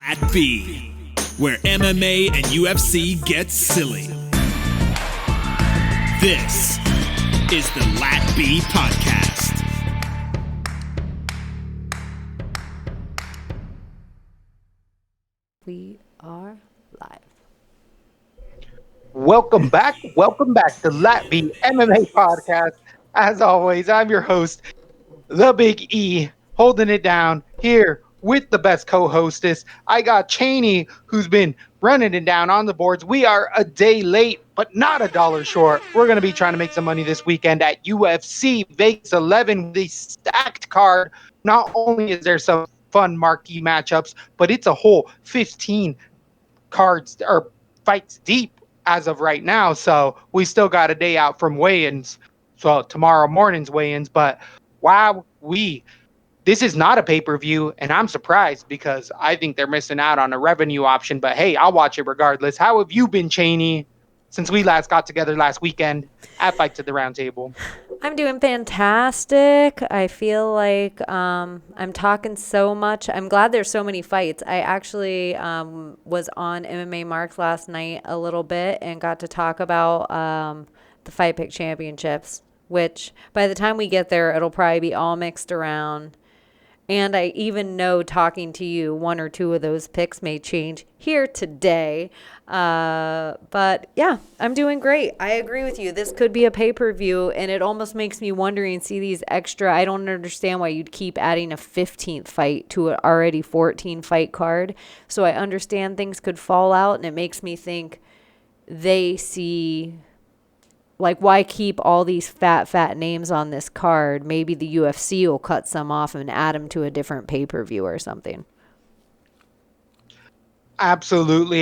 LaTB, where MMA and UFC get silly. This is the LaTB podcast. We are live. Welcome back to LaTB MMA podcast. As always, I'm your host, the Big E, holding it down here with the best co-hostess. I got Cheney, who's been running it down on the boards. We are a day late, but not $1 short. We're going to be trying to make some money this weekend at UFC Vegas 11 with a stacked card. Not only is there some fun marquee matchups, but it's a whole 15 cards or fights deep as of right now. So we still got a day out from weigh-ins. So tomorrow morning's weigh-ins, but wow, this is not a pay-per-view, and I'm surprised because I think they're missing out on a revenue option, but hey, I'll watch it regardless. How have you been, Cheney, since we last got together last weekend at Fights at the Round Table? I'm doing fantastic. I feel like I'm talking so much. I'm glad there's so many fights. I actually was on MMA Marks last night a little bit and got to talk about the Fight Pick Championships, which by the time we get there, it'll probably be all mixed around. And I even know, talking to you, one or two of those picks may change here today. But yeah, I'm doing great. I agree with you. This could be a pay-per-view, and it almost makes me wondering, see these extra, I don't understand why you'd keep adding a 15th fight to an already 14 fight card. So I understand things could fall out, and it makes me think they see, like, why keep all these fat names on this card? Maybe the UFC will cut some off and add them to a different pay-per-view or something. Absolutely.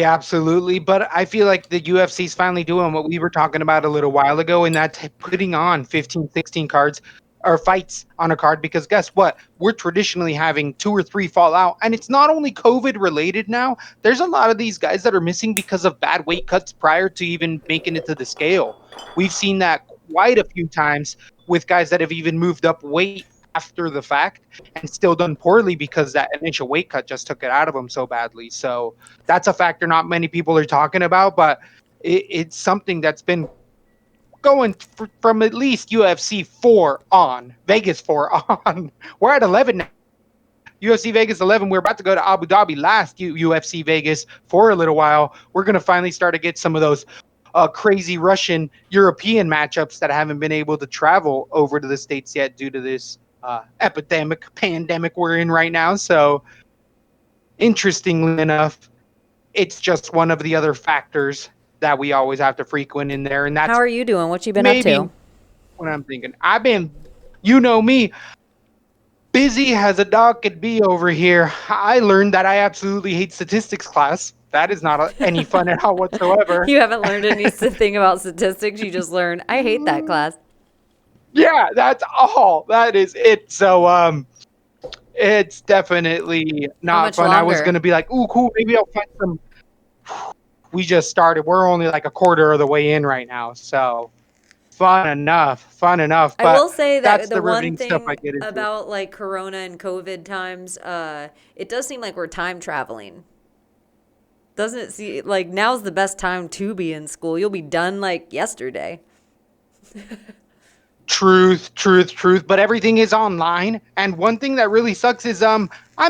But I feel like the UFC's finally doing what we were talking about a little while ago, and that's putting on 15, 16 cards or fights on a card, because guess what? We're traditionally having 2 or 3 fall out, and it's not only COVID related now. There's a lot of these guys that are missing because of bad weight cuts prior to even making it to the scale. We've seen that quite a few times with guys that have even moved up weight after the fact and still done poorly because that initial weight cut just took it out of them so badly. So that's a factor not many people are talking about, but it's something that's been going from at least UFC 4 on, Vegas 4 on. We're at 11 now. UFC Vegas 11. We're about to go to Abu Dhabi, last UFC Vegas, for a little while. We're going to finally start to get some of those crazy Russian European matchups that haven't been able to travel over to the States yet due to this pandemic we're in right now. So interestingly enough, it's just one of the other factors that we always have to frequent in there. And that's, how are you doing? What you been up to? What I'm thinking. I've been, you know me, busy as a dog could be over here. I learned that I absolutely hate statistics class. That is not any fun at all whatsoever. You haven't learned anything about statistics. You just learned, I hate that class. Yeah, that's all. That is it. So it's definitely not fun. Longer? I was going to be like, ooh, cool, maybe I'll find some. We just started. We're only like a quarter of the way in right now. So fun enough. But I will say that the one thing into. about like Corona and COVID times, it does seem like we're time traveling. Doesn't it seem like now's the best time to be in school? You'll be done like yesterday. Truth. But everything is online. And one thing that really sucks is I'm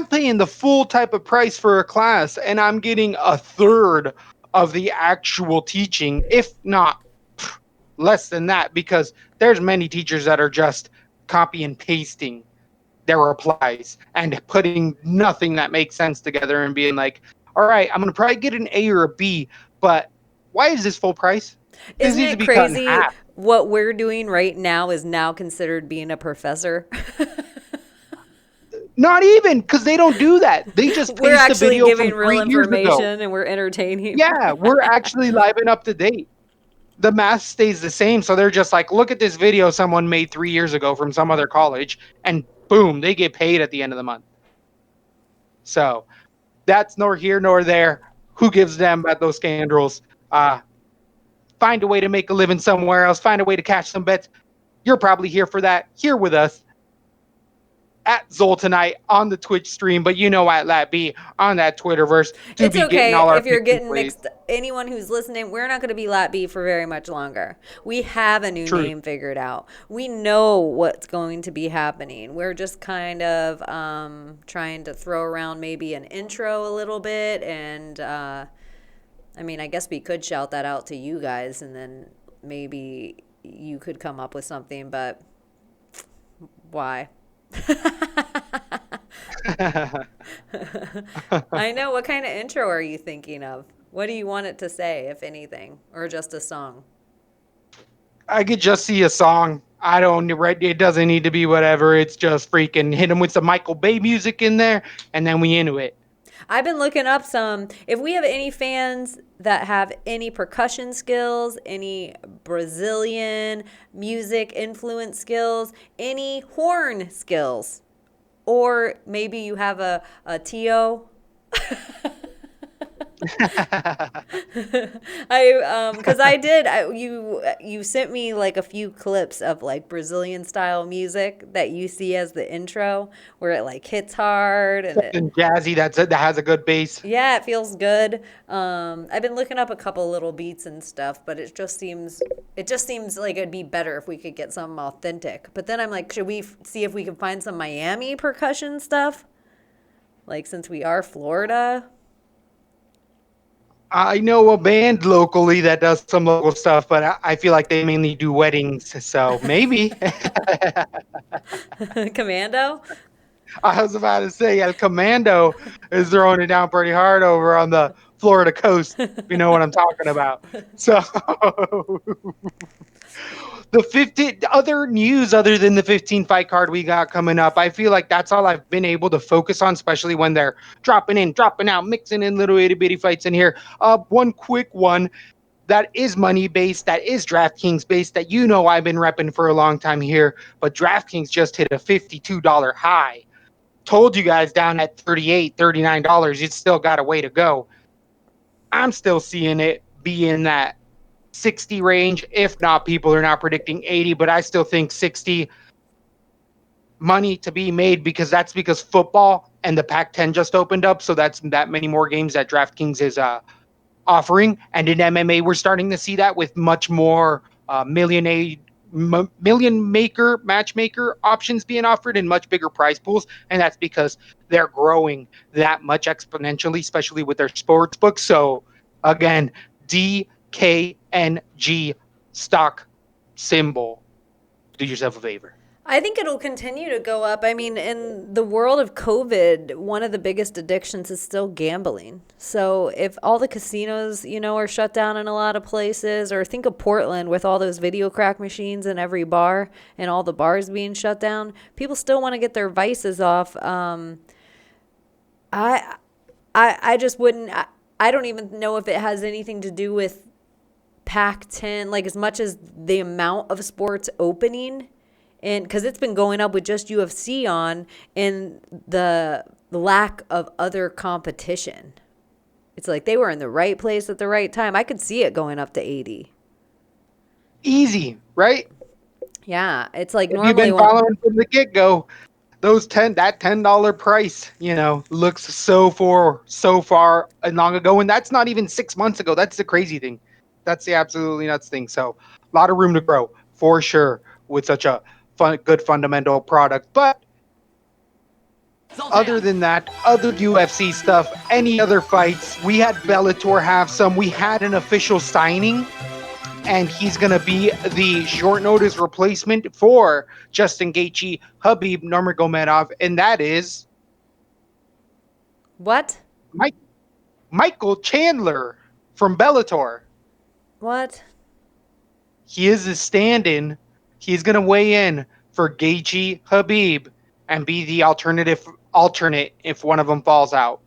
paying the full type of price for a class, and I'm getting a third of the actual teaching, if not less than that, because there's many teachers that are just copy and pasting their replies and putting nothing that makes sense together and being like, all right, I'm going to probably get an A or a B, but why is this full price? Isn't it crazy? What we're doing right now is now considered being a professor. Not even, because they don't do that. They just paste we're actually the video giving from real 3 years information ago. and we're entertaining. Yeah, we're actually live and up to date. The math stays the same, so they're just like, look at this video someone made 3 years ago from some other college, and boom, they get paid at the end of the month. So that's nor here nor there. Who gives them at those scandals? Find a way to make a living somewhere else. Find a way to cash some bets. You're probably here for that. Here with us at Zoltanite on the Twitch stream, but at LaTB on that Twitterverse to It's be getting okay all our if you're picks and getting plays. mixed. Anyone who's listening, we're not going to be LaTB for very much longer. We have a new True. name figured out. We know what's going to be happening. We're just kind of trying to throw around maybe an intro a little bit. And I mean, I guess we could shout that out to you guys, and then maybe you could come up with something, but why? I know. What kind of intro are you thinking of? What do you want it to say, if anything, or just a song? I could just see a song. I don't right. It doesn't need to be whatever. It's just freaking hit him with some Michael Bay music in there, and then we into it. I've been looking up some. If we have any fans that have any percussion skills, any Brazilian music influence skills, any horn skills, or maybe you have a T.O. You sent me like a few clips of like Brazilian style music that you see as the intro where it like hits hard and Something jazzy that has a good bass. yeah, it feels good. I've been looking up a couple little beats and stuff, but it just seems like it'd be better if we could get something authentic. But then I'm like, should we see if we can find some Miami percussion stuff? Like since we are Florida. I know a band locally that does some local stuff, but I feel like they mainly do weddings, so maybe. Commando? I was about to say, El Commando is throwing it down pretty hard over on the Florida coast, if you know what I'm talking about. So, the 15 other news other than the 15 fight card we got coming up, I feel like that's all I've been able to focus on, especially when they're dropping in, dropping out, mixing in little itty bitty fights in here. One quick one that is money based, that is DraftKings based, that I've been repping for a long time here, but DraftKings just hit a $52 high. Told you guys down at $38, $39, it's still got a way to go. I'm still seeing it be in that 60 range. If not, people are not predicting 80, but I still think 60 money to be made because football and the Pac-10 just opened up. So that's that many more games that DraftKings is offering. And in MMA, we're starting to see that with much more million maker matchmaker options being offered and much bigger prize pools. And that's because they're growing that much exponentially, especially with their sports books. So again, DKNG stock symbol. Do yourself a favor. I think it'll continue to go up. I mean, in the world of COVID, one of the biggest addictions is still gambling. So if all the casinos, are shut down in a lot of places, or think of Portland with all those video crack machines in every bar and all the bars being shut down, people still want to get their vices off. I just wouldn't. I don't even know if it has anything to do with Pac-10, like as much as the amount of sports opening. And because it's been going up with just UFC on and the lack of other competition. It's like they were in the right place at the right time. I could see it going up to 80. Easy, right? Yeah, it's like If normally you've been following from the get-go, that $10 price, looks so far and long ago, and that's not even 6 months ago. That's the crazy thing. That's the absolutely nuts thing. So a lot of room to grow for sure with such a good fundamental product. But other than that, other UFC stuff, any other fights, we had Bellator have some. We had an official signing, and he's going to be the short notice replacement for Justin Gaethje, Khabib Nurmagomedov, and that is what? Michael Chandler from Bellator. What? He is a stand-in. He's going to weigh in for Gaethje, Khabib, and be the alternate if one of them falls out.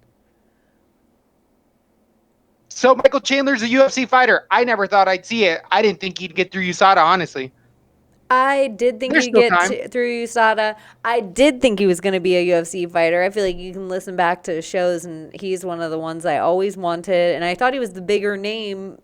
So Michael Chandler's a UFC fighter. I never thought I'd see it. I didn't think he'd get through USADA, honestly. I did think he'd get through USADA. I did think he was going to be a UFC fighter. I feel like you can listen back to shows, and he's one of the ones I always wanted. And I thought he was the bigger name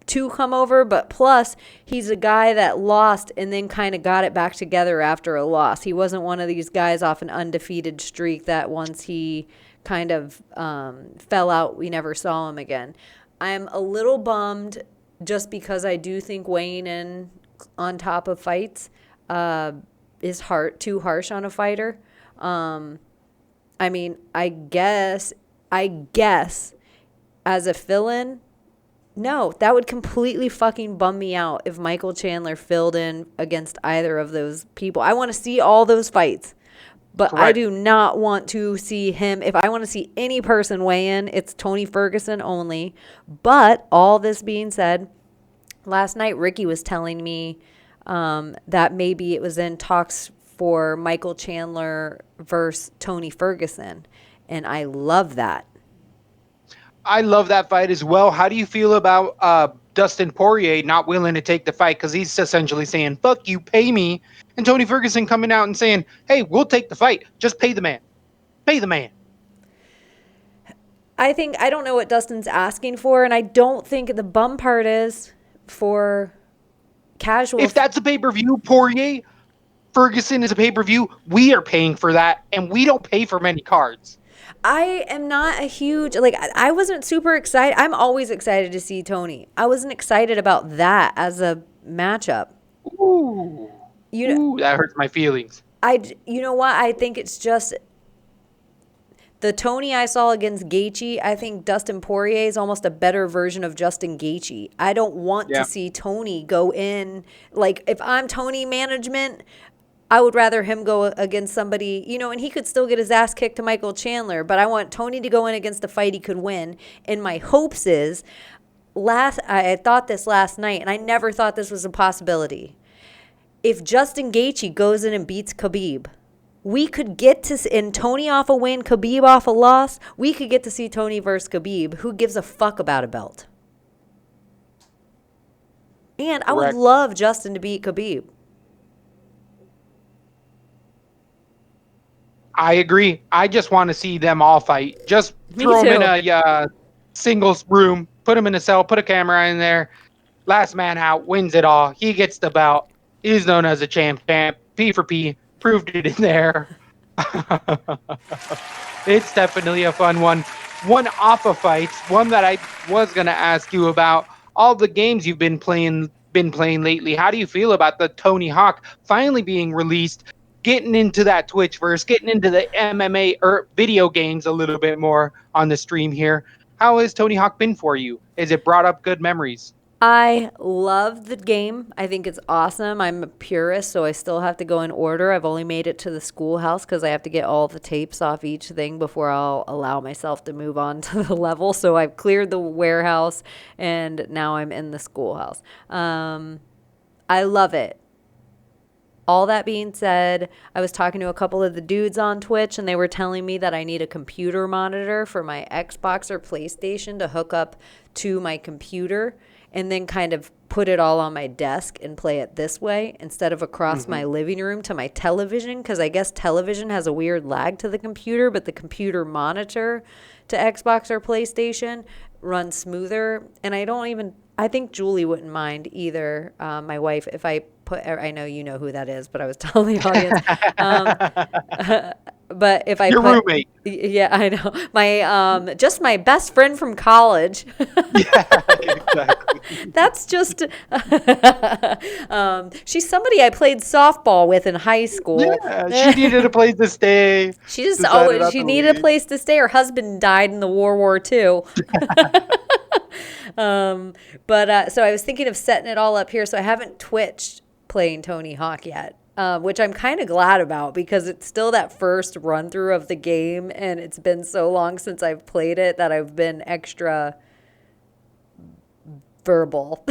to come over, but plus he's a guy that lost and then kind of got it back together after a loss. He wasn't one of these guys off an undefeated streak that once he kind of fell out, we never saw him again. I'm a little bummed just because I do think weighing in on top of fights is too harsh on a fighter. I mean, I guess as a fill-in, no, that would completely fucking bum me out if Michael Chandler filled in against either of those people. I want to see all those fights, but correct. I do not want to see him. If I want to see any person weigh in, it's Tony Ferguson only. But all this being said, last night Ricky was telling me that maybe it was in talks for Michael Chandler versus Tony Ferguson, and I love that. I love that fight as well. How do you feel about Dustin Poirier not willing to take the fight because he's essentially saying, fuck you, pay me, and Tony Ferguson coming out and saying, hey, we'll take the fight. Just pay the man. Pay the man. I don't know what Dustin's asking for, and I don't think the bum part is for casual. If that's a pay-per-view, Poirier, Ferguson is a pay-per-view, we are paying for that, and we don't pay for many cards. I am not a huge, I wasn't super excited. I'm always excited to see Tony. I wasn't excited about that as a matchup. Ooh, that hurts my feelings. You know what? I think it's just the Tony I saw against Gaethje. I think Dustin Poirier is almost a better version of Justin Gaethje. I don't want to see Tony go in. If I'm Tony management, I would rather him go against somebody, and he could still get his ass kicked to Michael Chandler, but I want Tony to go in against a fight he could win. And my hopes is, I thought this last night, and I never thought this was a possibility. If Justin Gaethje goes in and beats Khabib, we could get to, and Tony off a win, Khabib off a loss, we could get to see Tony versus Khabib. Who gives a fuck about a belt? And I would love Justin to beat Khabib. I agree. I just want to see them all fight. Just throw them in a singles room, put them in a cell, put a camera in there. Last man out wins it all. He gets the belt. He's known as a champ. P for P. Proved it in there. It's definitely a fun one. One off of fights. One that I was going to ask you about. All the games you've been playing lately. How do you feel about the Tony Hawk finally being released? Getting into that Twitchverse, getting into the MMA or video games a little bit more on the stream here. How has Tony Hawk been for you? Has it brought up good memories? I love the game. I think it's awesome. I'm a purist, so I still have to go in order. I've only made it to the schoolhouse because I have to get all the tapes off each thing before I'll allow myself to move on to the level. So I've cleared the warehouse, and now I'm in the schoolhouse. I love it. All that being said, I was talking to a couple of the dudes on Twitch, and they were telling me that I need a computer monitor for my Xbox or PlayStation to hook up to my computer and then kind of put it all on my desk and play it this way instead of across my living room to my television, because I guess television has a weird lag to the computer, but the computer monitor to Xbox or PlayStation runs smoother. And I think Julie wouldn't mind either, my wife, if I I know you know who that is, but I was telling the audience. But if I your roommate, yeah, I know, my just my best friend from college. Yeah, exactly. That's just she's somebody I played softball with in high school. Yeah, she needed a place to stay. She needed a place to stay. Her husband died in the World War II. So I was thinking of setting it all up here. So I haven't twitched playing Tony Hawk yet, which I'm kind of glad about because it's still that first run through of the game. And it's been so long since I've played it that I've been extra verbal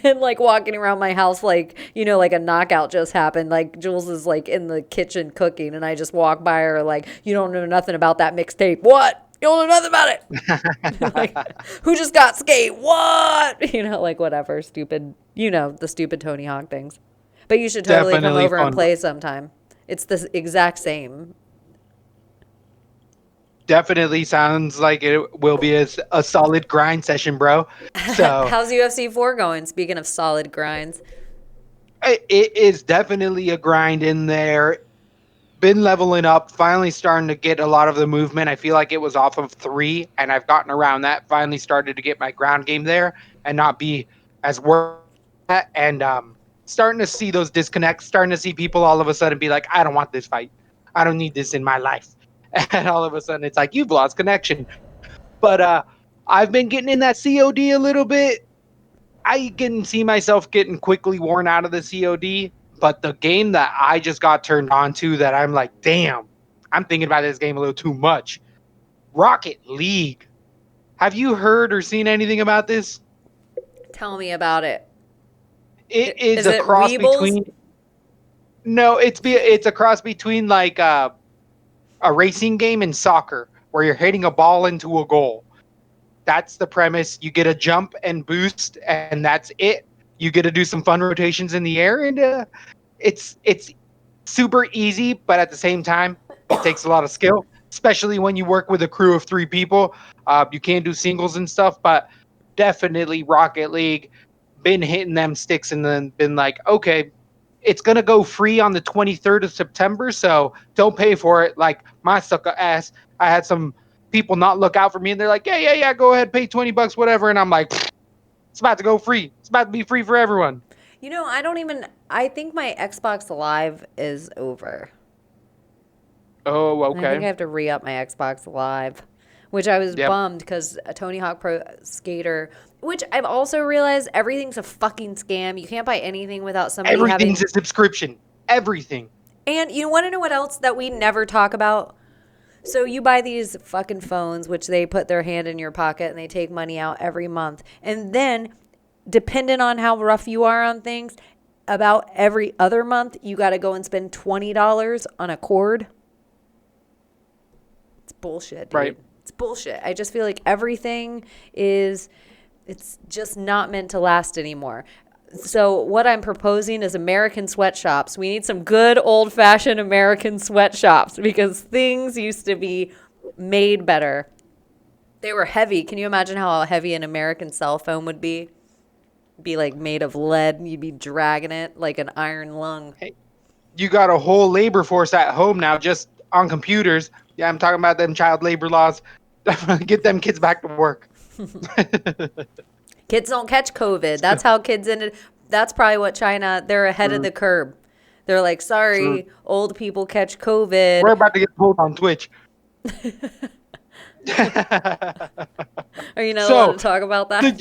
and walking around my house like a knockout just happened. Jules is in the kitchen cooking and I just walk by her you don't know nothing about that mixtape. What? You don't know nothing about it. Who just got skate? What? Whatever. Stupid. The stupid Tony Hawk things. But you should totally Definitely come over fun. And play sometime. It's the exact same. Definitely sounds like it will be a solid grind session, bro. So How's UFC 4 going? Speaking of solid grinds. it is definitely a grind in there. Been leveling up, finally starting to get a lot of the movement. I feel like it was off of 3, and I've gotten around that. Finally started to get my ground game there and not be as worked at. And starting to see those disconnects, starting to see people all of a sudden be like, I don't want this fight. I don't need this in my life. And all of a sudden it's like, you've lost connection. But I've been getting in that COD a little bit. I can see myself getting quickly worn out of the COD, but the game that I just got turned on to that I'm like, damn, I'm thinking about this game a little too much. Rocket League. Have you heard or seen anything about this? Tell me about it. It is Is a it cross Weebles? between. No, it's a cross between like a racing game and soccer, where you're hitting a ball into a goal. That's the premise. You get a jump and boost, and that's it. You get to do some fun rotations in the air, and it's super easy, but at the same time, it takes a lot of skill, especially when you work with a crew of 3 people. You can do singles and stuff, but definitely Rocket League. Been hitting them sticks and then been like, okay, it's gonna go free on the 23rd of September, so don't pay for it. Like my sucker ass, I had some people not look out for me, and they're like, yeah, go ahead, pay $20, whatever, and I'm like, it's about to go free. It's about to be free for everyone. You know, I think my Xbox Live is over. Oh, I think I okay. have to re-up my Xbox Live, which I was Yep. bummed because a Tony Hawk Pro Skater, which I've also realized everything's a fucking scam. You can't buy anything without somebody having. Everything's a subscription. Everything. And you want to know what else that we never talk about? So you buy these fucking phones, which they put their hand in your pocket and they take money out every month. And then, depending on how rough you are on things, about every other month, you got to go and spend $20 on a cord. It's bullshit, dude. Right. It's bullshit. I just feel like everything it's just not meant to last anymore. So what I'm proposing is American sweatshops. We need some good old-fashioned American sweatshops because things used to be made better. They were heavy. Can you imagine how heavy an American cell phone would be? Be like made of lead. You'd be dragging it like an iron lung. Hey, you got a whole labor force at home now just on computers. Yeah, I'm talking about them child labor laws. Get them kids back to work. Kids don't catch COVID. That's how kids ended. That's probably what China, they're ahead of the curb. They're like, sorry, old people catch COVID. We're about to get pulled on Twitch. Are you not allowed to talk about that?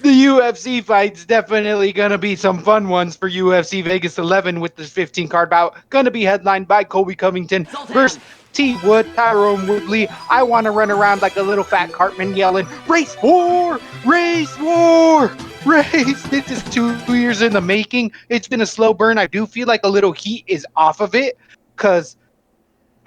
The UFC fight's definitely going to be some fun ones for UFC Vegas 11 with this 15-card bout. Going to be headlined by Colby Covington versus T. Wood, Jerome Woodley. I want to run around like a little fat Cartman yelling, race war, race war, race. This is 2 years in the making. It's been a slow burn. I do feel like a little heat is off of it because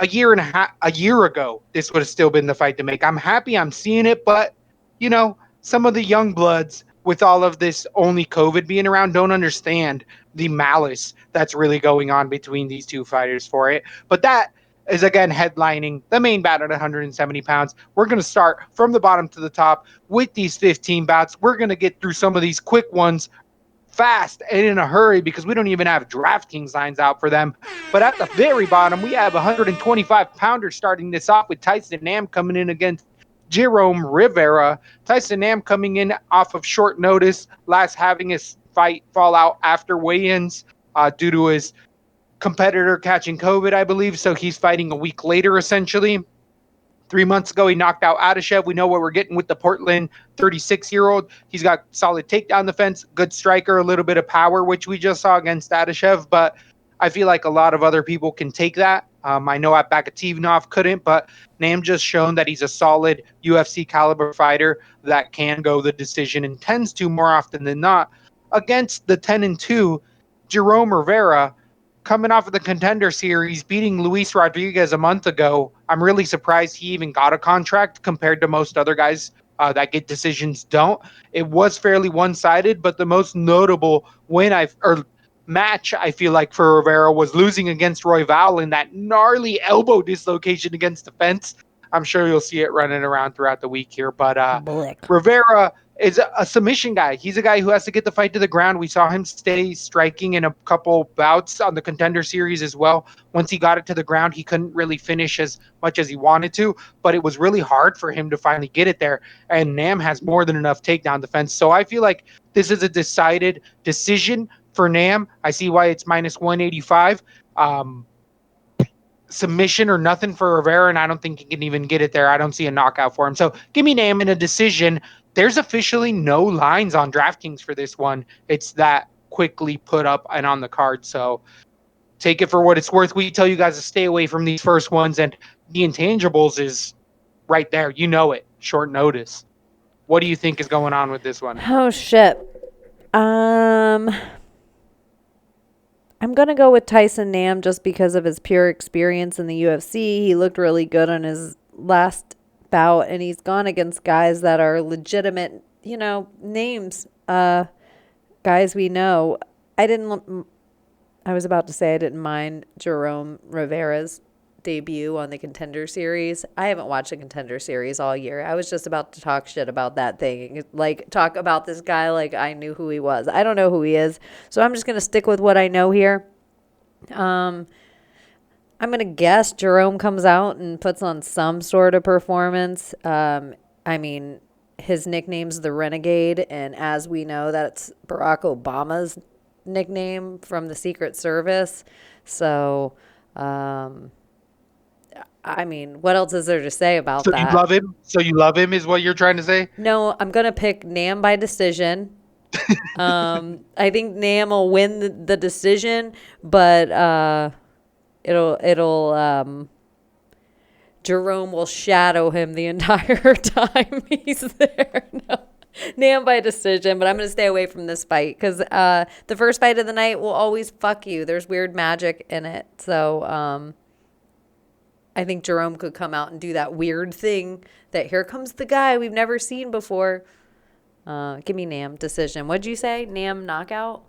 a year ago, this would have still been the fight to make. I'm happy I'm seeing it, but, you know, some of the young bloods with all of this only COVID being around don't understand the malice that's really going on between these two fighters for it. But that is, again, headlining the main bout at 170 pounds. We're going to start from the bottom to the top with these 15 bouts. We're going to get through some of these quick ones fast and in a hurry because we don't even have Draftkings lines out for them. But at the very bottom, we have 125-pounder starting this off with Tyson Nam coming in against Jerome Rivera. Tyson Nam coming in off of short notice, last having his fight fall out after weigh-ins due to his competitor catching COVID, I believe. So he's fighting a week later, essentially. 3 months ago, he knocked out Adeshev. We know what we're getting with the Portland 36-year-old. He's got solid takedown defense, good striker, a little bit of power, which we just saw against Adeshev. But I feel like a lot of other people can take that. I know Bakativnov couldn't, but Nam just shown that he's a solid UFC caliber fighter that can go the decision and tends to more often than not. Against the 10-2, Jerome Rivera, coming off of the Contender Series, beating Luis Rodriguez a month ago. I'm really surprised he even got a contract compared to most other guys that get decisions don't. It was fairly one-sided, but the most notable match, I feel like, for Rivera was losing against Royval in that gnarly elbow dislocation against the fence. I'm sure you'll see it running around throughout the week here. But Blick. Rivera is a submission guy. He's a guy who has to get the fight to the ground. We saw him stay striking in a couple bouts on the Contender Series as well. Once he got it to the ground, he couldn't really finish as much as he wanted to, but it was really hard for him to finally get it there. And Nam has more than enough takedown defense. So I feel like this is a decided decision for Nam. I see why it's minus 185. Submission or nothing for Rivera, and I don't think he can even get it there. I don't see a knockout for him. So give me Nam in a decision. There's officially no lines on DraftKings for this one. It's that quickly put up and on the card. So take it for what it's worth. We tell you guys to stay away from these first ones, and the intangibles is right there. You know it. Short notice. What do you think is going on with this one? Oh shit. I'm going to go with Tyson Nam just because of his pure experience in the UFC. He looked really good on his last bout, and he's gone against guys that are legitimate, names, guys we know. I was about to say I didn't mind Jerome Rivera's debut on the Contender Series. I haven't watched the Contender Series all year. I was just about to talk shit about that thing. Like, talk about this guy like I knew who he was. I don't know who he is. So I'm just going to stick with what I know here. I'm going to guess Jerome comes out and puts on some sort of performance. I mean, his nickname's the Renegade, and as we know, that's Barack Obama's nickname from the Secret Service. So, I mean, what else is there to say about that? So you love him? So you love him is what you're trying to say? No, I'm going to pick Nam by decision. I think Nam will win the decision, but Jerome will shadow him the entire time he's there. No. Nam by decision, but I'm going to stay away from this fight because the first fight of the night will always fuck you. There's weird magic in it. So, I think Jerome could come out and do that weird thing that here comes the guy we've never seen before. Give me Nam decision. What'd you say? Nam knockout?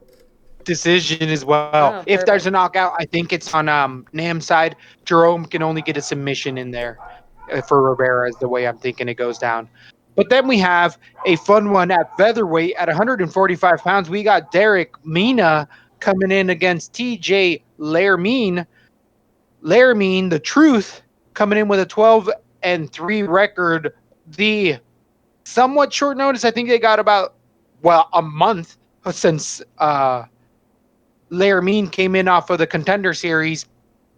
Decision as well. Oh, if there's a knockout, I think it's on Nam's side. Jerome can only get a submission in there for Rivera is the way I'm thinking it goes down. But then we have a fun one at featherweight at 145 pounds. We got Derek Mina coming in against TJ Laramine. Laramine, the truth, coming in with a 12-3 record. The somewhat short notice, I think they got about, a month since Laramine came in off of the Contender Series,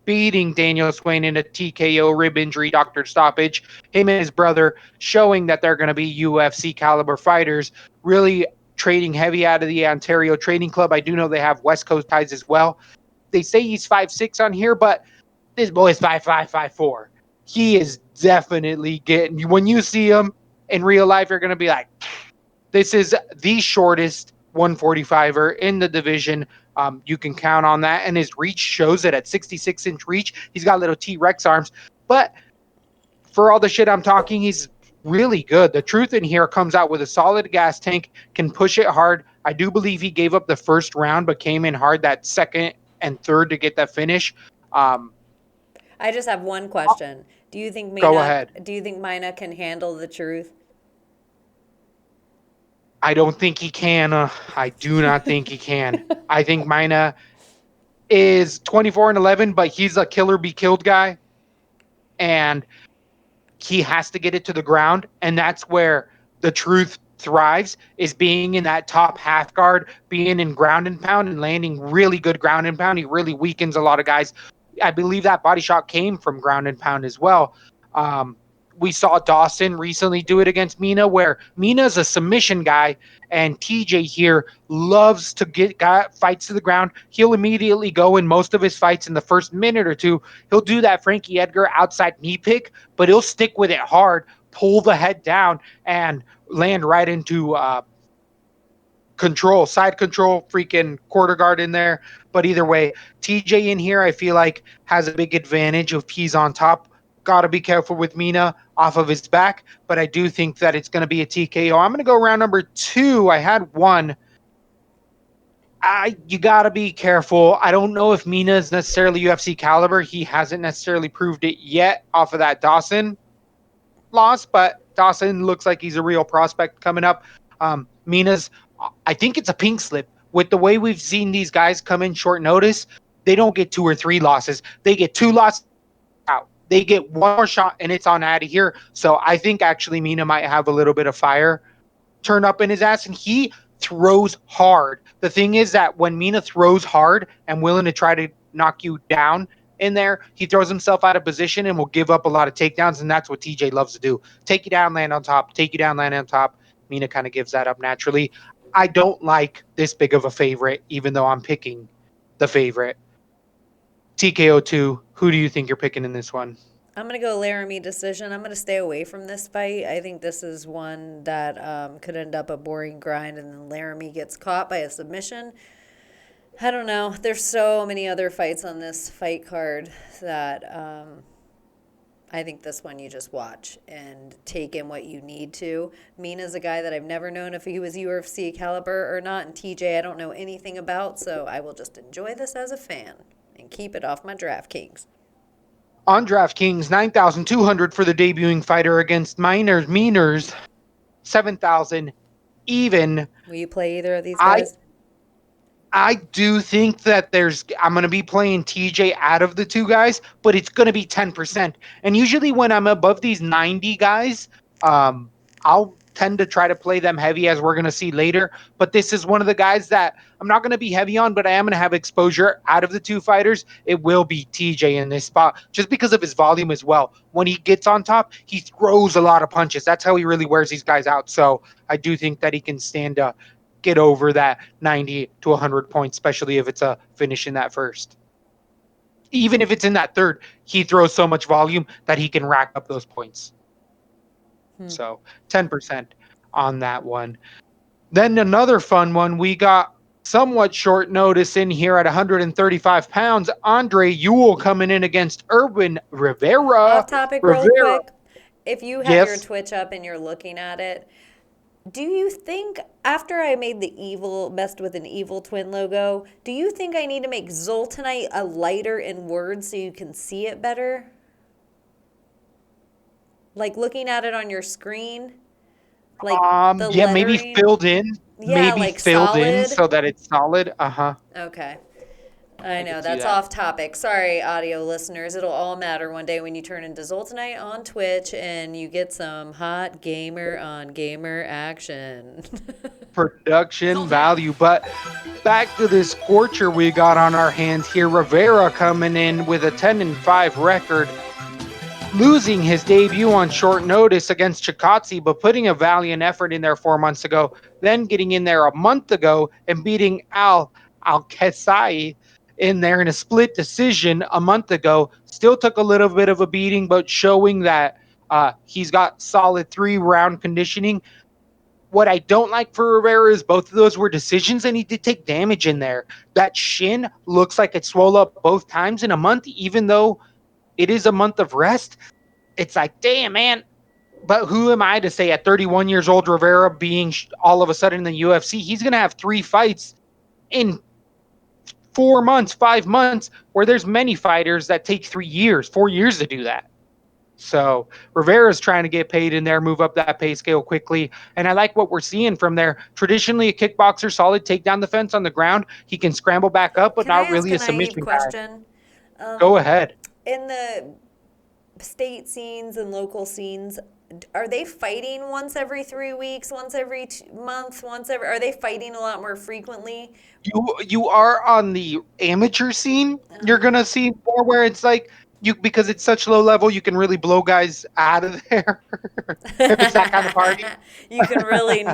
beating Daniel Swain in a TKO rib injury doctor stoppage. Him and his brother showing that they're going to be UFC caliber fighters, really trading heavy out of the Ontario Trading Club. I do know they have West Coast ties as well. They say he's 5'6" on here, but this boy is 5'5", 5'4". He is definitely getting, when you see him in real life, you're going to be like, this is the shortest 145er in the division. You can count on that. And his reach shows it at 66-inch reach. He's got little T-Rex arms. But for all the shit I'm talking, he's really good. The truth in here comes out with a solid gas tank, can push it hard. I do believe he gave up the first round, but came in hard that second and third to get that finish. I just have one question. Do you think Mina, go ahead. Do you think Mina can handle the truth? I don't think he can. I do not think he can. I think Mina is 24-11, but he's a killer be killed guy. And he has to get it to the ground. And that's where the truth thrives, is being in that top half guard, being in ground and pound and landing really good ground and pound. He really weakens a lot of guys. I believe that body shot came from ground and pound as well. We saw Dawson recently do it against Mina, where Mina's a submission guy, and TJ here loves to get fights to the ground. He'll immediately go in most of his fights in the first minute or two. He'll do that Frankie Edgar outside knee pick, but he'll stick with it hard, pull the head down, and land right into control, side control, freaking quarter guard in there. But either way, TJ in here, I feel like has a big advantage if he's on top. Got to be careful with Mina off of his back, but I do think that it's going to be a TKO. I'm going to go round number 2. I had one. You got to be careful. I don't know if Mina is necessarily UFC caliber. He hasn't necessarily proved it yet off of that Dawson. loss, but Dawson looks like he's a real prospect coming up. Mina's, I think it's a pink slip. With the way we've seen these guys come in short notice, they don't get 2 or 3 losses. They get 2 losses out. They get one more shot and it's on out of here. So I think actually Mina might have a little bit of fire turn up in his ass, and he throws hard. The thing is that when Mina throws hard and willing to try to knock you down in there, he throws himself out of position and will give up a lot of takedowns, and that's what TJ loves to do. Take you down, land on top, take you down, land on top. Mina kind of gives that up naturally. I don't like this big of a favorite, even though I'm picking the favorite. TKO2, who do you think you're picking in this one? I'm going to go Laramie decision. I'm going to stay away from this fight. I think this is one that could end up a boring grind, and then Laramie gets caught by a submission. I don't know. There's so many other fights on this fight card that I think this one you just watch and take in what you need to. Mina's a guy that I've never known if he was UFC caliber or not, and TJ I don't know anything about, so I will just enjoy this as a fan and keep it off my Draftkings. On Draftkings, 9,200 for the debuting fighter against Miners, 7,000 even. Will you play either of these guys? I do think that I'm going to be playing TJ out of the 2 guys, but it's going to be 10%. And usually when I'm above these 90 guys, I'll tend to try to play them heavy, as we're going to see later. But this is one of the guys that I'm not going to be heavy on, but I am going to have exposure out of the 2 fighters. It will be TJ in this spot just because of his volume as well. When he gets on top, he throws a lot of punches. That's how he really wears these guys out. So I do think that he can stand up, get over that 90 to 100 points, especially if it's a finish in that first. Even if it's in that third, he throws so much volume that he can rack up those points. So 10% on that one. Then another fun one, we got somewhat short notice in here at 135 pounds. Andre Ewell coming in against Jerome Rivera. Off topic real quick. If you have your Twitch up and you're looking at it, do you think, after I made messed with an evil twin logo, do you think I need to make Zoltanite a lighter in words so you can see it better? Like looking at it on your screen? Like the yeah, lettering? maybe filled in. Yeah, maybe like filled solid. in so that it's solid. Okay. I know, that's off topic. Sorry, audio listeners. It'll all matter one day when you turn into Zoltanite on Twitch and you get some hot gamer on gamer action. Production value. But back to this scorcher we got on our hands here. Rivera coming in with a 10-5 record, losing his debut on short notice against Chikadze, but putting a valiant effort in there 4 months ago, then getting in there a month ago and beating Al-Kesai in there in a split decision a month ago. Still took a little bit of a beating, but showing that he's got solid 3-round conditioning. What I don't like for Rivera is both of those were decisions, and he did take damage in there. That shin looks like it swelled up both times in a month, even though it is a month of rest. It's like, damn, man. But who am I to say at 31 years old, Rivera being all of a sudden in the UFC, he's going to have 3 fights in 4 months, 5 months, where there's many fighters that take 3 years, 4 years to do that. So Rivera's trying to get paid in there, move up that pay scale quickly. And I like what we're seeing from there. Traditionally, a kickboxer, solid takedown defense on the ground. He can scramble back up, but not really a submission question? Go ahead. In the state scenes and local scenes, are they fighting once every 3 weeks, once every month, are they fighting a lot more frequently? You are on the amateur scene. You're going to see more where it's like, because it's such low level, you can really blow guys out of there. If it's that kind of party. You can really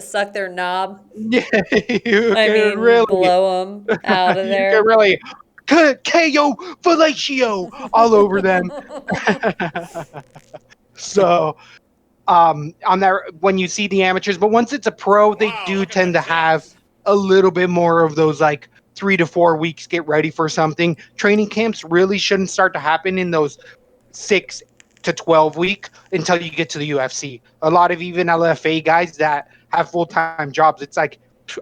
suck their knob. Yeah, really blow them out of there. You can really KO fellatio all over them. So, on there, when you see the amateurs, but once it's a pro, they do tend to have a little bit more of those, like 3 to 4 weeks, get ready for something. Training camps really shouldn't start to happen in those 6 to 12 week until you get to the UFC. A lot of even LFA guys that have full-time jobs, it's like,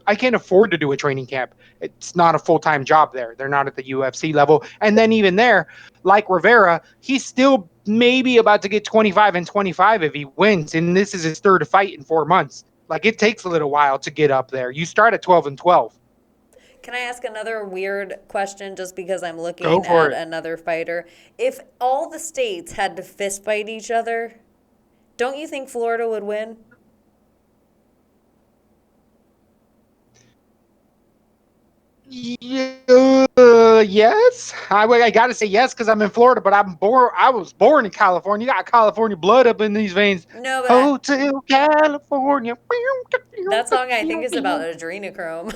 I can't afford to do a training camp. It's not a full-time job there. They're not at the UFC level. And then even there, like Rivera, he's still maybe about to get 25 and 25 if he wins, and this is his third fight in 4 months. Like, it takes a little while to get up there. You start at 12 and 12. Can I ask another weird question just because I'm Go looking for at it. another fighter? If all the states had to fist fight each other, don't you think Florida would win? Yes. I got to say yes because I'm in Florida, but I was born in California. You got California blood up in these veins. No, but Hotel California. that song I think is about adrenochrome.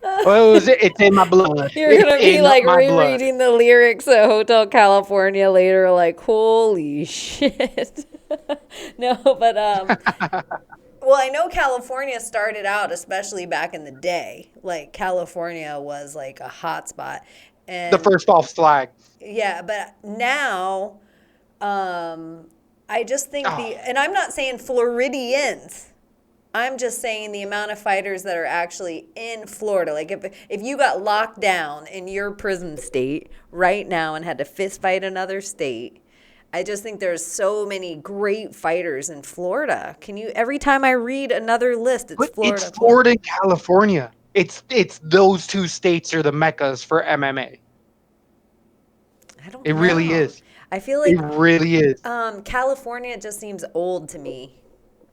Well, it's in my blood. You're going to It's be in like my blood. rereading the lyrics of Hotel California later, like, holy shit. No, but, well, I know California started out, especially back in the day. Like, California was like a hot spot. And The first false flag. yeah, but now, I just think and I'm not saying Floridians. I'm just saying the amount of fighters that are actually in Florida. Like if you got locked down in your prison state right now and had to fist fight another state, I just think there's so many great fighters in Florida. Every time I read another list, it's Florida. It's Florida and California. It's those two states are the meccas for MMA. I don't It know. really is. I feel like It really is. California just seems old to me.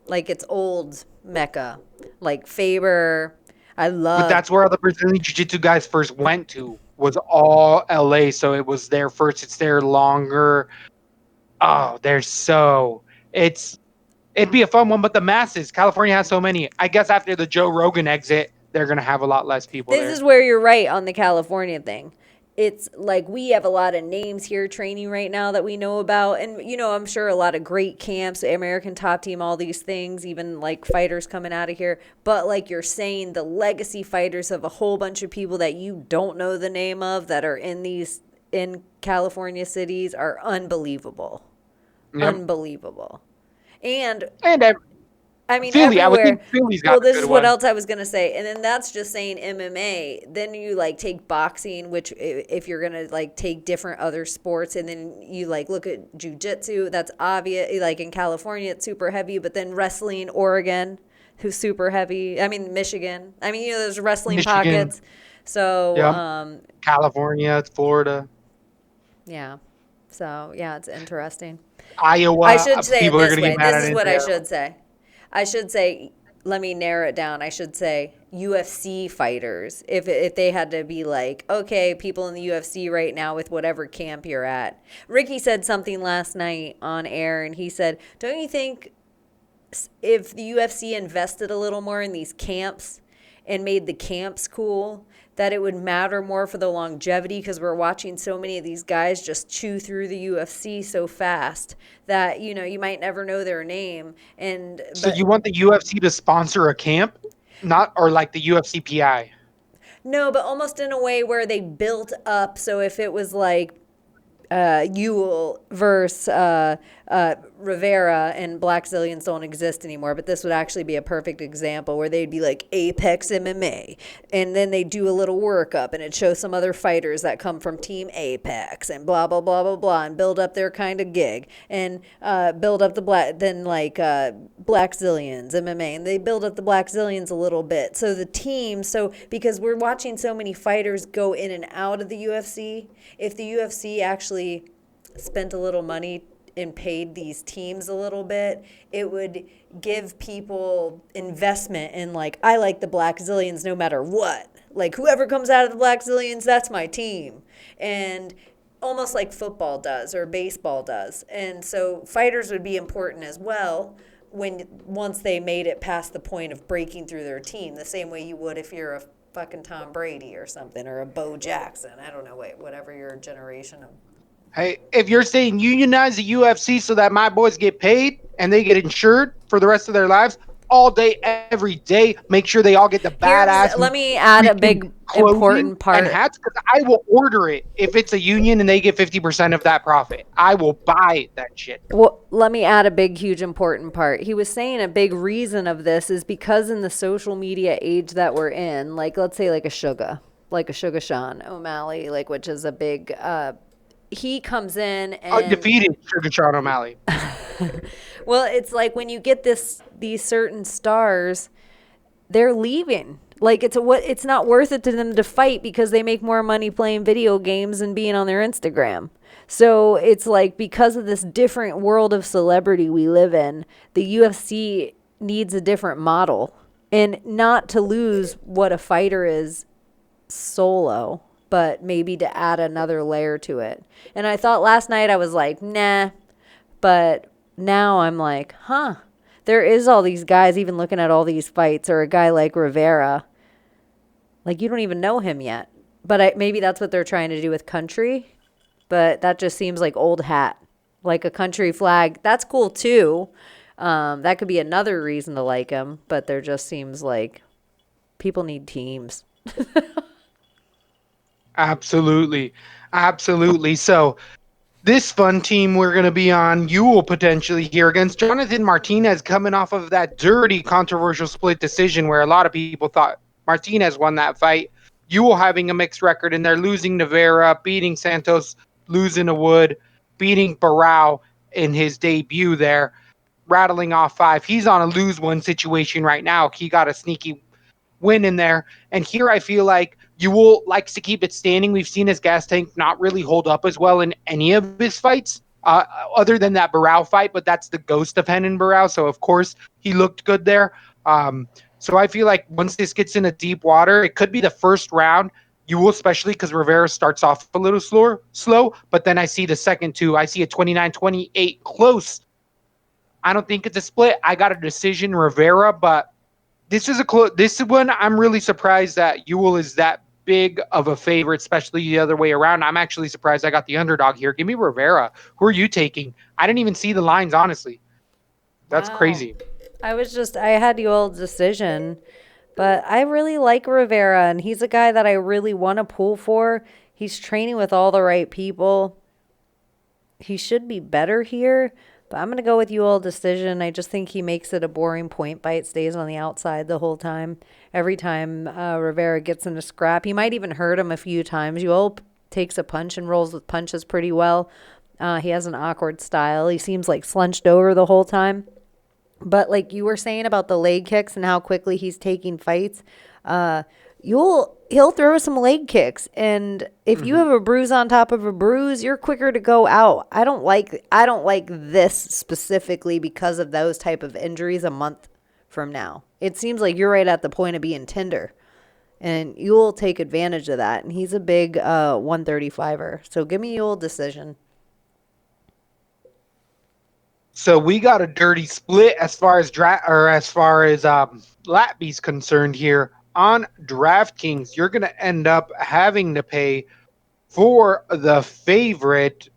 Like it's old Mecca. Like Faber. But that's where all the Brazilian Jiu-Jitsu guys first went to, was all LA. So it was there first. It's there longer. Oh, it'd be a fun one, but the masses, California has so many. I guess after the Joe Rogan exit, they're going to have a lot less people there. This is where you're right on the California thing. It's like we have a lot of names here training right now that we know about. And, I'm sure a lot of great camps, American Top Team, all these things, even like fighters coming out of here. But like you're saying, the legacy fighters of a whole bunch of people that you don't know the name of that are in California cities are unbelievable. Yep. Unbelievable. And I mean, Philly, everywhere. I would think Philly's got this a good is what one. else I was going to say. And then that's just saying MMA. Then you like take boxing, which if you're going to like take different other sports, and then you like look at jiu-jitsu, that's obvious. Like in California, it's super heavy, but then wrestling, Oregon, who's super heavy. I mean, Michigan. I mean, there's wrestling pockets. So, yep. California, Florida. Yeah. So, yeah, it's interesting. Iowa. I should say people it are this gonna way. get mad This at is what it. I should say. I should say, let me narrow it down. I should say UFC fighters. If they had to be like, okay, people in the UFC right now with whatever camp you're at. Ricky said something last night on air, and he said, don't you think if the UFC invested a little more in these camps and made the camps cool, that it would matter more for the longevity, because we're watching so many of these guys just chew through the UFC so fast that, you might never know their name. So you want the UFC to sponsor a camp? Or like the UFC PI? No, but almost in a way where they built up. So if it was like Ewell versus Rivera, and Black Zillions don't exist anymore, but this would actually be a perfect example where they'd be like Apex MMA, and then they do a little workup and it shows some other fighters that come from Team Apex and blah blah blah blah blah, and build up their kind of gig, and build up the Black Zillions MMA, and they build up the Black Zillions a little bit. So the team, because we're watching so many fighters go in and out of the UFC, if the UFC actually spent a little money and paid these teams a little bit, it would give people investment in like, I like the Black Zillions no matter what. Like whoever comes out of the Black Zillions, that's my team. And almost like football does or baseball does. And so fighters would be important as well once they made it past the point of breaking through their team, the same way you would if you're a fucking Tom Brady or something, or a Bo Jackson. I don't know, whatever your generation of. Hey, if you're saying unionize the UFC so that my boys get paid and they get insured for the rest of their lives, all day, every day, make sure they all get the badass. Let me add a big important part. And hats, because I will order it if it's a union and they get 50% of that profit. I will buy that shit. Well, let me add a big, huge, important part. He was saying a big reason of this is because in the social media age that we're in, like let's say like a Suga. like a Sugar Sean O'Malley, like, which is a big, he comes in and Undefeated Sugar Sean O'Malley. well, it's like when you get these certain stars, they're leaving. Like it's not worth it to them to fight because they make more money playing video games and being on their Instagram. So it's like because of this different world of celebrity we live in, the UFC needs a different model. And not to lose what a fighter is solo, but maybe to add another layer to it. And I thought last night I was like, nah, but now I'm like, huh. There is all these guys even looking at all these fights, or a guy like Rivera. Like, you don't even know him yet. But maybe that's what they're trying to do with country. But that just seems like old hat. Like a country flag. That's cool, too. That could be another reason to like him. But there just seems like people need teams. Absolutely. Absolutely. So this fun team we're going to be on, you will potentially hear against Jonathan Martinez, coming off of that dirty, controversial split decision where a lot of people thought Martinez won that fight. You will having a mixed record, and they're losing Rivera, beating Santos, losing to Wood, beating Barao in his debut there, rattling off 5. He's on a lose one situation right now. He got a sneaky win in there. And here I feel like Ewell likes to keep it standing. We've seen his gas tank not really hold up as well in any of his fights, other than that Barao fight, but that's the ghost of Renan Barao. So, of course, he looked good there. So I feel like once this gets into deep water, it could be the first round. Ewell, especially because Rivera starts off a little slow, but then I see the second two. I see a 29-28 close. I don't think it's a split. I got a decision, Rivera, but this is this one I'm really surprised that Ewell is that big of a favorite, especially the other way around. I'm actually surprised I got the underdog here. Give me Rivera. Who are you taking? I didn't even see the lines, honestly. That's crazy. I had Ewell decision, but I really like Rivera, and he's a guy that I really want to pull for. He's training with all the right people. He should be better here. But I'm going to go with Ewell decision. I just think he makes it a boring point fight, stays on the outside the whole time. Every time Rivera gets in a scrap, he might even hurt him a few times. Ewell takes a punch and rolls with punches pretty well. He has an awkward style. He seems like slunched over the whole time. But like you were saying about the leg kicks and how quickly he's taking fights, he'll throw some leg kicks, and if you have a bruise on top of a bruise, you're quicker to go out. I don't like this specifically because of those type of injuries a month from now. It seems like you're right at the point of being tender, and you'll take advantage of that. And he's a big 135er, so give me Ewell decision. So we got a dirty split as far as LaTB's concerned here. On Draftkings, you're going to end up having to pay for the favorite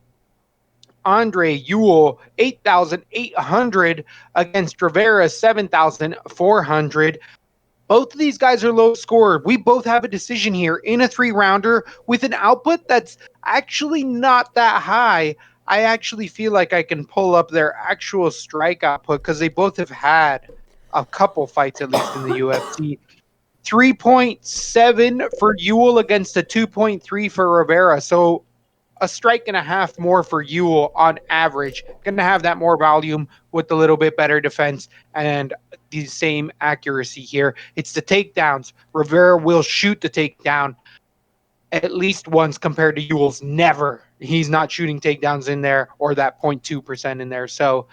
Andre Ewell, $8,800 against Rivera, $7,400. Both of these guys are low scored. We both have a decision here in a 3-rounder with an output that's actually not that high. I actually feel like I can pull up their actual strike output because they both have had a couple fights, at least in the UFC. 3.7 for Ewell against a 2.3 for Rivera. So a strike and a half more for Ewell on average. Going to have that more volume with a little bit better defense and the same accuracy here. It's the takedowns. Rivera will shoot the takedown at least once compared to Ewell's never. He's not shooting takedowns in there or that 0.2% in there. So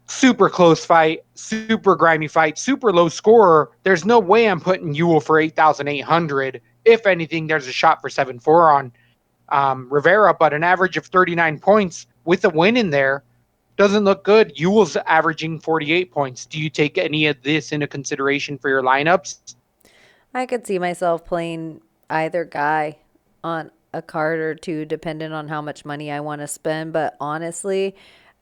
super close fight, super grimy fight, super low scorer. There's no way I'm putting Ewell for 8,800. If anything, there's a shot for 7-4 on Rivera, but an average of 39 points with a win in there doesn't look good. Ewell's averaging 48 points. Do you take any of this into consideration for your lineups? I could see myself playing either guy on a card or two, depending on how much money I want to spend. But honestly,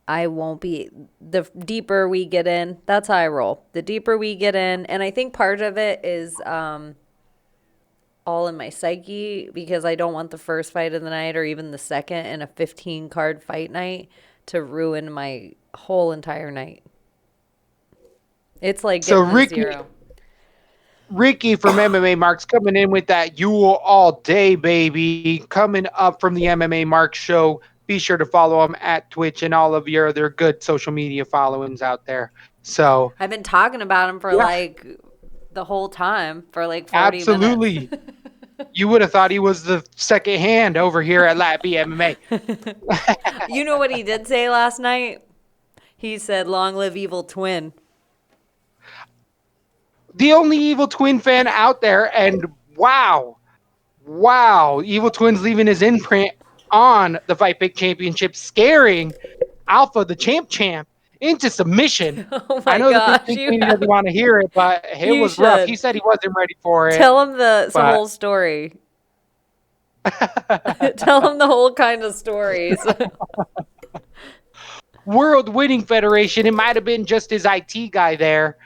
I won't be. The deeper we get in, that's how I roll. The deeper we get in, and I think part of it is all in my psyche because I don't want the first fight of the night or even the second in a 15-card fight night to ruin my whole entire night. It's like getting a zero. Ricky from MMA Marks coming in with that "You will all day, baby." Coming up from the MMA Marks show. Be sure to follow him at Twitch and all of your other good social media followings out there. So, I've been talking about him for yeah, like the whole time for like 40 minutes. absolutely. You would have thought he was the second hand over here at LaTB MMA. You know what he did say last night? He said, "Long live Evil Twin." The only Evil Twin fan out there, and wow, Evil Twin's leaving his imprint on the Fight Pick Championship, scaring Alpha, the champ, into submission. Oh I my know the gosh, big he doesn't want to hear it, but it you was rough. should. He said he wasn't ready for it. Tell him the but whole story. Tell him the whole kind of stories. World Winning Federation, it might have been just his IT guy there,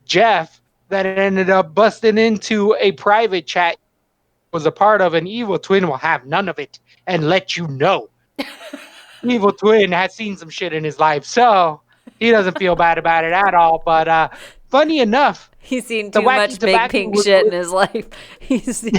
Jeff, that ended up busting into a private chat was a part of. An Evil Twin will have none of it and let you know. Evil Twin has seen some shit in his life, so he doesn't feel bad about it at all. But funny enough, He's seen the too Wacky much big Tobacco pink was shit in his life. He's seen.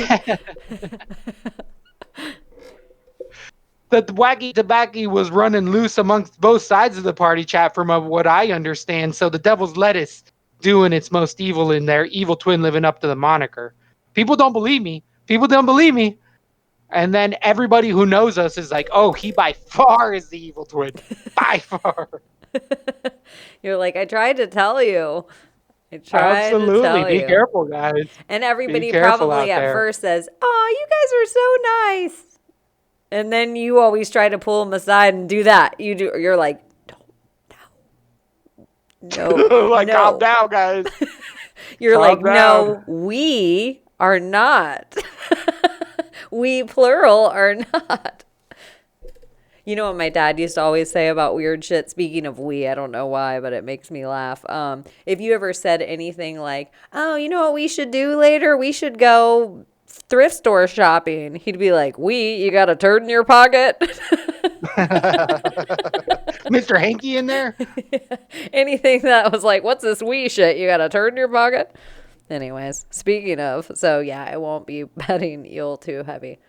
the Wacky Tobacco was running loose amongst both sides of the party chat, from what I understand. So the Devil's Lettuce doing its most evil in there. Evil Twin living up to the moniker. People don't believe me. And then everybody who knows us is like, oh, he by far is the Evil Twin. By far. You're like, I tried to tell you. I tried to Absolutely. tell Be you. careful, guys. And everybody careful probably out at there. first says, "Oh, you guys are so nice." And then you always try to pull them aside and do that. You're like, no, Like, no. calm down, guys. You're Calm like, down. no, we are not. We plural are not. You know what my dad used to always say about weird shit? Speaking of we, I don't know why, but it makes me laugh. If you ever said anything like, "Oh, you know what we should do later? We should go thrift store shopping," he'd be like, you got a turd in your pocket? Mr. Hanky in there? Anything that was like, what's this we shit? You got a turd in your pocket? Anyways, speaking of, so yeah, I won't be betting Eel too heavy.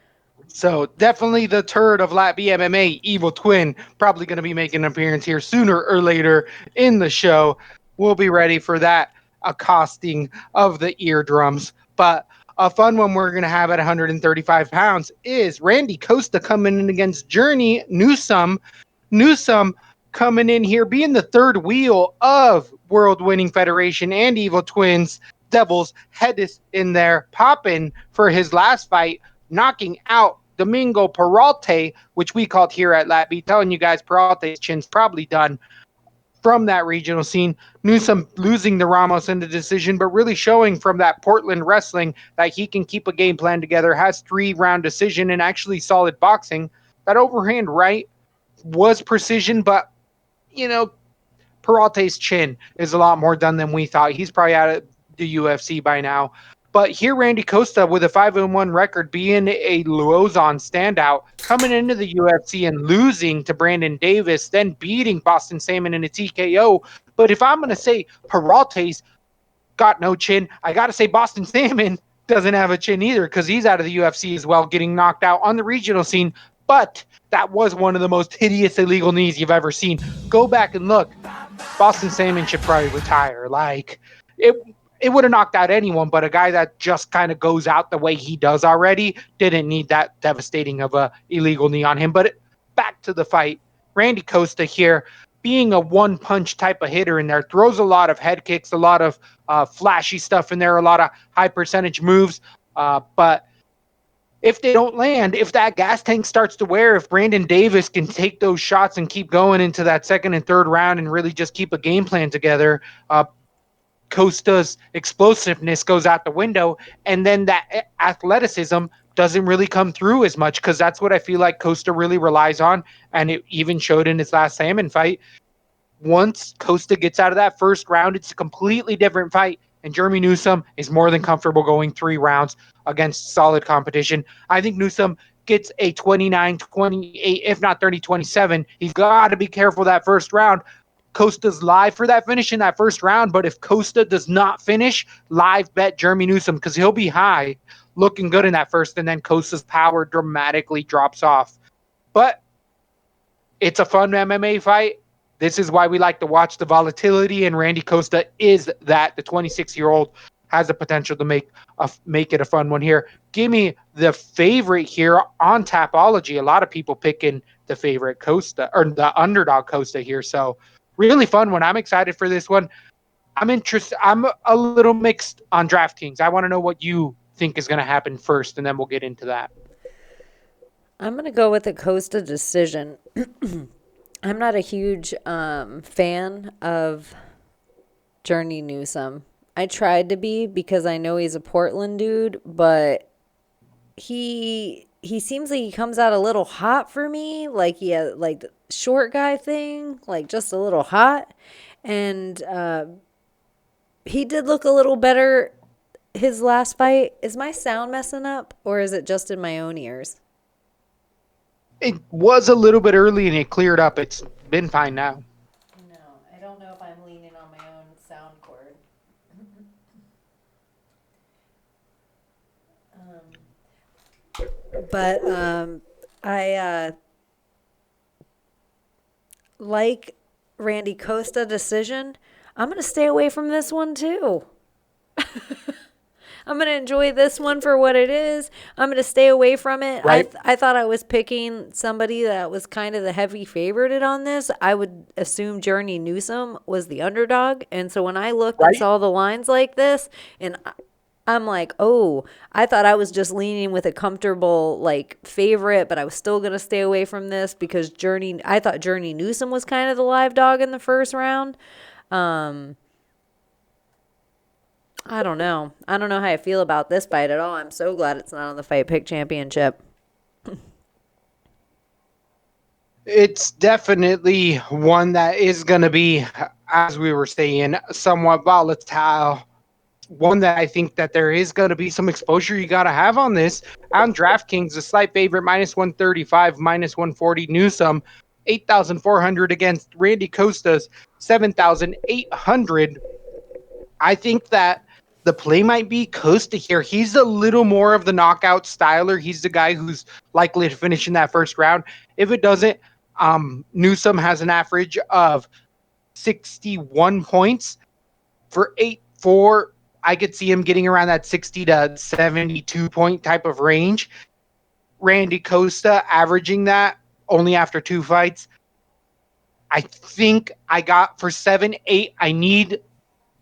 So definitely the turd of LATB MMA, Evil Twin, probably going to be making an appearance here sooner or later in the show. We'll be ready for that accosting of the eardrums. But a fun one we're going to have at 135 pounds is Randy Costa coming in against Journey Newsome. Newsome coming in here, being the third wheel of World Winning Federation and Evil Twins. Devils head is in there, popping for his last fight, knocking out Domingo Peralta, which we called here at LATB, telling you guys Peralta's chin's probably done from that regional scene. Newsome losing the Ramos in the decision, but really showing from that Portland wrestling that he can keep a game plan together, has 3-round decision and actually solid boxing. That overhand right was precision, but, you know, Peralta's chin is a lot more done than we thought. He's probably out of the UFC by now. But here, Randy Costa with a 5-1 record, being a Luzon standout, coming into the UFC and losing to Brandon Davis, then beating Boston Salmon in a TKO. But if I'm going to say Peralta's got no chin, I got to say Boston Salmon doesn't have a chin either, because he's out of the UFC as well, getting knocked out on the regional scene. But that was one of the most hideous illegal knees you've ever seen. Go back and look. Boston Salmon should probably retire. Like, it would have knocked out anyone, but a guy that just kind of goes out the way he does already didn't need that devastating of a illegal knee on him. But back to the fight. Randy Costa here, being a one-punch type of hitter in there, throws a lot of head kicks, a lot of flashy stuff in there, a lot of high-percentage moves. But if they don't land, if that gas tank starts to wear, if Brandon Davis can take those shots and keep going into that second and third round and really just keep a game plan together, Costa's explosiveness goes out the window, and then that athleticism doesn't really come through as much, because that's what I feel like Costa really relies on, and it even showed in his last Salmon fight. Once Costa gets out of that first round, it's a completely different fight, and Jeremy Newsome is more than comfortable going 3 rounds against solid competition. I think Newsome gets a 29-28, if not 30-27. He's got to be careful that first round. Costa's live for that finish in that first round, but if Costa does not finish, live bet Jeremy Newsom because he'll be high, looking good in that first, and then Costa's power dramatically drops off. But it's a fun MMA fight. This is why we like to watch the volatility, and Randy Costa is that. The 26-year-old has the potential to make it a fun one here. Give me the favorite here on Tapology. A lot of people picking the favorite Costa, or the underdog Costa here. So really fun one. I'm excited for this one. I'm interested. I'm a little mixed on DraftKings. I want to know what you think is going to happen first, and then we'll get into that. I'm going to go with a Costa decision. I'm not a huge fan of Journey Newsom. I tried to be because I know he's a Portland dude, but he seems like he comes out a little hot for me. Like he has like the short guy thing, like just a little hot. And he did look a little better his last fight. Is my sound messing up, or is it just in my own ears? It was a little bit early and it cleared up. It's been fine now. No, I don't know if I'm leaning on my own sound cord. But I like Randy Costa decision. I'm going to stay away from this one too. I'm going to enjoy this one for what it is. I'm going to stay away from it. Right. I thought I was picking somebody that was kind of the heavy favorite on this. I would assume Journey Newsom was the underdog. And so when I looked and saw the lines like this, and I'm like, oh, I thought I was just leaning with a comfortable like favorite, but I was still going to stay away from this because I thought Journey Newsom was kind of the live dog in the first round. I don't know. I don't know how I feel about this fight at all. I'm so glad it's not on the Fight Pick Championship. It's definitely one that is going to be, as we were saying, somewhat volatile. One that I think that there is going to be some exposure you got to have on this. On DraftKings, a slight favorite, -135, -140 Newsom, 8,400 against Randy Costa's 7,800. I think that the play might be Costa here. He's a little more of the knockout styler. He's the guy who's likely to finish in that first round. If it doesn't, Newsom has an average of 61 points for 8-4. I could see him getting around that 60 to 72 point type of range. Randy Costa averaging that only after 2 fights. I think I got for 7-8. I need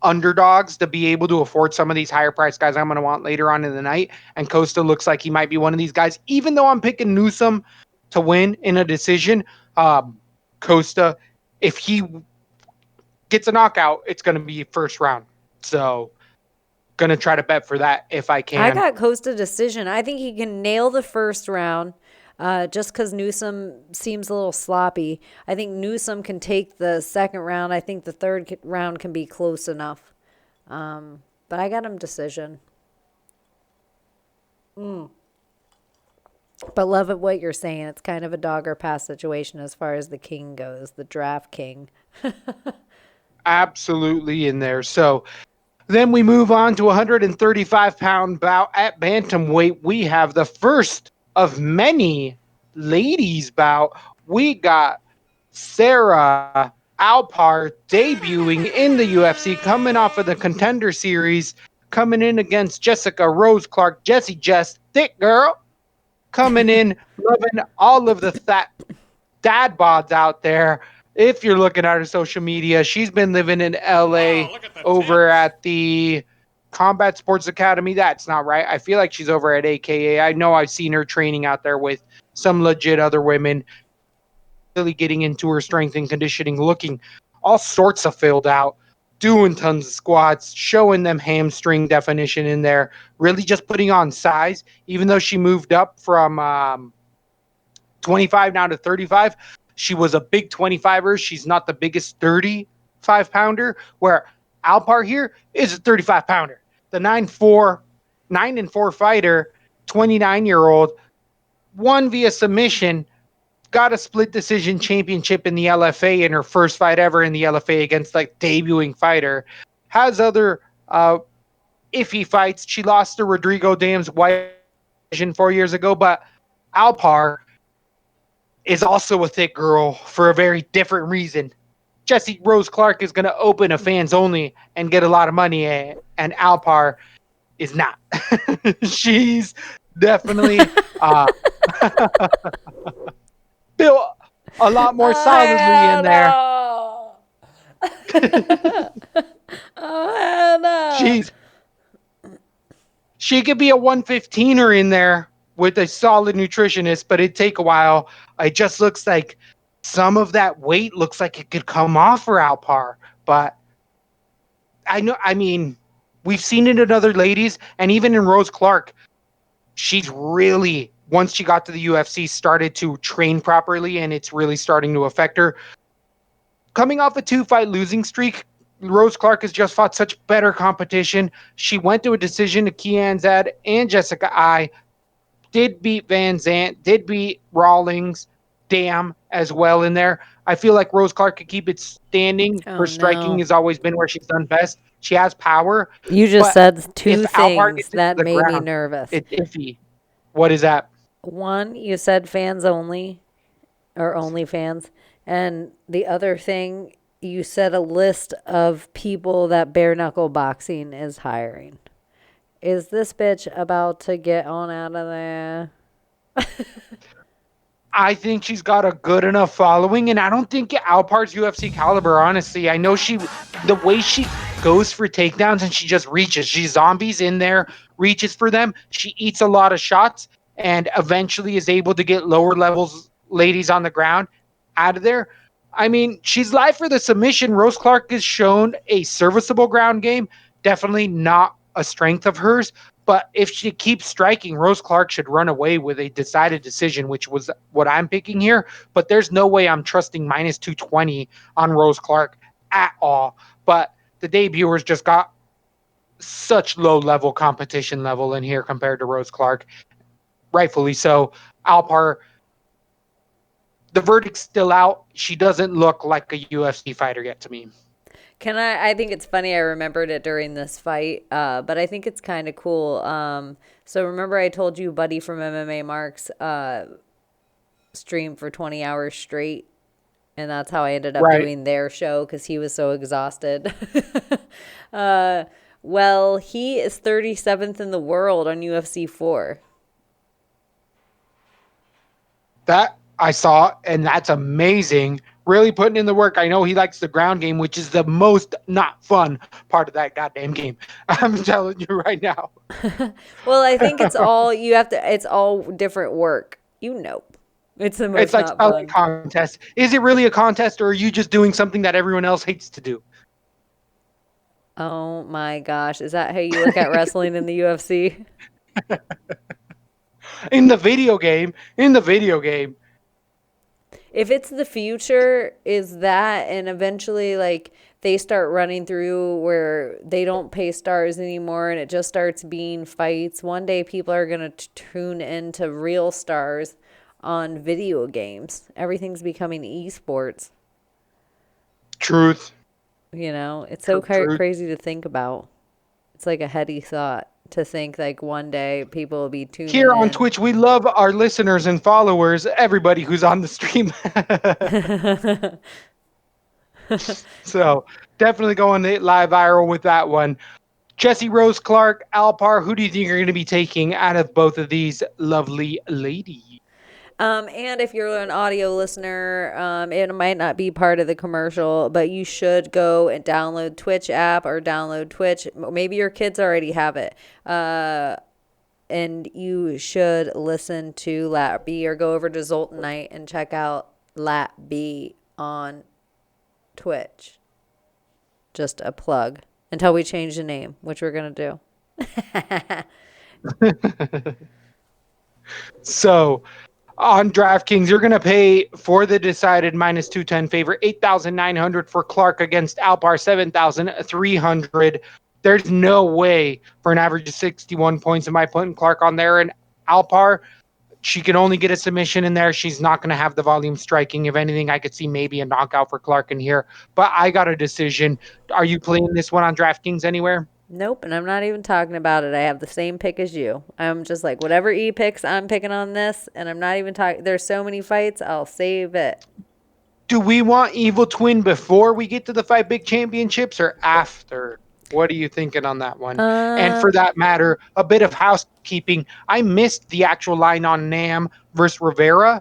underdogs to be able to afford some of these higher priced guys I'm going to want later on in the night. And Costa looks like he might be one of these guys. Even though I'm picking Newsom to win in a decision, Costa, if he gets a knockout, it's going to be first round. So going to try to bet for that if I can. I got Costa decision. I think he can nail the first round. Just because Newsom seems a little sloppy. I think Newsom can take the second round. I think the third round can be close enough. But I got him decision. But love it what you're saying. It's kind of a dog or pass situation as far as the king goes, the draft king. Absolutely in there. So then we move on to 135-pound bout at bantamweight. We have the first of many ladies bout. We got Sarah Alpar debuting in the UFC, coming off of the Contender Series, coming in against Jessica Rose Clark. Jessie Jess, thick girl, coming in, loving all of the fat dad bods out there. If you're looking at her social media, she's been living in LA over at the Combat Sports Academy. That's not right. I feel like she's over at AKA. I know I've seen her training out there with some legit other women, really getting into her strength and conditioning, looking all sorts of filled out, doing tons of squats, showing them hamstring definition in there, really just putting on size, even though she moved up from 25 now to 35. She was a big 25er. She's not the biggest 35-pounder, where Alpar here is a 35-pounder. The 9-4 fighter, 29-year-old, won via submission got a split decision championship in the LFA in her first fight ever in the LFA against like debuting fighter. Has other iffy fights. She lost to Rodrigo Dam's white division 4 years ago, but Alpar is also a thick girl for a very different reason. Jesse Rose Clark is going to open a fans only and get a lot of money, and Alpar is not. She's definitely built a lot more solidly in there. She could be a 115er in there with a solid nutritionist, but it'd take a while. It just looks like some of that weight looks like it could come off for Alpar. But I mean, we've seen it in other ladies, and even in Rose Clark, she's really, once she got to the UFC, started to train properly, and it's really starting to affect her. Coming off a 2-fight losing streak, Rose Clark has just fought such better competition. She went to a decision to Kian Zed and Jessica Ai, did beat Van Zant, did beat Rawlings, Dam as well in there. I feel like Rose Clark could keep it standing. Her striking has always been where she's done best. She has power. You just said two things that made me nervous. It's iffy. What is that? One, you said fans only or only fans. And the other thing, you said a list of people that bare knuckle boxing is hiring. Is this bitch about to get on out of there? I think she's got a good enough following, and I don't think Alpar's UFC caliber, honestly. I know the way she goes for takedowns and she just reaches. She's zombies in there, reaches for them. She eats a lot of shots and eventually is able to get lower levels ladies on the ground out of there. I mean, she's live for the submission. Rose Clark has shown a serviceable ground game. Definitely not a strength of hers. But if she keeps striking, Rose Clark should run away with a decided decision, which was what I'm picking here. But there's no way I'm trusting minus 220 on Rose Clark at all. But the debuters just got such low-level competition level in here compared to Rose Clark. Rightfully so. Alpar, the verdict's still out. She doesn't look like a UFC fighter yet to me. I think it's funny. I remembered it during this fight, but I think it's kind of cool. So remember I told you Buddy from MMA Marks streamed for 20 hours straight, and that's how I ended up doing their show because he was so exhausted. Well, he is 37th in the world on UFC 4. That I saw, and that's amazing. Really putting in the work. I know he likes the ground game, which is the most not fun part of that goddamn game. I'm telling you right now. Well, I think it's all it's all different work. It's the most. It's like a contest. Is it really a contest, or are you just doing something that everyone else hates to do? Oh my gosh, is that how you look at wrestling in the UFC? In the video game. If it's the future, is that, and eventually like they start running through where they don't pay stars anymore and it just starts being fights, one day people are going to tune into real stars on video games. Everything's becoming esports. Truth. It's so crazy to think about. It's like a heady thought to think like one day people will be tuning here in. on Twitch. We love our listeners and followers, everybody who's on the stream. So definitely going live viral with that one. Jesse Rose Clark, Alpar, who do you think you're going to be taking out of both of these lovely ladies? And if you're an audio listener, it might not be part of the commercial, but you should go and download Twitch app or download Twitch. Maybe your kids already have it. And you should listen to LaTB or go over to Zoltan Night and check out LaTB on Twitch. Just a plug until we change the name, which we're going to do. So on DraftKings, you're going to pay for the decided minus 210 favorite, $8,900 for Clark against Alpar, $7,300. There's no way for an average of 61 points. Am I putting Clark on there? And Alpar, She can only get a submission in there. She's not going to have the volume striking. If anything, I could see maybe a knockout for Clark in here. But I got a decision. Are you playing this one on DraftKings anywhere? Nope, and I'm not even talking about it. I have the same pick as you. I'm just like, whatever E picks, I'm picking on this, and I'm not even talking. There's so many fights, I'll save it. Do we want Evil Twin before we get to the Fight Big Championships or after? What are you thinking on that one? And for that matter, a bit of housekeeping. I missed the actual line on Nam versus Rivera.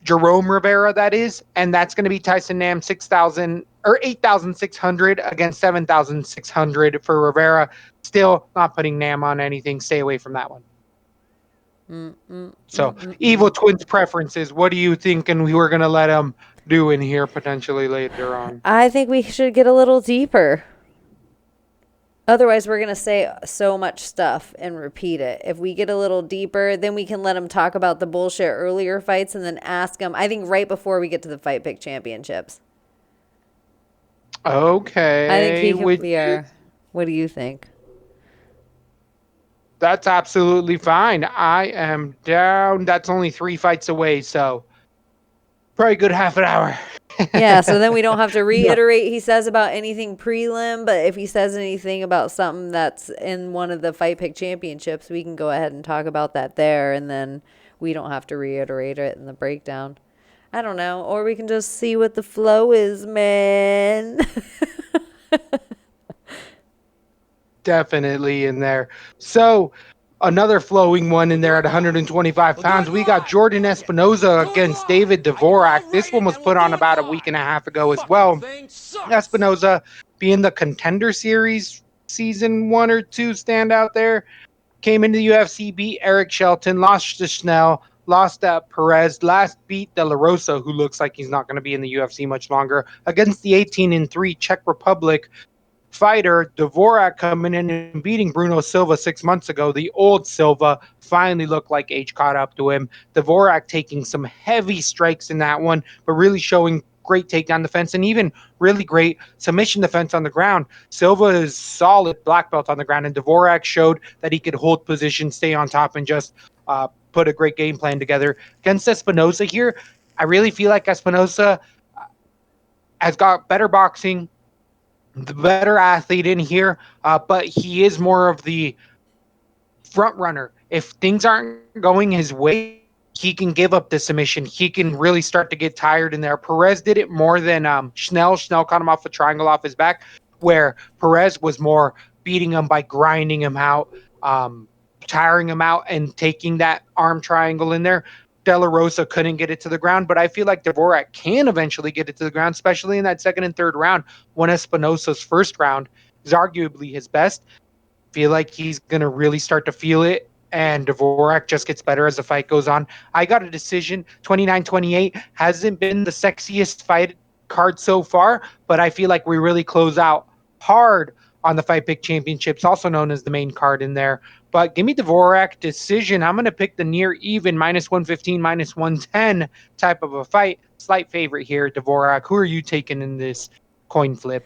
Jerome Rivera, that is. And that's going to be Tyson Nam 6,000 or 8,600 against 7,600 for Rivera. Still not putting Nam on anything. Stay away from that one. Evil Twins preferences. What do you think? And we were going to let him do in here potentially later on. I think we should get a little deeper. Otherwise, we're going to say so much stuff and repeat it. If we get a little deeper, then we can let him talk about the bullshit earlier fights and then ask him, I think right before we get to the Fight Pick Championships. Okay. I think he can be our... What do you think? That's absolutely fine. I am down. That's only 3 fights away, so probably a good half an hour. Yeah, so then we don't have to reiterate he says about anything prelim, but if he says anything about something that's in one of the Fight Pick Championships, we can go ahead and talk about that there, and then we don't have to reiterate it in the breakdown. I don't know, or we can just see what the flow is, man. Definitely in there. So another flowing one in there at 125 pounds. We got Jordan Espinoza against David Dvorak. This one was put on about a week and a half ago as well. Espinoza being the Contender Series season 1 or 2 standout there. Came into the UFC, beat Eric Shelton, lost to Schnell, lost at Perez, last beat De La Rosa, who looks like he's not going to be in the UFC much longer, against the 18-3 Czech Republic fighter. Dvorak coming in and beating Bruno Silva 6 months ago. The old Silva finally looked like age caught up to him. Dvorak taking some heavy strikes in that one, but really showing great takedown defense and even really great submission defense on the ground. Silva is solid black belt on the ground, and Dvorak showed that he could hold position, stay on top, and just put a great game plan together. Against Espinoza here, I really feel like Espinoza has got better boxing, the better athlete in here, but he is more of the front runner. If things aren't going his way, he can give up the submission. He can really start to get tired in there. Perez did it more than Schnell. Schnell caught him off a triangle off his back, where Perez was more beating him by grinding him out, tiring him out, and taking that arm triangle in there. De La Rosa couldn't get it to the ground, but I feel like Dvorak can eventually get it to the ground, especially in that second and third round, when Espinosa's first round is arguably his best. Feel like he's going to really start to feel it, and Dvorak just gets better as the fight goes on. I got a decision, 29-28. Hasn't been the sexiest fight card so far, but I feel like we really close out hard on the Fight Pick Championships, also known as the main card in there. But give me Dvorak decision. I'm going to pick the near even, -115, -110 type of a fight. Slight favorite here, Dvorak. Who are you taking in this coin flip?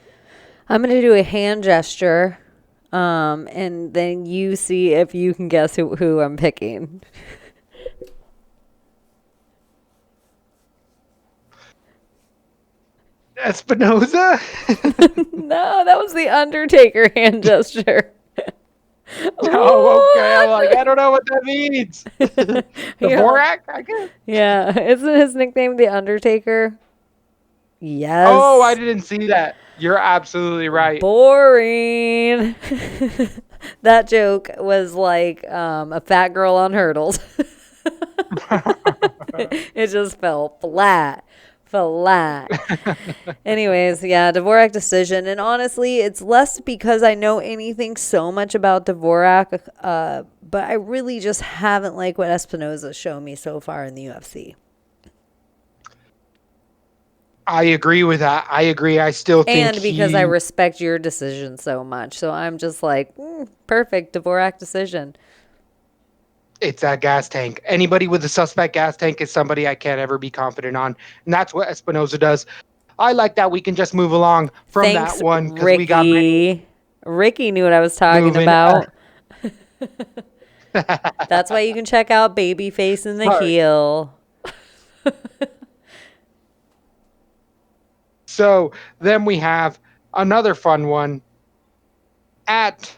I'm going to do a hand gesture, and then you see if you can guess who I'm picking. Espinoza? No, that was the Undertaker hand gesture. Oh, okay. I'm like, I don't know what that means. Dvorak, I guess. Yeah. Isn't his nickname the Undertaker? Yes. Oh, I didn't see that. You're absolutely right. Boring. That joke was like a fat girl on hurdles. It just fell flat. Anyways, yeah, Dvorak decision. And honestly, it's less because I know anything so much about Dvorak, but I really just haven't liked what Espinoza's shown me so far in the UFC. I agree with that. I agree. I still think and because I respect your decision so much. So I'm just like, perfect, Dvorak decision. It's that gas tank. Anybody with a suspect gas tank is somebody I can't ever be confident on. And that's what Espinoza does. I like that we can just move along from Thanks, that one. Ricky. Ricky knew what I was talking about. That's why you can check out Babyface in the Sorry. heel. So then we have another fun one at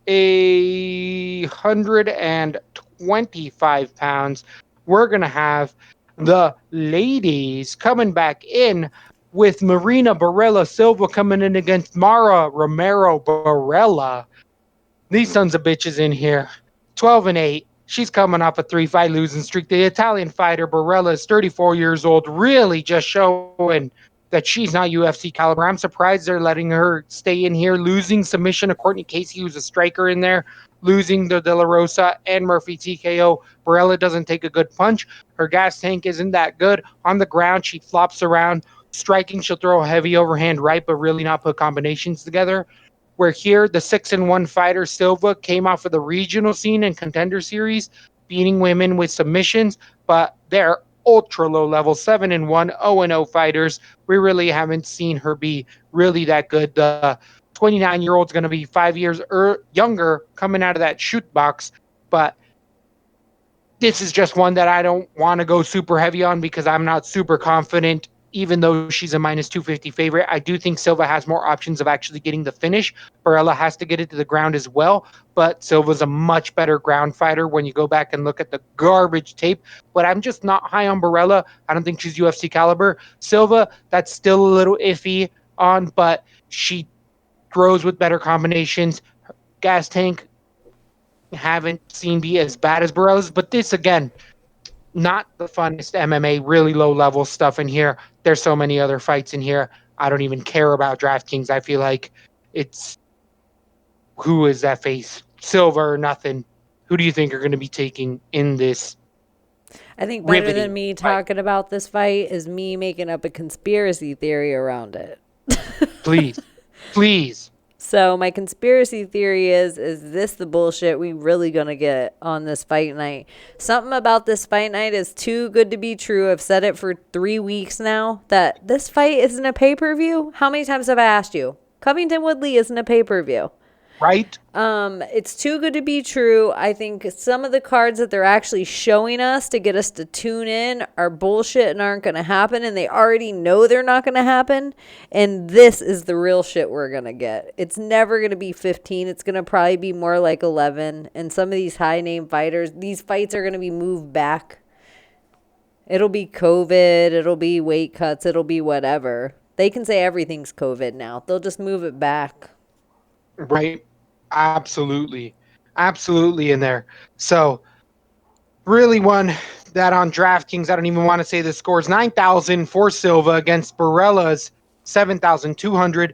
125 pounds. We're going to have the ladies coming back in with Marina Barella Silva coming in against Mara Romero Barella. These sons of bitches in here. 12-8. She's coming off a 3-fight losing streak. The Italian fighter Barella is 34 years old, really just showing that she's not UFC caliber. I'm surprised they're letting her stay in here, losing submission to Courtney Casey, who's a striker in there, losing to De La Rosa and Murphy TKO. Barella doesn't take a good punch. Her gas tank isn't that good. On the ground, she flops around. Striking, she'll throw a heavy overhand right, but really not put combinations together. Where here, the 6-1 fighter Silva came off of the regional scene and contender series, beating women with submissions, but they're ultra low level 7-1, 0-0 fighters. We really haven't seen her be really that good. The 29-year-old's going to be 5 years younger coming out of that shoot box, but this is just one that I don't want to go super heavy on because I'm not super confident. Even though she's a -250 favorite, I do think Silva has more options of actually getting the finish. Barella has to get it to the ground as well, but Silva's a much better ground fighter when you go back and look at the garbage tape. But I'm just not high on Barella. I don't think she's UFC caliber. Silva, that's still a little iffy on, but she throws with better combinations. Gas tank, haven't seen be as bad as Barella's, but this again, not the funnest MMA, really low level stuff in here. There's so many other fights in here. I don't even care about DraftKings. I feel like it's who is that face? Silva or nothing. Who do you think are going to be taking in this I think better than riveting me fight? talking about this fight is me making up a conspiracy theory around it. Please, please. So my conspiracy theory is this the bullshit we really gonna get on this fight night? Something about this fight night is too good to be true. I've said it for 3 weeks now that this fight isn't a pay-per-view. How many times have I asked you? Covington Woodley isn't a pay-per-view. Right? It's too good to be true. I think some of the cards that they're actually showing us to get us to tune in are bullshit and aren't going to happen, and they already know they're not going to happen. And this is the real shit we're going to get. It's never going to be 15. It's going to probably be more like 11. And some of these high-name fighters, these fights are going to be moved back. It'll be COVID. It'll be weight cuts. It'll be whatever. They can say everything's COVID now. They'll just move it back. Right. Absolutely. Absolutely in there. So, really one that on DraftKings, I don't even want to say the scores 9,000 for Silva against Barella's 7,200.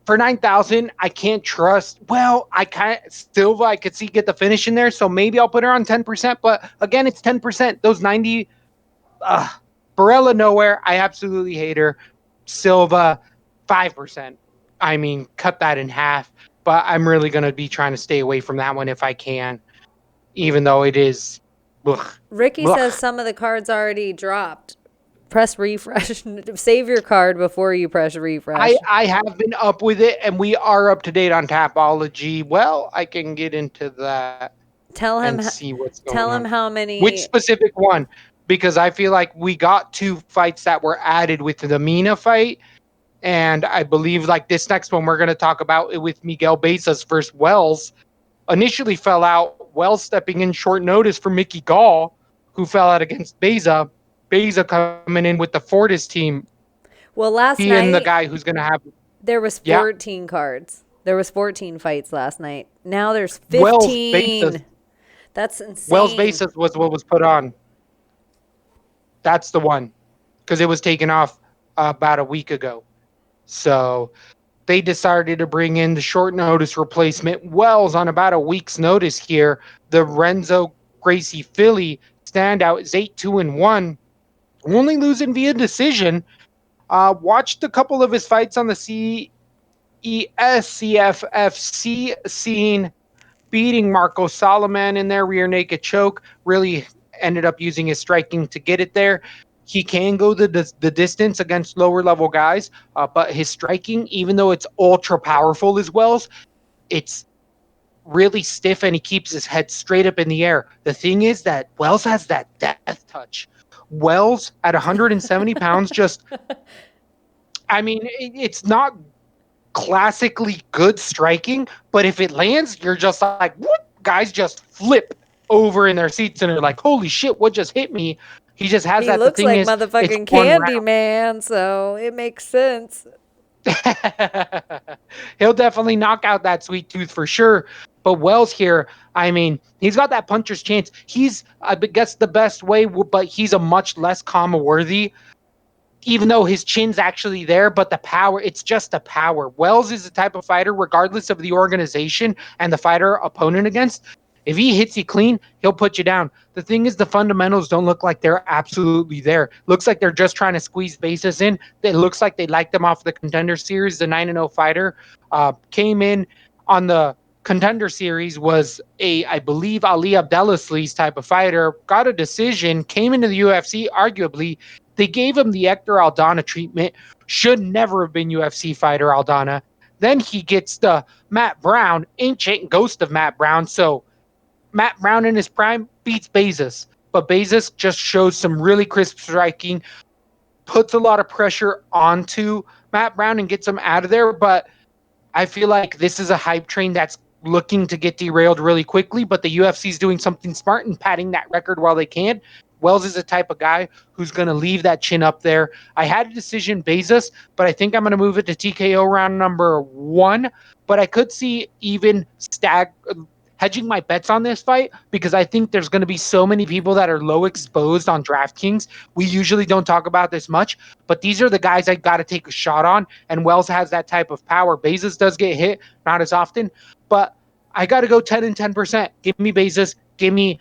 For 9,000, I can't trust. Well, I can't. Silva, I could see get the finish in there, so maybe I'll put her on 10%. But again, it's 10%. Those 90, Barella nowhere. I absolutely hate her. Silva, 5%. I mean, cut that in half. But I'm really going to be trying to stay away from that one if I can, even though it is. Ugh, Ricky ugh. says some of the cards already dropped. Press refresh. Save your card before you press refresh. I have been up with it, and we are up to date on Tapology. Well, I can get into that Tell him. and see what's going Tell on. him how many. Which specific one? Because I feel like we got 2 fights that were added with the Mina fight. And I believe like this next one we're going to talk about it with Miguel Bezos versus Wells. Initially fell out. Wells stepping in short notice for Mickey Gall, who fell out against Beza. Beza coming in with the Fortis team. Well, last Being the night guy who's going to have. there was Yeah. 14 cards. There was 14 fights last night. Now there's 15. Wells Bezos. That's insane. Wells Bezos was what was put on. That's the one. Because it was taken off about a week ago. So they decided to bring in the short notice replacement Wells on about a week's notice here. The Renzo Gracie Philly standout is 8-2-1, only losing via decision. Watched a couple of his fights on the CFFC scene, beating Marco Solomon in their rear naked choke. Really ended up using his striking to get it there. He can go the distance against lower level guys, but his striking, even though it's ultra powerful as well, it's really stiff and he keeps his head straight up in the air. The thing is that Wells has that death touch. Wells at 170 pounds just, I mean, it's not classically good striking, but if it lands, you're just like, whoop, guys just flip over in their seats and they're like, holy shit, what just hit me? He just has He that. The looks thing like is, it's motherfucking one round. Candyman, so it makes sense. He'll definitely knock out that sweet tooth for sure. But Wells here, I mean, he's got that puncher's chance. He's, I guess, the best way, but he's a much less comma worthy, even though his chin's actually there, but the power, it's just the power. Wells is the type of fighter, regardless of the organization and the fighter opponent against, if he hits you clean, he'll put you down. The thing is, the fundamentals don't look like they're absolutely there. Looks like they're just trying to squeeze bases in. It looks like they liked them off the Contender Series. The 9-0 fighter came in on the Contender Series, was I believe, Ali Abdelaziz type of fighter, got a decision, came into the UFC, arguably. They gave him the Hector Aldana treatment. Should never have been UFC fighter Aldana. Then he gets the Matt Brown, ancient ghost of Matt Brown. So Matt Brown in his prime beats Bezos. But Bezos just shows some really crisp striking, puts a lot of pressure onto Matt Brown and gets him out of there. But I feel like this is a hype train that's looking to get derailed really quickly, but the UFC is doing something smart and padding that record while they can. Wells is the type of guy who's going to leave that chin up there. I had a decision, Bezos, but I think I'm going to move it to TKO round number 1. But I could see even hedging my bets on this fight because I think there's going to be so many people that are low exposed on DraftKings. We usually don't talk about this much, but these are the guys I got to take a shot on, and Wells has that type of power. Bezos does get hit, not as often, but I got to go 10 and 10%. Give me Bezos, give me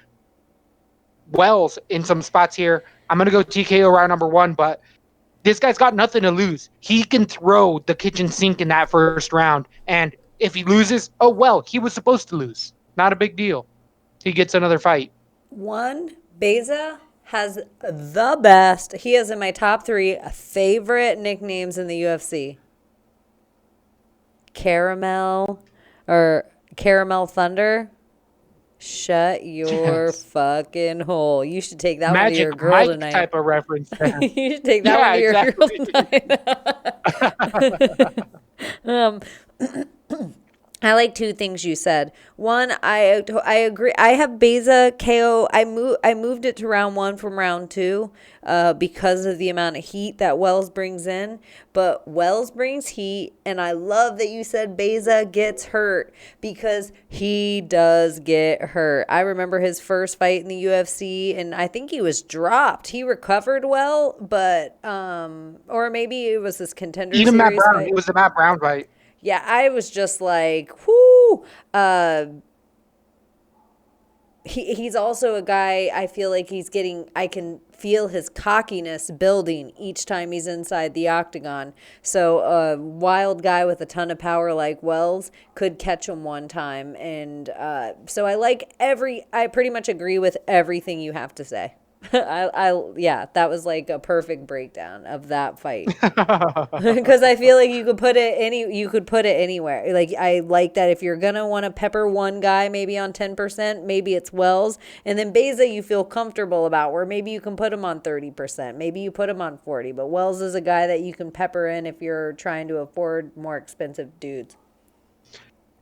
Wells in some spots here. I'm going to go TKO round number 1, but this guy's got nothing to lose. He can throw the kitchen sink in that first round, and if he loses, oh well, he was supposed to lose. Not a big deal. He gets another fight. Beza has the best. He is in my top 3 favorite nicknames in the UFC. Caramel Thunder. Shut your fucking hole. You should take that one to your girl Mike tonight. Type of reference there. You should take that one to your girl tonight. I like 2 things you said. One, I agree. I have Beza KO. I moved it to round 1 from round 2 because of the amount of heat that Wells brings in. But Wells brings heat, and I love that you said Beza gets hurt because he does get hurt. I remember his first fight in the UFC, and I think he was dropped. He recovered well, but or maybe it was his Contender Series Matt Brown. fight. It was the Matt Brown fight. Yeah, I was just like, whoo. He's also a guy, I feel like I can feel his cockiness building each time he's inside the octagon. So a wild guy with a ton of power like Wells could catch him one time. And so I pretty much agree with everything you have to say. Yeah, that was like a perfect breakdown of that fight. Because I feel like you could put it anywhere. Like, I like that if you're gonna want to pepper one guy maybe on 10%, maybe it's Wells, and then Beza you feel comfortable about, where maybe you can put him on 30%, maybe you put him on 40%, but Wells is a guy that you can pepper in if you're trying to afford more expensive dudes.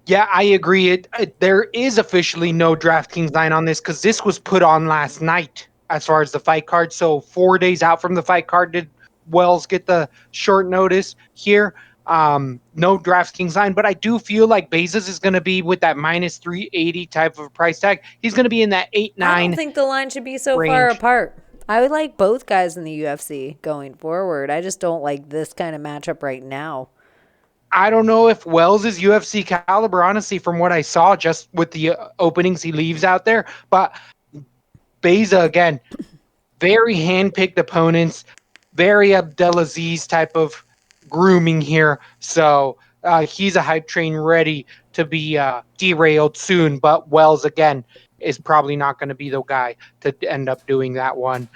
Yeah, I agree. There is officially no DraftKings line on this because this was put on last night as far as the fight card. So 4 days out from the fight card did Wells get the short notice here. No DraftKings line, but I do feel like Bezos is going to be with that minus 380 type of price tag. He's going to be in that 8-9. I don't think the line should be so far apart. I would like both guys in the UFC going forward. I just don't like this kind of matchup right now. I don't know if Wells is UFC caliber, honestly, from what I saw, just with the openings he leaves out there. But Beza, again, very hand-picked opponents, very Abdelaziz type of grooming here. So he's a hype train ready to be derailed soon. But Wells, again, is probably not going to be the guy to end up doing that one.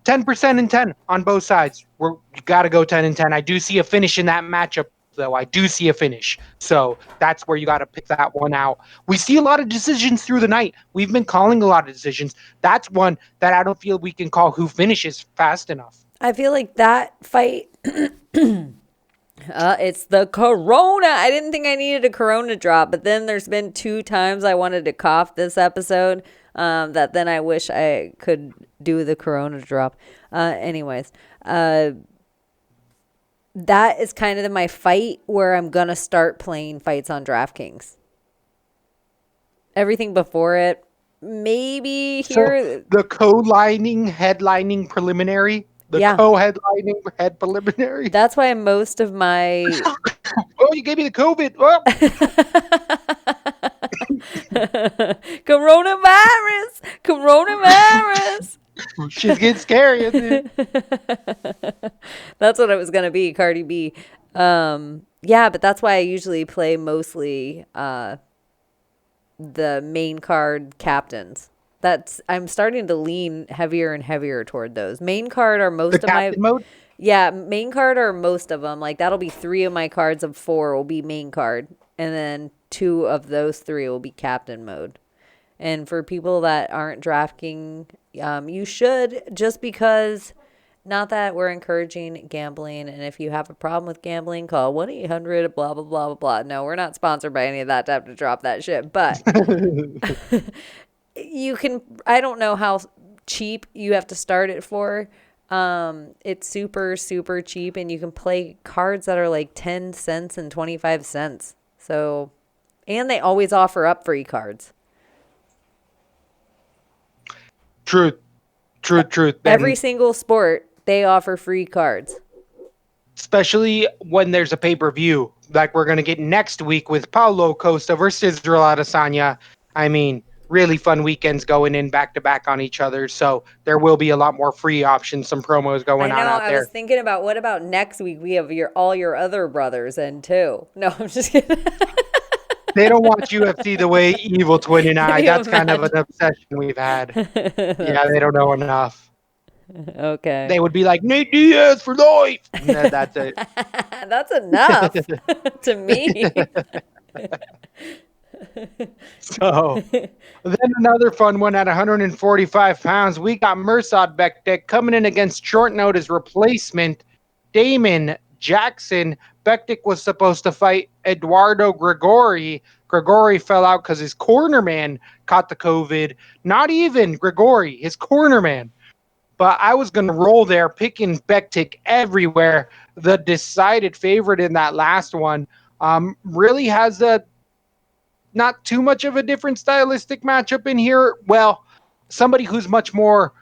10% and 10 on both sides. You got to go 10 and 10. I do see a finish in that matchup, though. I do see a finish. So that's where you got to pick that one out. We see a lot of decisions through the night. We've been calling a lot of decisions. That's one that I don't feel we can call who finishes fast enough. I feel like that fight. It's the Corona. I didn't think I needed a Corona drop, but then there's been 2 times I wanted to cough this episode. That then I wish I could do the Corona drop. Anyways, that is kind of my fight where I'm gonna start playing fights on DraftKings. Everything before it, maybe here. So the headlining preliminary. The co-headlining head preliminary. That's why most of my... Oh, you gave me the COVID. Oh. Coronavirus. She's getting scary, isn't it? That's what it was going to be, Cardi B. Yeah, but that's why I usually play mostly the main card captains. I'm starting to lean heavier and heavier toward those. Main card are most of my mode? Yeah, main card are most of them. Like that'll be 3 of my cards of 4 will be main card, and then 2 of those 3 will be captain mode. And for people that aren't drafting, you should, just because, not that we're encouraging gambling, and if you have a problem with gambling, call 1-800 blah blah blah blah blah. No, we're not sponsored by any of that to have to drop that shit, but you can, I don't know how cheap you have to start it for. It's super, super cheap, and you can play cards that are like 10 cents and 25 cents. So, and they always offer up free cards. Truth. Every single sport, they offer free cards. Especially when there's a pay-per-view, like we're going to get next week with Paulo Costa versus Israel Adesanya. I mean, really fun weekends going in back-to-back on each other. So there will be a lot more free options, some promos going on out there. I was thinking about, what about next week? We have all your other brothers in too. No, I'm just kidding. They don't watch UFC the way Evil Twin and I. That's kind of an obsession we've had. Yeah, they don't know enough. Okay. They would be like, Nate Diaz for life. No, that's it. That's enough to me. So then another fun one at 145 pounds. We got Mirshard Bektik coming in against short notice replacement Damon Jackson. Bektik was supposed to fight Eduardo Grigori. Grigori fell out because his cornerman caught the COVID. Not even Grigori, his cornerman. But I was going to roll there, picking Bektik everywhere. The decided favorite in that last one really has not too much of a different stylistic matchup in here. Well, somebody who's much more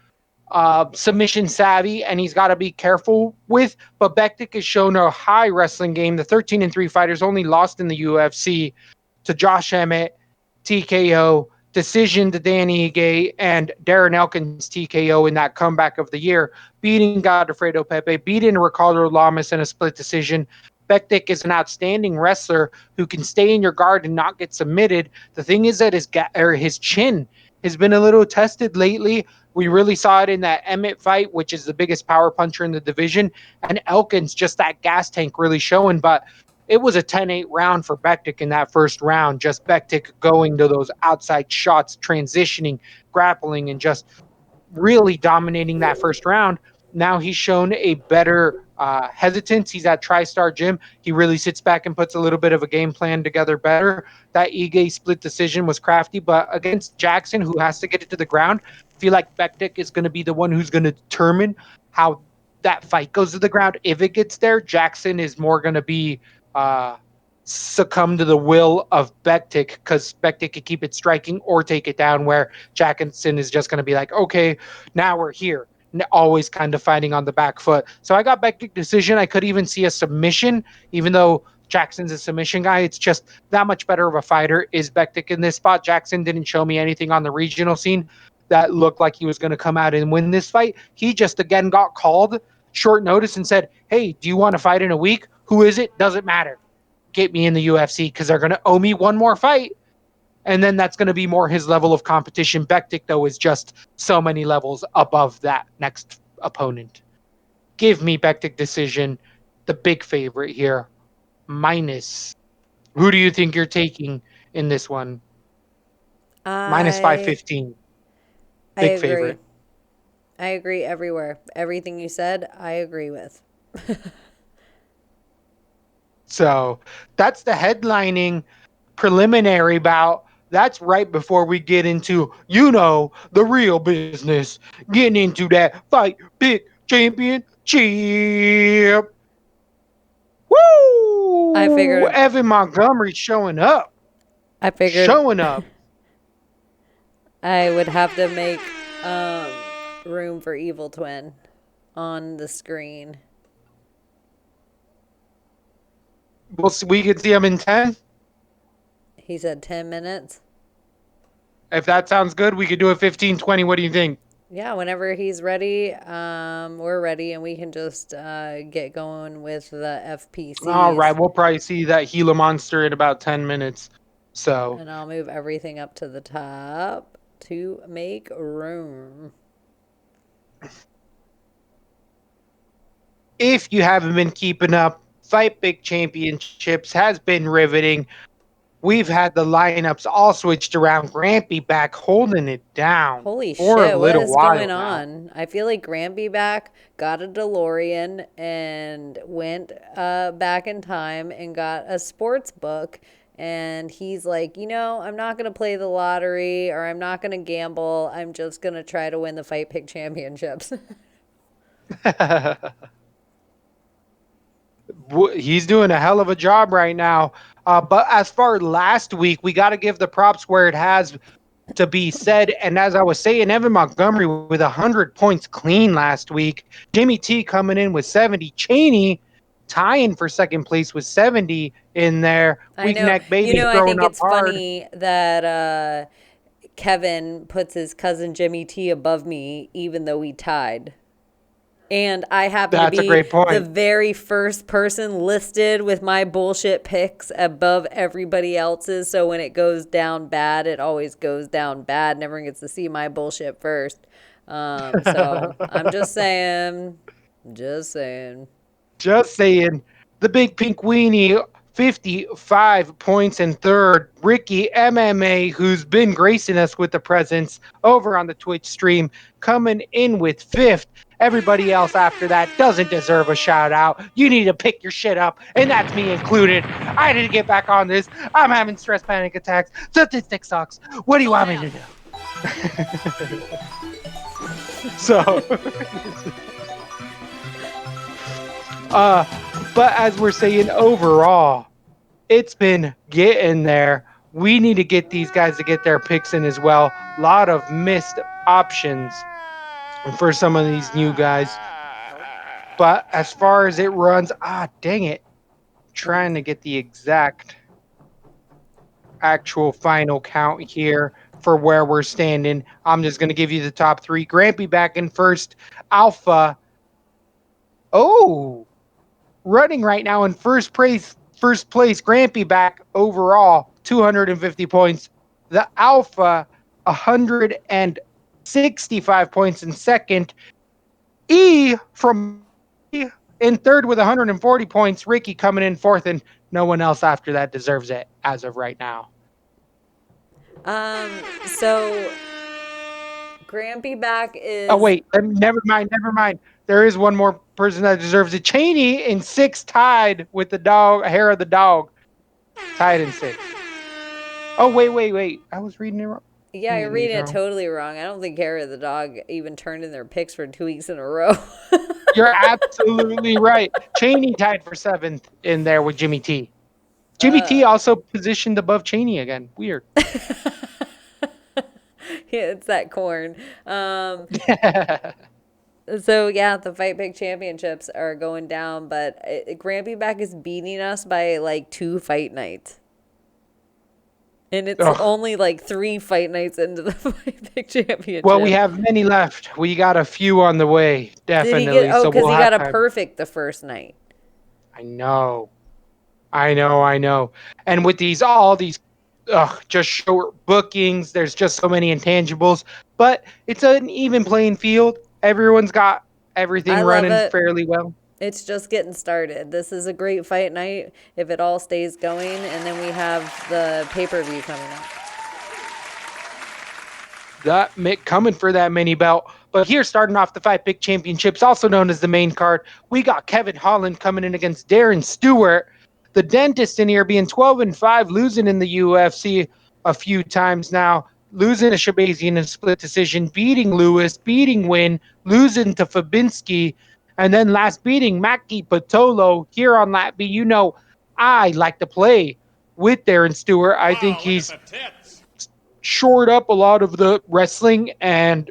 submission savvy, and he's got to be careful with. But Bektik has shown a high wrestling game. The 13-3 fighters only lost in the UFC to Josh Emmett, TKO, decision to Danny Ige, and Darren Elkins TKO in that comeback of the year, beating Godofredo Pepe, beating Ricardo Lamas in a split decision. Bektik is an outstanding wrestler who can stay in your guard and not get submitted. The thing is that his chin has been a little tested lately. We really saw it in that Emmett fight, which is the biggest power puncher in the division, and Elkins, just that gas tank really showing. But it was a 10-8 round for Bektik in that first round. Just Bektik going to those outside shots, transitioning, grappling, and just really dominating that first round. Now he's shown a better hesitance. He's at TriStar Gym. He really sits back and puts a little bit of a game plan together better. That Ige split decision was crafty, but against Jackson, who has to get it to the ground, I feel like Bektik is going to be the one who's going to determine how that fight goes to the ground. If it gets there, Jackson is more going to be succumb to the will of Bektik, because Bektik could keep it striking or take it down, where Jackson is just going to be like, okay, now we're here. Always kind of fighting on the back foot. So I got Bektik decision. I could even see a submission, even though Jackson's a submission guy. It's just that much better of a fighter is Bektik in this spot. Jackson didn't show me anything on the regional scene that looked like he was going to come out and win this fight. He just, again, got called short notice and said, hey, do you want to fight in a week? Who is it? Doesn't matter. Get me in the UFC, because they're going to owe me one more fight. And then that's going to be more his level of competition. Bektik, though, is just so many levels above that next opponent. Give me Bektik decision, the big favorite here. minus. Who do you think you're taking in this one? Minus I 515. I Big agree. favorite. I agree everywhere. Everything you said, I agree with. So that's the headlining preliminary bout. That's right before we get into, the real business. Getting into that fight pick championship. I Woo! figured Evan Montgomery showing up. I figured Showing up. I would have to make um, room for Evil Twin on the screen. We could see him in 10. He said 10 minutes. If that sounds good, we could do a 15-20. What do you think? Yeah, whenever he's ready, we're ready, and we can just get going with the All right, FPCs. we'll probably see that Gila monster in about 10 minutes. So, And I'll move everything up to the top to make room. if you haven't been keeping up, Fight Big Championships has been riveting. We've had the lineups all switched around. Grampy back holding it down Holy for a shit, what little is going while now. on? I feel like Granby back got a DeLorean and went back in time and got a sports book. And he's like, I'm not going to play the lottery or I'm not going to gamble. I'm just going to try to win the Fight Pick Championships. He's doing a hell of a job right now. But as far as last week, we got to give the props where it has to be said. And as I was saying, Evan Montgomery with 100 points clean last week. Jimmy T coming in with 70. Cheney tying for second place with 70 in there. I Weak know. neck baby I throwing think up it's hard. funny that Kevin puts his cousin Jimmy T above me, even though we tied. And I happen to That's a be great point. the very first person listed with my bullshit picks above everybody else's. So when it goes down bad, it always goes down bad. Never gets to see my bullshit first. So I'm just saying. Just saying. Just saying. The big pink weenie, 55 points in third. Ricky MMA, who's been gracing us with the presence over on the Twitch stream, coming in with fifth. Everybody else after that doesn't deserve a shout out. You need to pick your shit up, and that's me included. I need to get back on this. I'm having stress panic attacks. Statistic sucks. What do you want me to do? So but as we're saying overall, it's been getting there. We need to get these guys to get their picks in as well. A lot of missed options for some of these new guys. But as far as it runs, dang it. Trying to get the exact actual final count here for where we're standing. I'm just going to give you the top three. Grampy back in first. Alpha. Oh, running right now in first place. Grampy back overall 250 points. The Alpha 165 points in second. E from in third with 140 points. Ricky coming in fourth, and no one else after that deserves it as of right now. So Grampy back is. Oh wait, never mind. There is one more person that deserves it. Cheney in sixth, tied with the dog, hair of the dog, tied in sixth. Oh wait. I was reading it wrong. Yeah, you're reading it totally wrong. I don't think Hair of the Dog even turned in their picks for 2 weeks in a row. You're absolutely right. Cheney tied for seventh in there with Jimmy T. Jimmy T also positioned above Cheney again. Weird. Yeah, it's that corn. So yeah, the Fight Big Championships are going down, but Grampy back is beating us by like 2 fight nights. And it's only like 3 fight nights into the Fight Big Championship. Well, we have many left. We got a few on the way, definitely. Did he get? So because we'll he got a time. perfect the first night. I know. And with all these just short bookings, there's just so many intangibles. But it's an even playing field. Everyone's got everything running fairly well. It's just getting started. This is a great fight night if it all stays going, and then we have the pay-per-view coming up. That Mick coming for that mini belt. But here, starting off the Fight Pick Championships, also known as the main card, we got Kevin Holland coming in against Darren Stewart. The dentist in here being 12-5, losing in the UFC a few times now, losing to Shabazi in a split decision, beating Lewis, beating Wynn, losing to Fabinski, and then last beating Maki Patolo here on LaTB. You know, I like to play with Darren Stewart. I think he's shored up a lot of the wrestling and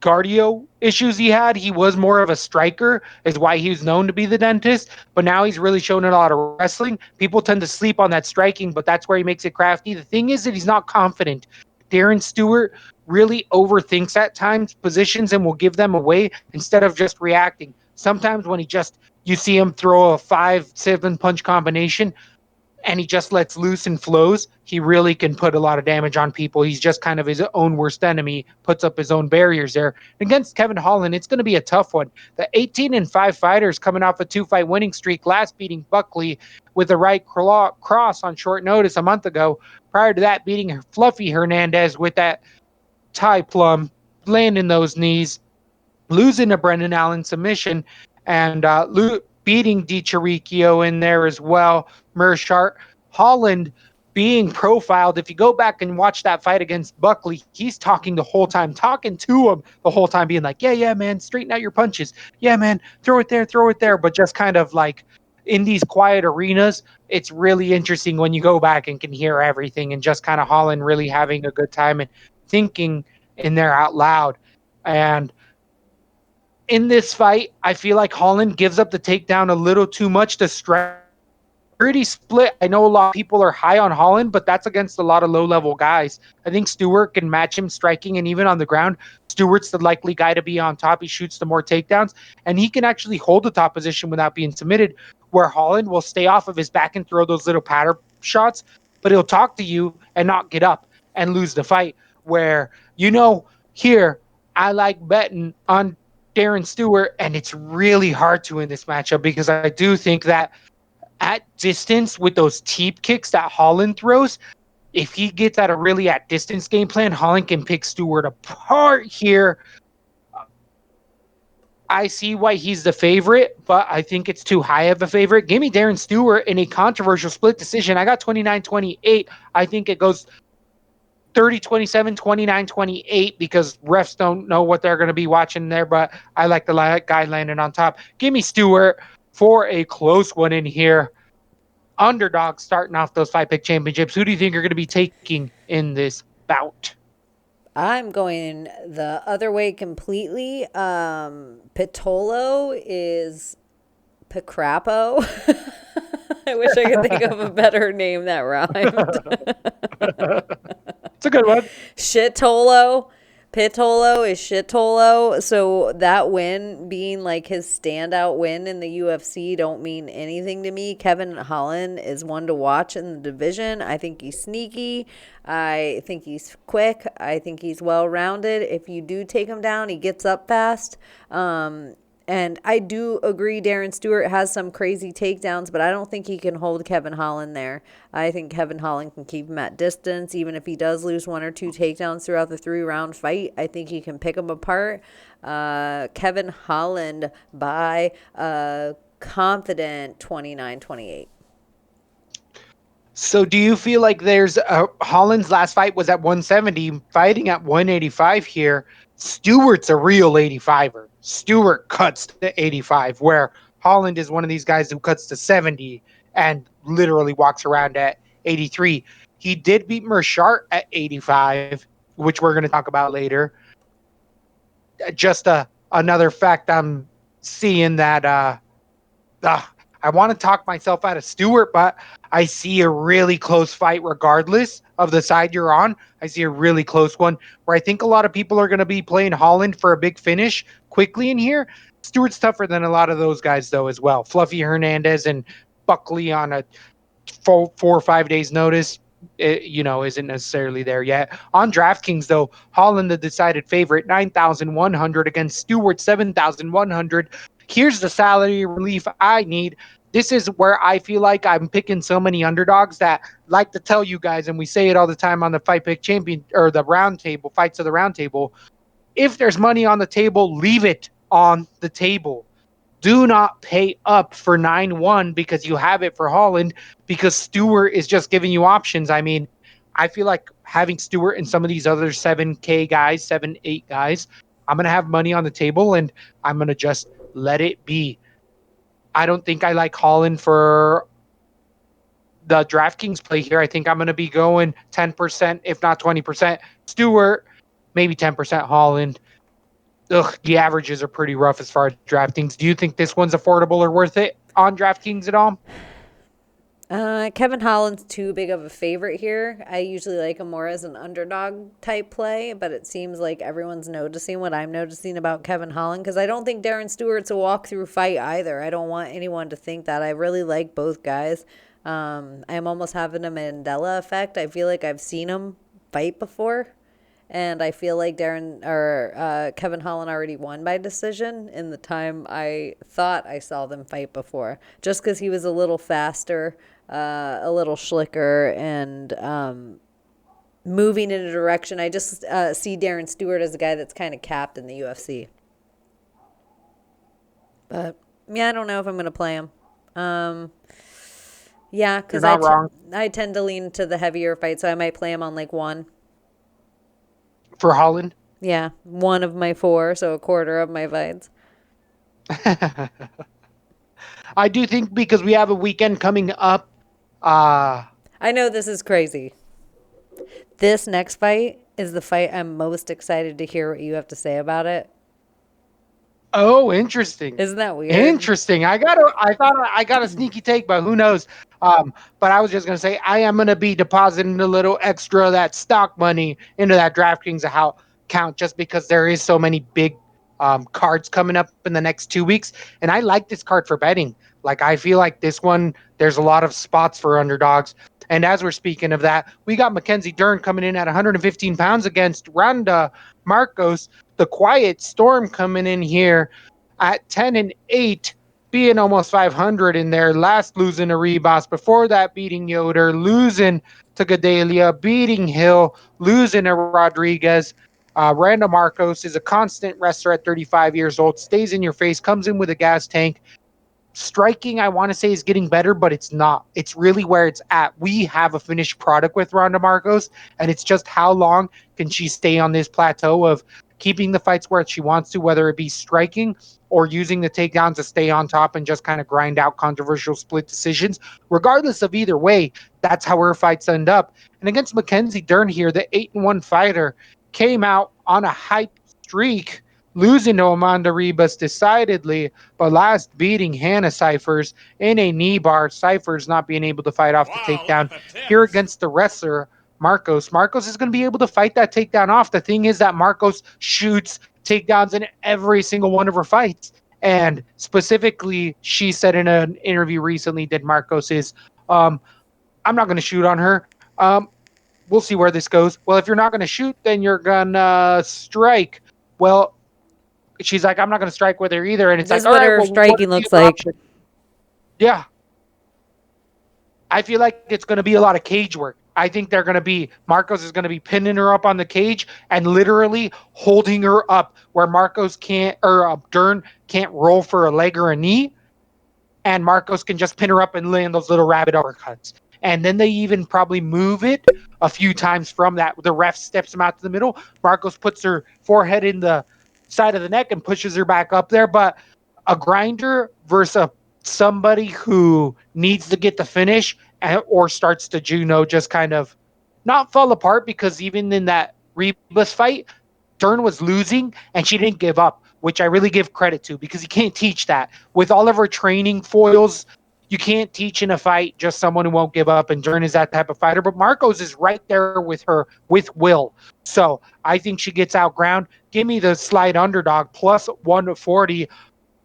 cardio issues he had. He was more of a striker, is why he was known to be the dentist, but now he's really shown a lot of wrestling. People tend to sleep on that striking, but that's where he makes it crafty. The thing is that he's not confident. Darren Stewart really overthinks at times positions and will give them away instead of just reacting. Sometimes when you see him throw a 5-7 punch combination and he just lets loose and flows, he really can put a lot of damage on people. He's just kind of his own worst enemy, puts up his own barriers there. Against Kevin Holland, it's going to be a tough one. The 18-5 fighters coming off a 2-fight winning streak, last beating Buckley with a right cross on short notice a month ago. Prior to that, beating Fluffy Hernandez with that tie plum, landing those knees, losing to Brendan Allen submission, and beating DiChirichio in there as well. Mirshard. Holland being profiled. If you go back and watch that fight against Buckley, he's talking the whole time, talking to him the whole time, being like, yeah, man, straighten out your punches. Yeah, man, throw it there. But just kind of like in these quiet arenas, it's really interesting when you go back and can hear everything, and just kind of Holland really having a good time and thinking in there out loud. And in this fight, I feel like Holland gives up the takedown a little too much to strike. Pretty split. I know a lot of people are high on Holland, but that's against a lot of low-level guys. I think Stewart can match him striking, and even on the ground, Stewart's the likely guy to be on top. He shoots the more takedowns, and he can actually hold the top position without being submitted, where Holland will stay off of his back and throw those little patter shots, but he'll talk to you and not get up and lose the fight, where, here, I like betting on Darren Stewart, and it's really hard to in this matchup, because I do think that at distance with those teep kicks that Holland throws, if he gets at a really at distance game plan, Holland can pick Stewart apart here. I see why he's the favorite, but I think it's too high of a favorite. Give me Darren Stewart in a controversial split decision. I got 29-28. I think it goes 30-27, 29-28, because refs don't know what they're going to be watching there, but I like the guy landing on top. Give me Stewart for a close one in here. Underdog starting off those Fight Pick Championships. Who do you think are going to be taking in this bout? I'm going the other way completely. Pitolo is Picrapo. I wish I could think of a better name that rhymed. It's a good one. Shitolo. Pitolo is Shitolo. So that win being like his standout win in the UFC don't mean anything to me. Kevin Holland is one to watch in the division. I think he's sneaky. I think he's quick. I think he's well-rounded. If you do take him down, he gets up fast. And I do agree Darren Stewart has some crazy takedowns, but I don't think he can hold Kevin Holland there. I think Kevin Holland can keep him at distance. Even if he does lose one or two takedowns throughout the 3-round fight, I think he can pick him apart. Kevin Holland by a confident 29-28. So do you feel like there's Holland's last fight was at 170, fighting at 185 here? Stewart's a real 85er. Stewart cuts to 85, where Holland is one of these guys who cuts to 70 and literally walks around at 83. He did beat Mirshard at 85, which we're going to talk about later. Just another fact I'm seeing that I want to talk myself out of Stewart, but I see a really close fight regardless of the side you're on. I see a really close one where I think a lot of people are going to be playing Holland for a big finish quickly in here. Stewart's tougher than a lot of those guys, though, as well. Fluffy Hernandez and Buckley on a 4 or 5 days notice, isn't necessarily there yet. On DraftKings, though, Holland the decided favorite, 9,100 against Stewart, 7,100. Here's the salary relief I need. This is where I feel like I'm picking so many underdogs that like to tell you guys, and we say it all the time on the Fight Pick Champion or the round table, fights of the round table. If there's money on the table, leave it on the table. Do not pay up for 9-1 because you have it for Holland, because Stewart is just giving you options. I mean, I feel like having Stewart and some of these other 7K guys, 7, 8 guys, I'm going to have money on the table and I'm going to just let it be. I don't think I like Holland for the DraftKings play here. I think I'm going to be going 10%, if not 20%. Stewart, maybe 10% Holland. Ugh, the averages are pretty rough as far as DraftKings. Do you think this one's affordable or worth it on DraftKings at all? Kevin Holland's too big of a favorite here. I usually like him more as an underdog type play, but it seems like everyone's noticing what I'm noticing about Kevin Holland, because I don't think Darren Stewart's a walk-through fight either. I don't want anyone to think that. I really like both guys. I'm almost having a Mandela effect. I feel like I've seen him fight before, and I feel like Kevin Holland already won by decision in the time I thought I saw them fight before, just because he was a little faster, a little slicker, and moving in a direction. I just see Darren Stewart as a guy that's kind of capped in the UFC. But yeah, I don't know if I'm going to play him. Yeah, because I tend to lean to the heavier fight, so I might play him on like one. For Holland? Yeah, one of my 4, so a quarter of my fights. I do think because we have a weekend coming up. I know this is crazy. This next fight is the fight I'm most excited to hear what you have to say about it. Oh, interesting. Isn't that weird? Interesting. I thought I got a sneaky take, but who knows? But I was just gonna say I am gonna be depositing a little extra of that stock money into that DraftKings account just because there is so many big cards coming up in the next 2 weeks, and I like this card for betting. Like I feel like this one, there's a lot of spots for underdogs. And as we're speaking of that, we got Mackenzie Dern coming in at 115 pounds against Ronda Marcos. The Quiet Storm coming in here at 10-8, being almost 500 in there. Last losing to Rebos, before that beating Yoder, losing to Gadelia, beating Hill, losing to Rodriguez. Randa Marcos is a constant wrestler at 35 years old, stays in your face, comes in with a gas tank. Striking, I want to say, is getting better, but it's not. It's really where it's at. We have a finished product with Ronda Marcos, and it's just how long can she stay on this plateau of keeping the fights where she wants to, whether it be striking or using the takedowns to stay on top and just kind of grind out controversial split decisions. Regardless of either way, that's how her fights end up. And against Mackenzie Dern here, the 8-1 fighter came out on a hype streak, losing to Amanda Ribas decidedly, but last beating Hannah Cyphers in a knee bar. Cyphers not being able to fight off the takedown. Here against the wrestler, Marcos. Marcos is going to be able to fight that takedown off. The thing is that Marcos shoots takedowns in every single one of her fights. And specifically, she said in an interview recently that Marcos is, I'm not going to shoot on her. We'll see where this goes. Well, if you're not going to shoot, then you're going to strike. Well, she's like, I'm not going to strike with her either. And it's this like, is what all right, her well, striking looks like. Option? Yeah. I feel like it's going to be a lot of cage work. I think Marcos is going to be pinning her up on the cage and literally holding her up where Marcos can't, or Dern can't roll for a leg or a knee. And Marcos can just pin her up and land those little rabbit uppercuts. And then they even probably move it a few times from that. The ref steps him out to the middle. Marcos puts her forehead in the side of the neck and pushes her back up there. But a grinder versus somebody who needs to get the finish or starts to just kind of not fall apart, because even in that Rebus fight, Dern was losing and she didn't give up, which I really give credit to, because you can't teach that. With all of her training foils, you can't teach in a fight just someone who won't give up, and Dern is that type of fighter. But Marcos is right there with her with will. So I think she gets outground. Give me the slight underdog plus 140.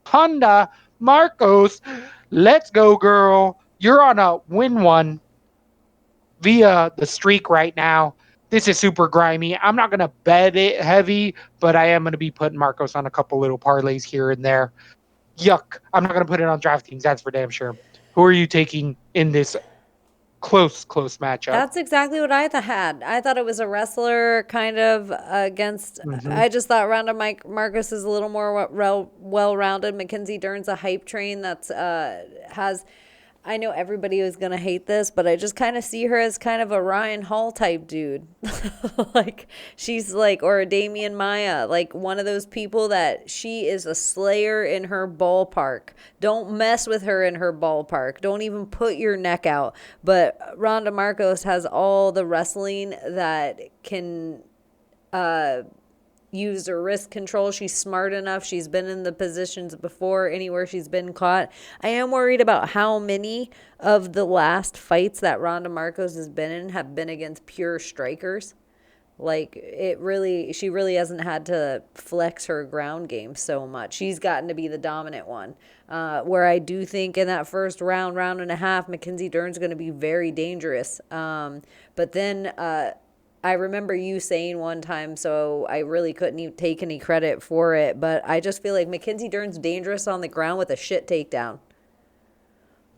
Honda Marcos, let's go, girl. You're on a win one via the streak right now. This is super grimy. I'm not going to bet it heavy, but I am going to be putting Marcos on a couple little parlays here and there. yuck. I'm not going to put it on DraftKings. That's for damn sure. Who are you taking in this close matchup? That's exactly what I had. I thought it was a wrestler kind of against. Mm-hmm. I just thought Ronda Marcus is a little more well-rounded. Mackenzie Dern's a hype train that's has. I know everybody is going to hate this, but I just kind of see her as kind of a Ryan Hall type dude. Like, she's like, or a Damian Maya, like one of those people that she is a slayer in her ballpark. Don't mess with her in her ballpark. Don't even put your neck out. But Ronda Marcos has all the wrestling that can use her wrist control. She's smart enough. She's been in the positions before anywhere she's been caught. I am worried about how many of the last fights that Ronda Marcos has been in have been against pure strikers. Like, she really hasn't had to flex her ground game so much. She's gotten to be the dominant one. Where I do think in that first round and a half, Mackenzie Dern's going to be very dangerous. But then I remember you saying one time, so I really couldn't even take any credit for it, but I just feel like Mackenzie Dern's dangerous on the ground with a shit takedown.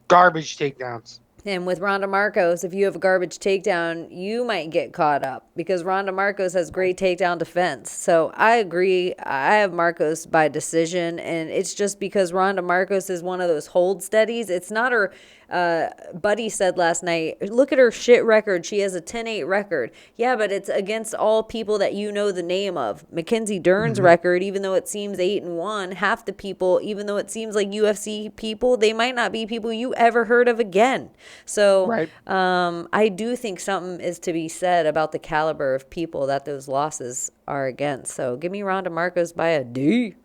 Garbage takedowns. And with Ronda Marcos, if you have a garbage takedown, you might get caught up because Ronda Marcos has great takedown defense. So I agree. I have Marcos by decision, and it's just because Ronda Marcos is one of those hold steadies. It's not her. Buddy said last night, look at her shit record. She has a 10-8 record. Yeah, but it's against all people that you know the name of. Mackenzie Dern's record, even though it seems 8-1, half the people, even though it seems like UFC people, they might not be people you ever heard of again. So Right. I do think something is to be said about the caliber of people that those losses are against. So give me Ronda Marcos by a dirty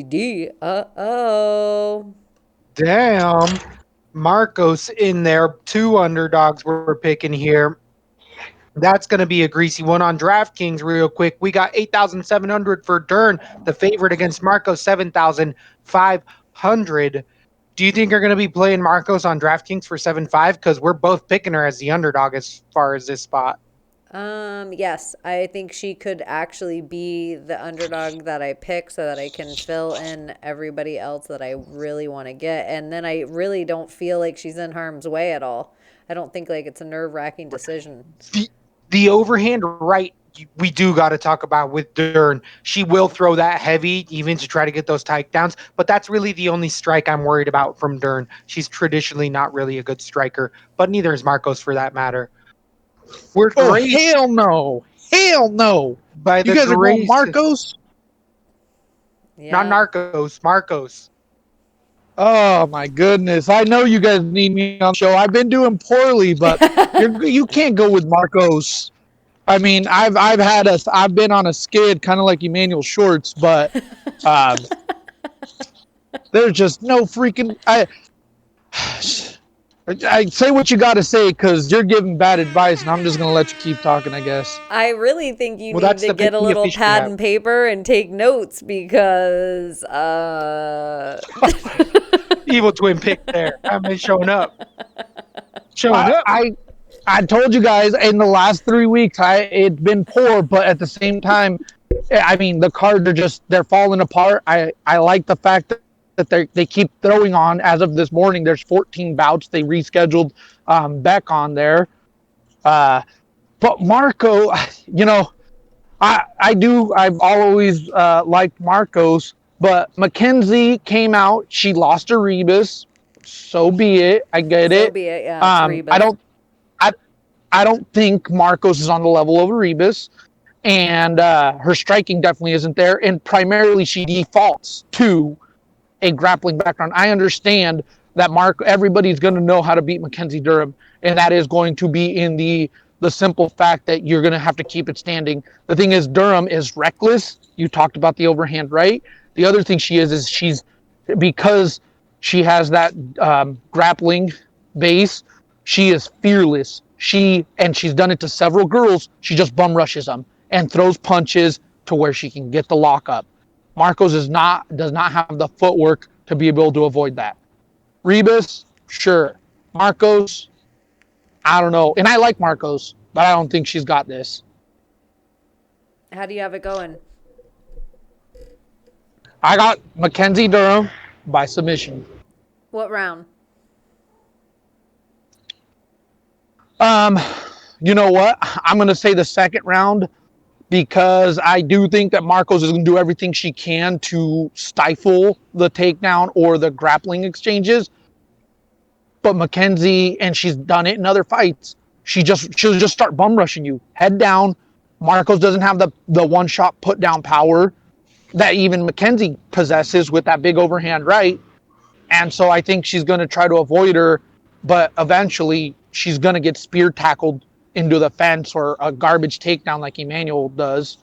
D. Uh-oh. Damn. Marcos in there. 2 underdogs we're picking here. That's going to be a greasy one on DraftKings real quick. We got 8,700 for Dern, the favorite against Marcos, 7,500. Do you think you're going to be playing Marcos on DraftKings for 7.5? Because we're both picking her as the underdog as far as this spot. Yes, I think she could actually be the underdog that I pick so that I can fill in everybody else that I really want to get. And then I really don't feel like she's in harm's way at all. I don't think like it's a nerve-wracking decision. The overhand right, we do got to talk about with Dern. She will throw that heavy even to try to get those takedowns, but that's really the only strike I'm worried about from Dern. She's traditionally not really a good striker, but neither is Marcos for that matter. We're great. Hell no. Hell no. By You the guys are going grace- Marcos? Yeah. Not Narcos, Marcos. Oh my goodness! I know you guys need me on the show. I've been doing poorly, but you can't go with Marcos. I mean, I've been on a skid, kind of like Emmanuel Shorts, but there's just no freaking. I say what you got to say because you're giving bad advice, and I'm just gonna let you keep talking, I guess. I really think you Well, need that's to the get a big little official pad have. and paper and take notes because Evil twin pick there. I've been showing up. Showing up. I told you guys in the last 3 weeks, it's been poor, but at the same time, I mean, the cards are they're falling apart. I like the fact that they keep throwing on. As of this morning, there's 14 bouts. They rescheduled back on there. But Marco, you know, I've always liked Marcos, but Mackenzie came out. She lost to Rebus. So be it. I get it. so be it. Yeah, it's Reba. I don't think Marcos is on the level of Rebus, and her striking definitely isn't there. And primarily, she defaults to a grappling background. I understand that everybody's going to know how to beat Mackenzie Durham, and that is going to be in the simple fact that you're going to have to keep it standing. The thing is, Durham is reckless. You talked about the overhand right. The other thing is she's because she has that grappling base. She is fearless. She's done it to several girls. She just bum rushes them and throws punches to where she can get the lockup. Marcos does not have the footwork to be able to avoid that. Rebus, sure. Marcos, I don't know. And I like Marcos, but I don't think she's got this. How do you have it going? I got Mackenzie Durham by submission. What round? You know what? I'm going to say the second round because I do think that Marcos is going to do everything she can to stifle the takedown or the grappling exchanges. But Mackenzie, and she's done it in other fights, she'll just start bum rushing you. Head down. Marcos doesn't have the one shot put down power that even Mackenzie possesses with that big overhand right. And so I think she's going to try to avoid her, but eventually she's going to get spear tackled into the fence or a garbage takedown like Emmanuel does,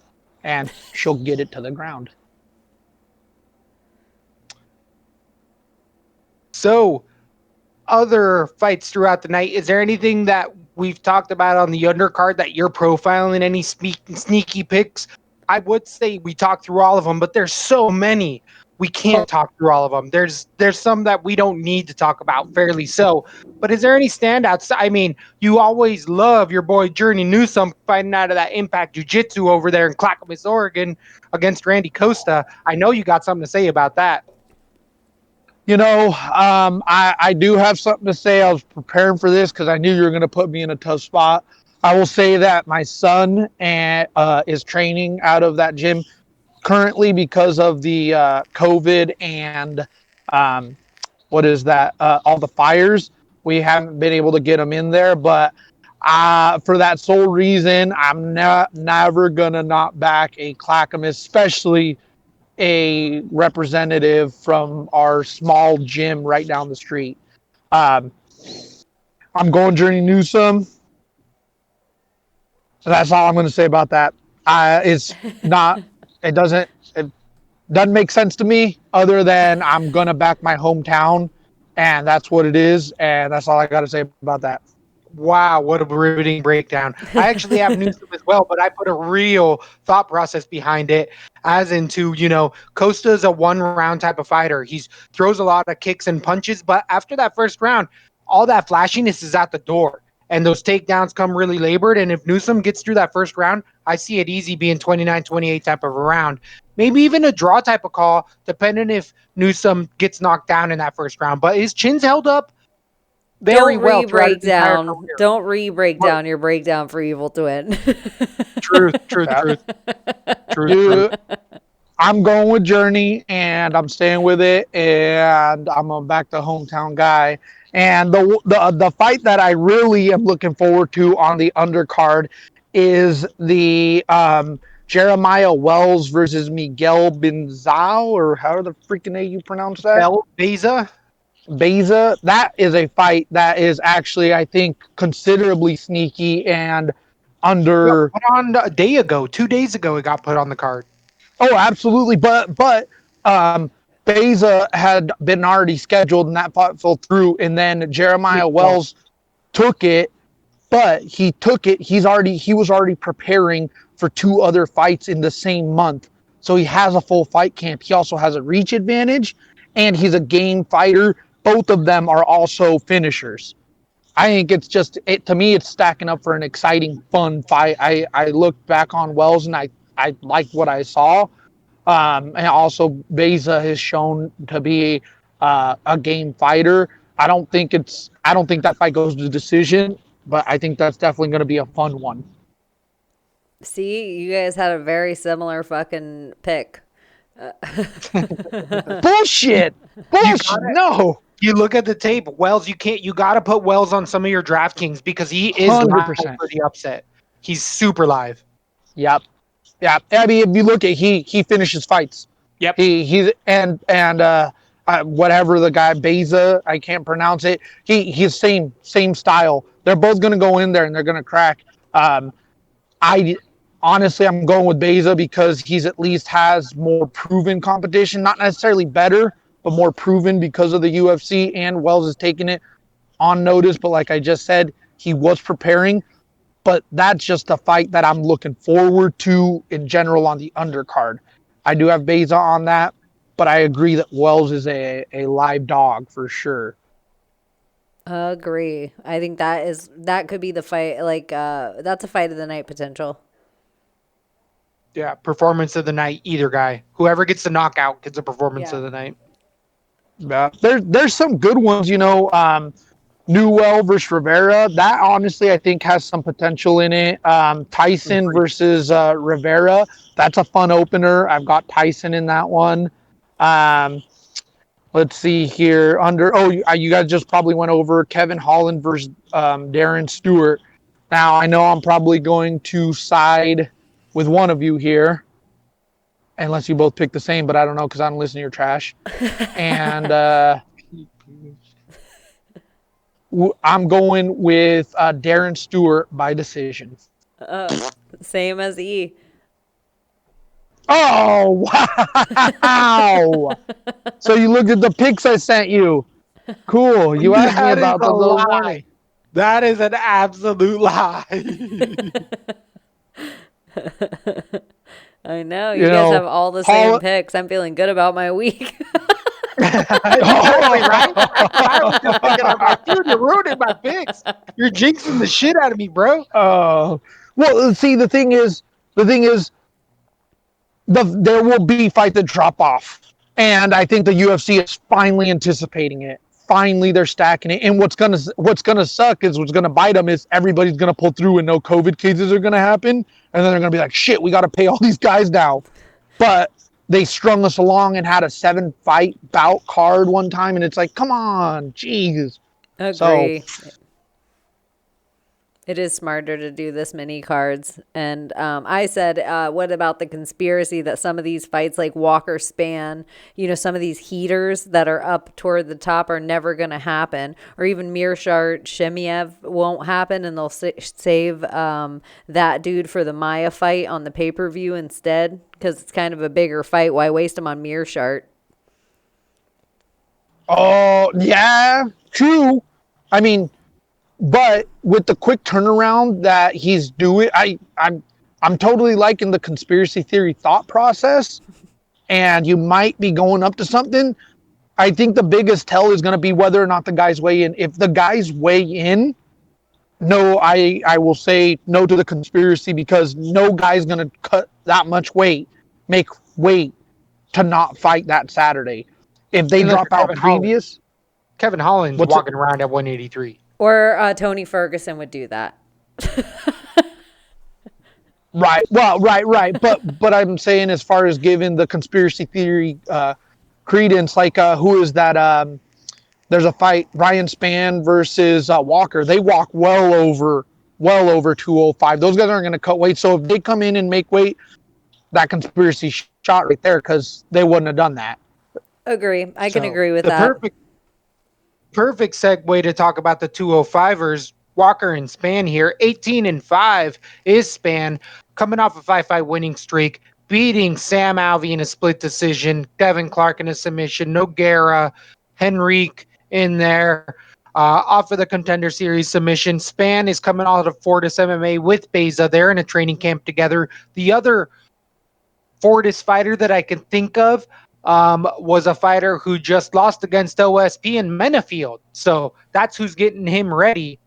and she'll get it to the ground. So, other fights throughout the night, is there anything that we've talked about on the undercard that you're profiling, any sneaky picks? I would say we talked through all of them, but there's so many. We can't talk through all of them. There's some that we don't need to talk about, fairly so. But is there any standouts? I mean, you always love your boy Journey Newsome fighting out of that Impact Jiu-Jitsu over there in Clackamas, Oregon against Randy Costa. I know you got something to say about that. You know, I do have something to say. I was preparing for this because I knew you were going to put me in a tough spot. I will say that my son is training out of that gym currently because of the COVID and all the fires. We haven't been able to get him in there, but for that sole reason, I'm never going to knock back a Clackamas, especially a representative from our small gym right down the street. I'm going Journey Newsome. So that's all I'm going to say about that. It doesn't make sense to me other than I'm going to back my hometown, and that's what it is. And that's all I got to say about that. Wow, what a riveting breakdown. I actually have Newsome as well, but I put a real thought process behind it, as into, Costa is a one-round type of fighter. He throws a lot of kicks and punches, but after that first round, all that flashiness is out the door, and those takedowns come really labored, and if Newsome gets through that first round, I see it easy being 29-28 type of a round. Maybe even a draw type of call, depending if Newsome gets knocked down in that first round. But his chin's held up very well throughout his entire career. Don't re-break down your breakdown for Evil Twin. Truth. Dude, I'm going with Journey, and I'm staying with it, and I'm a back to hometown guy. And the fight that I really am looking forward to on the undercard is the Jeremiah Wells versus Miguel Binzao, or how the freaking name you pronounce that? Beza. That is a fight that is actually, I think, considerably sneaky and under. Put on a day ago, 2 days ago, it got put on the card. Oh, absolutely. But Beza had been already scheduled, and that fight fell through. And then Jeremiah Wells took it, but he took it. He was already preparing for 2 other fights in the same month, so he has a full fight camp. He also has a reach advantage, and he's a game fighter. Both of them are also finishers. I think to me, it's stacking up for an exciting, fun fight. I looked back on Wells, and I liked what I saw. And also Beza has shown to be a game fighter. I don't think that fight goes to decision, but I think that's definitely going to be a fun one. See, you guys had a very similar fucking pick. Bullshit. No. You look at the tape, Wells. You got to put Wells on some of your Draftkings because he is 100% live for the upset. He's super live. Yep. Yeah. I mean, if you look at he finishes fights. Yep. He's whatever the guy Beza, I can't pronounce it. He's same style. They're both gonna go in there and they're gonna crack. Honestly, I'm going with Beza because he's at least has more proven competition, not necessarily better, but more proven because of the UFC, and Wells is taking it on notice. But like I just said, he was preparing. But that's just a fight that I'm looking forward to in general on the undercard. I do have Beza on that, but I agree that Wells is a live dog for sure. Agree. I think that could be the fight. Like that's a fight of the night potential. Yeah, performance of the night, either guy. Whoever gets the knockout gets a performance of the night. Yeah. There's some good ones, Newell versus Rivera. That honestly, I think has some potential in it. Tyson versus Rivera. That's a fun opener. I've got Tyson in that one. Let's see here. You guys just probably went over Kevin Holland versus Darren Stewart. Now, I know I'm probably going to side with one of you here, unless you both pick the same, but I don't know because I don't listen to your trash. And I'm going with Darren Stewart by decision. Same as E. Oh, wow. So you looked at the pics I sent you. Cool. You asked me about them this morning. That is an absolute lie. I know. You guys have all the same picks. I'm feeling good about my week. Exactly, right? I was just thinking, I'm like, dude, you're ruining my picks. You're jinxing the shit out of me, bro. Well, see, the thing is, there will be fights that drop off, and I think the UFC is finally anticipating it. Finally, they're stacking it, and what's gonna suck is what's gonna bite them is everybody's gonna pull through and no COVID cases are gonna happen, and then they're gonna be like, shit, we got to pay all these guys now. But they strung us along and had a 7-fight bout card one time, and it's like, come on, jeez. Agree. It is smarter to do this many cards. And I said, what about the conspiracy that some of these fights like Walker Span, some of these heaters that are up toward the top are never going to happen. Or even Mirshard Shemiev won't happen, and they'll save that dude for the Maya fight on the pay-per-view instead because it's kind of a bigger fight. Why waste him on Mirshard? Oh, yeah, true. I mean, but with the quick turnaround that he's doing, I'm totally liking the conspiracy theory thought process, and you might be going up to something. I think the biggest tell is going to be whether or not the guys weigh in. If the guys weigh in, no, I will say no to the conspiracy because no guy's going to cut that much weight, make weight to not fight that Saturday. If they drop out previous. Kevin Holland's walking around at 183. Or Tony Ferguson would do that. Right. Well, right. But I'm saying as far as giving the conspiracy theory credence, like who is that? There's a fight, Ryan Spann versus Walker. They walk well over 205. Those guys aren't going to cut weight. So if they come in and make weight, that conspiracy shot right there because they wouldn't have done that. Agree. I can agree with that. Perfect segue to talk about the 205ers, Walker and Spann here. 18-5 is Spann, coming off a 5-fight winning streak, beating Sam Alvey in a split decision, Devin Clark in a submission, Nogueira, Henrique in there, off of the Contender Series submission. Spann is coming out of Fortis MMA with Beza. They're in a training camp together. The other Fortis fighter that I can think of was a fighter who just lost against OSP in Menafield. So that's who's getting him ready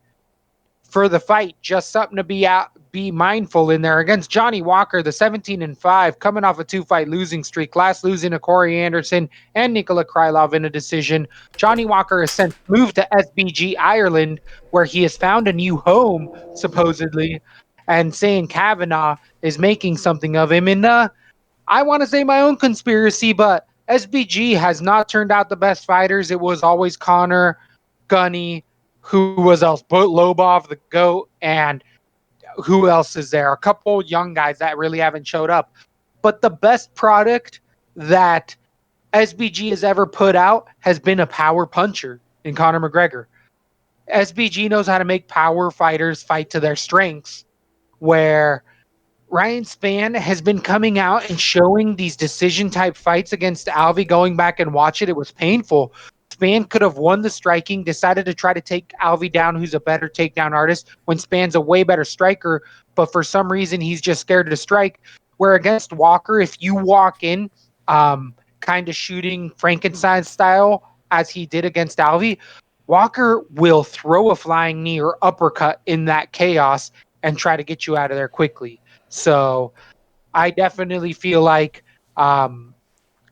for the fight. Just something to be mindful in there. Against Johnny Walker, the 17-5, coming off a 2-fight losing streak, last losing to Corey Anderson and Nikola Krylov in a decision. Johnny Walker has since moved to SBG Ireland, where he has found a new home, supposedly, and saying Kavanaugh is making something of him. And I want to say my own conspiracy, but SBG has not turned out the best fighters. It was always Connor, Gunny, who was else? Lobov, the GOAT, and who else is there? A couple young guys that really haven't showed up. But the best product that SBG has ever put out has been a power puncher in Conor McGregor. SBG knows how to make power fighters fight to their strengths, where Ryan Spann has been coming out and showing these decision-type fights against Alvey. Going back and watch it, it was painful. Spann could have won the striking, decided to try to take Alvey down, who's a better takedown artist, when Spann's a way better striker, but for some reason he's just scared to strike. Where against Walker, if you walk in kind of shooting Frankenstein style, as he did against Alvey, Walker will throw a flying knee or uppercut in that chaos and try to get you out of there quickly. So I definitely feel like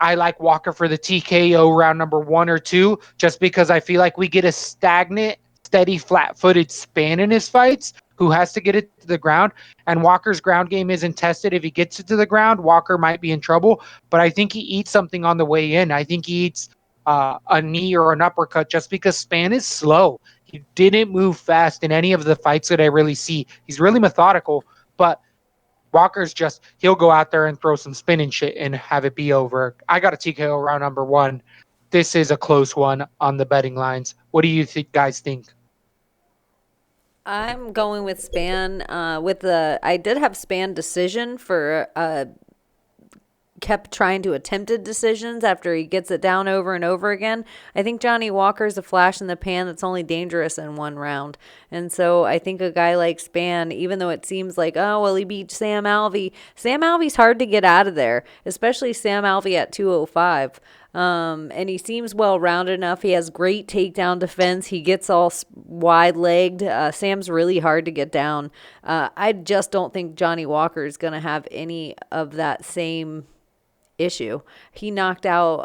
I like Walker for the TKO round number 1 or 2, just because I feel like we get a stagnant, steady, flat-footed Spann in his fights, who has to get it to the ground. And Walker's ground game isn't tested. If he gets it to the ground, Walker might be in trouble. But I think he eats something on the way in. I think he eats a knee or an uppercut, just because Spann is slow. He didn't move fast in any of the fights that I really see. He's really methodical, but Walker's just, he'll go out there and throw some spinning shit and have it be over. I got a TKO round number 1. This is a close one on the betting lines. What do you guys think? I'm going with Spann. I did have Spann decision for kept trying to attempted decisions after he gets it down over and over again. I think Johnny Walker's a flash in the pan that's only dangerous in one round. And so I think a guy like Spann, even though it seems like, oh, well, he beat Sam Alvey. Sam Alvey's hard to get out of there, especially Sam Alvey at 205. And he seems well-rounded enough. He has great takedown defense. He gets all wide-legged. Sam's really hard to get down. I just don't think Johnny Walker is going to have any of that same issue. He knocked out,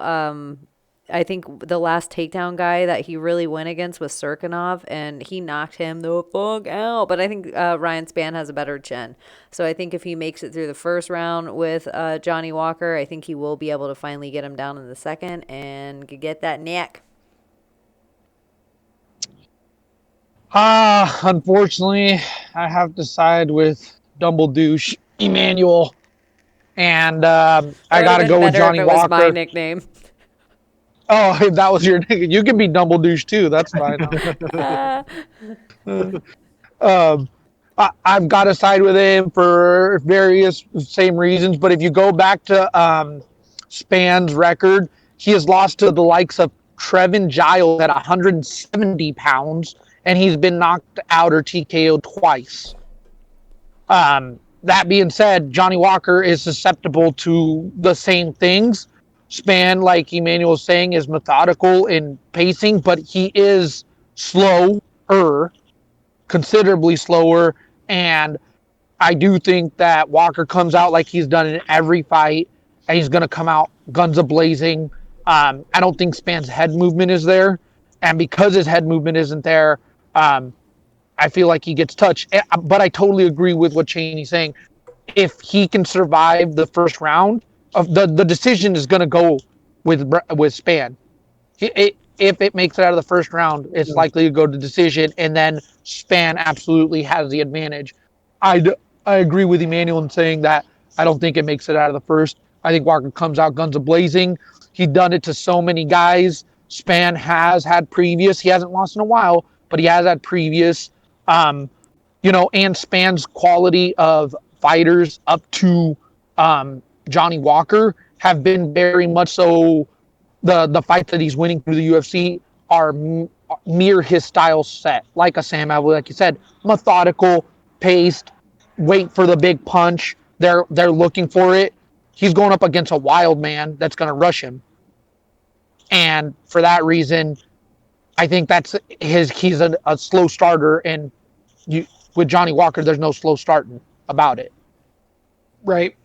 I think the last takedown guy that he really went against was Serkinov, and he knocked him the fuck out. But I think Ryan Spann has a better chin. So I think if he makes it through the first round with Johnny Walker, I think he will be able to finally get him down in the second and get that neck. Unfortunately, I have to side with Dumble Douche Emmanuel. And I got to go with Johnny Walker. Was my nickname. Oh, if that was your nickname, you can be Dumble Douche too. That's fine. I've got to side with him for various same reasons. But if you go back to Spann's record, he has lost to the likes of Trevin Giles at 170 pounds, and he's been knocked out or TKO'd twice. That being said, Johnny Walker is susceptible to the same things. Spann, like Emmanuel was saying, is methodical in pacing, but he is slower, considerably slower. And I do think that Walker comes out like he's done in every fight, and he's going to come out guns a-blazing. I don't think Spann's head movement is there. And because his head movement isn't there, I feel like he gets touched. But I totally agree with what Cheney's saying. If he can survive the first round, the decision is going to go with Spann. If it makes it out of the first round, it's likely to go to decision, and then Spann absolutely has the advantage. I agree with Emmanuel in saying that I don't think it makes it out of the first. I think Walker comes out guns a-blazing. He's done it to so many guys. Spann has had previous. He hasn't lost in a while, but he has had previous. And Spann's quality of fighters up to Johnny Walker have been very much so. The fights that he's winning through the UFC are near his style set, like a Sam Alvey, like you said, methodical, paced, wait for the big punch. They're looking for it. He's going up against a wild man that's going to rush him, and for that reason, I think that's he's a slow starter, and with Johnny Walker, there's no slow starting about it. Right.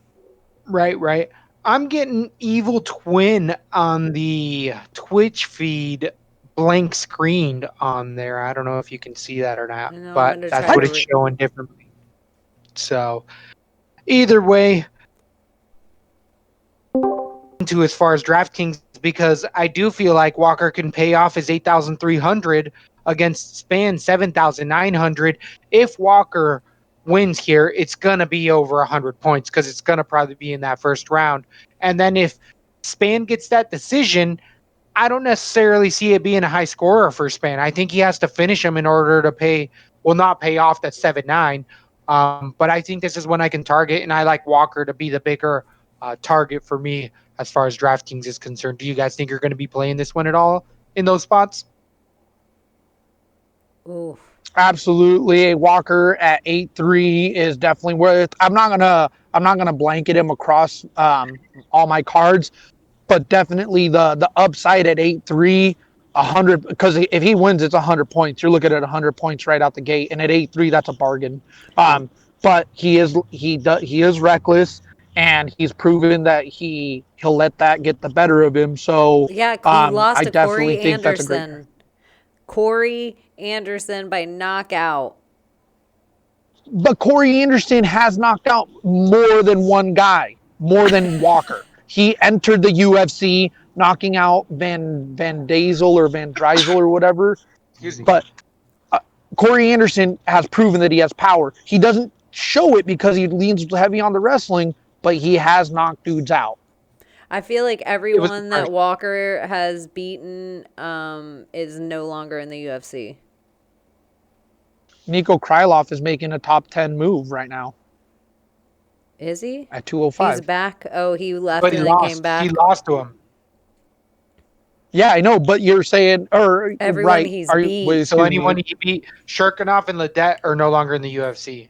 I'm getting Evil Twin on the Twitch feed blank screened on there. I don't know if you can see that or not, but that's what it's showing differently. So either way, into as far as DraftKings, because I do feel like Walker can pay off his 8,300 against Spann 7,900. If Walker wins here, it's going to be over 100 points because it's going to probably be in that first round. And then if Spann gets that decision, I don't necessarily see it being a high scorer for Spann. I think he has to finish him in order to not pay off that 7-9. But I think this is when I can target, and I like Walker to be the bigger target for me as far as DraftKings is concerned. Do you guys think you're going to be playing this one at all in those spots? Ooh. Absolutely. Walker at 8-3 is definitely worth. I'm not gonna blanket him across all my cards, but definitely the upside at 8-3, 100, because if he wins, it's 100 points. You're looking at 100 points right out the gate, and at 8-3, that's a bargain. But he is reckless. and he's proven that he'll let that get the better of him. So Yeah, he lost I to definitely Corey think that's a great. Anderson. Corey Anderson by knockout. But Corey Anderson has knocked out more than one guy, more than Walker. He entered the UFC knocking out Van Diesel or Van Drysel or whatever. Excuse me. But Corey Anderson has proven that he has power. He doesn't show it because he leans heavy on the wrestling, but he has knocked dudes out. I feel like everyone that Walker has beaten is no longer in the UFC. Nico Krylov is making a top 10 move right now. Is he? At 205. He's back. Oh, he left But and he then lost. came back. He lost to him. Yeah, I know, but you're saying, or Everyone right? he's Are beat. you, So anyone he beat, Shirkinov and Ledet are no longer in the UFC.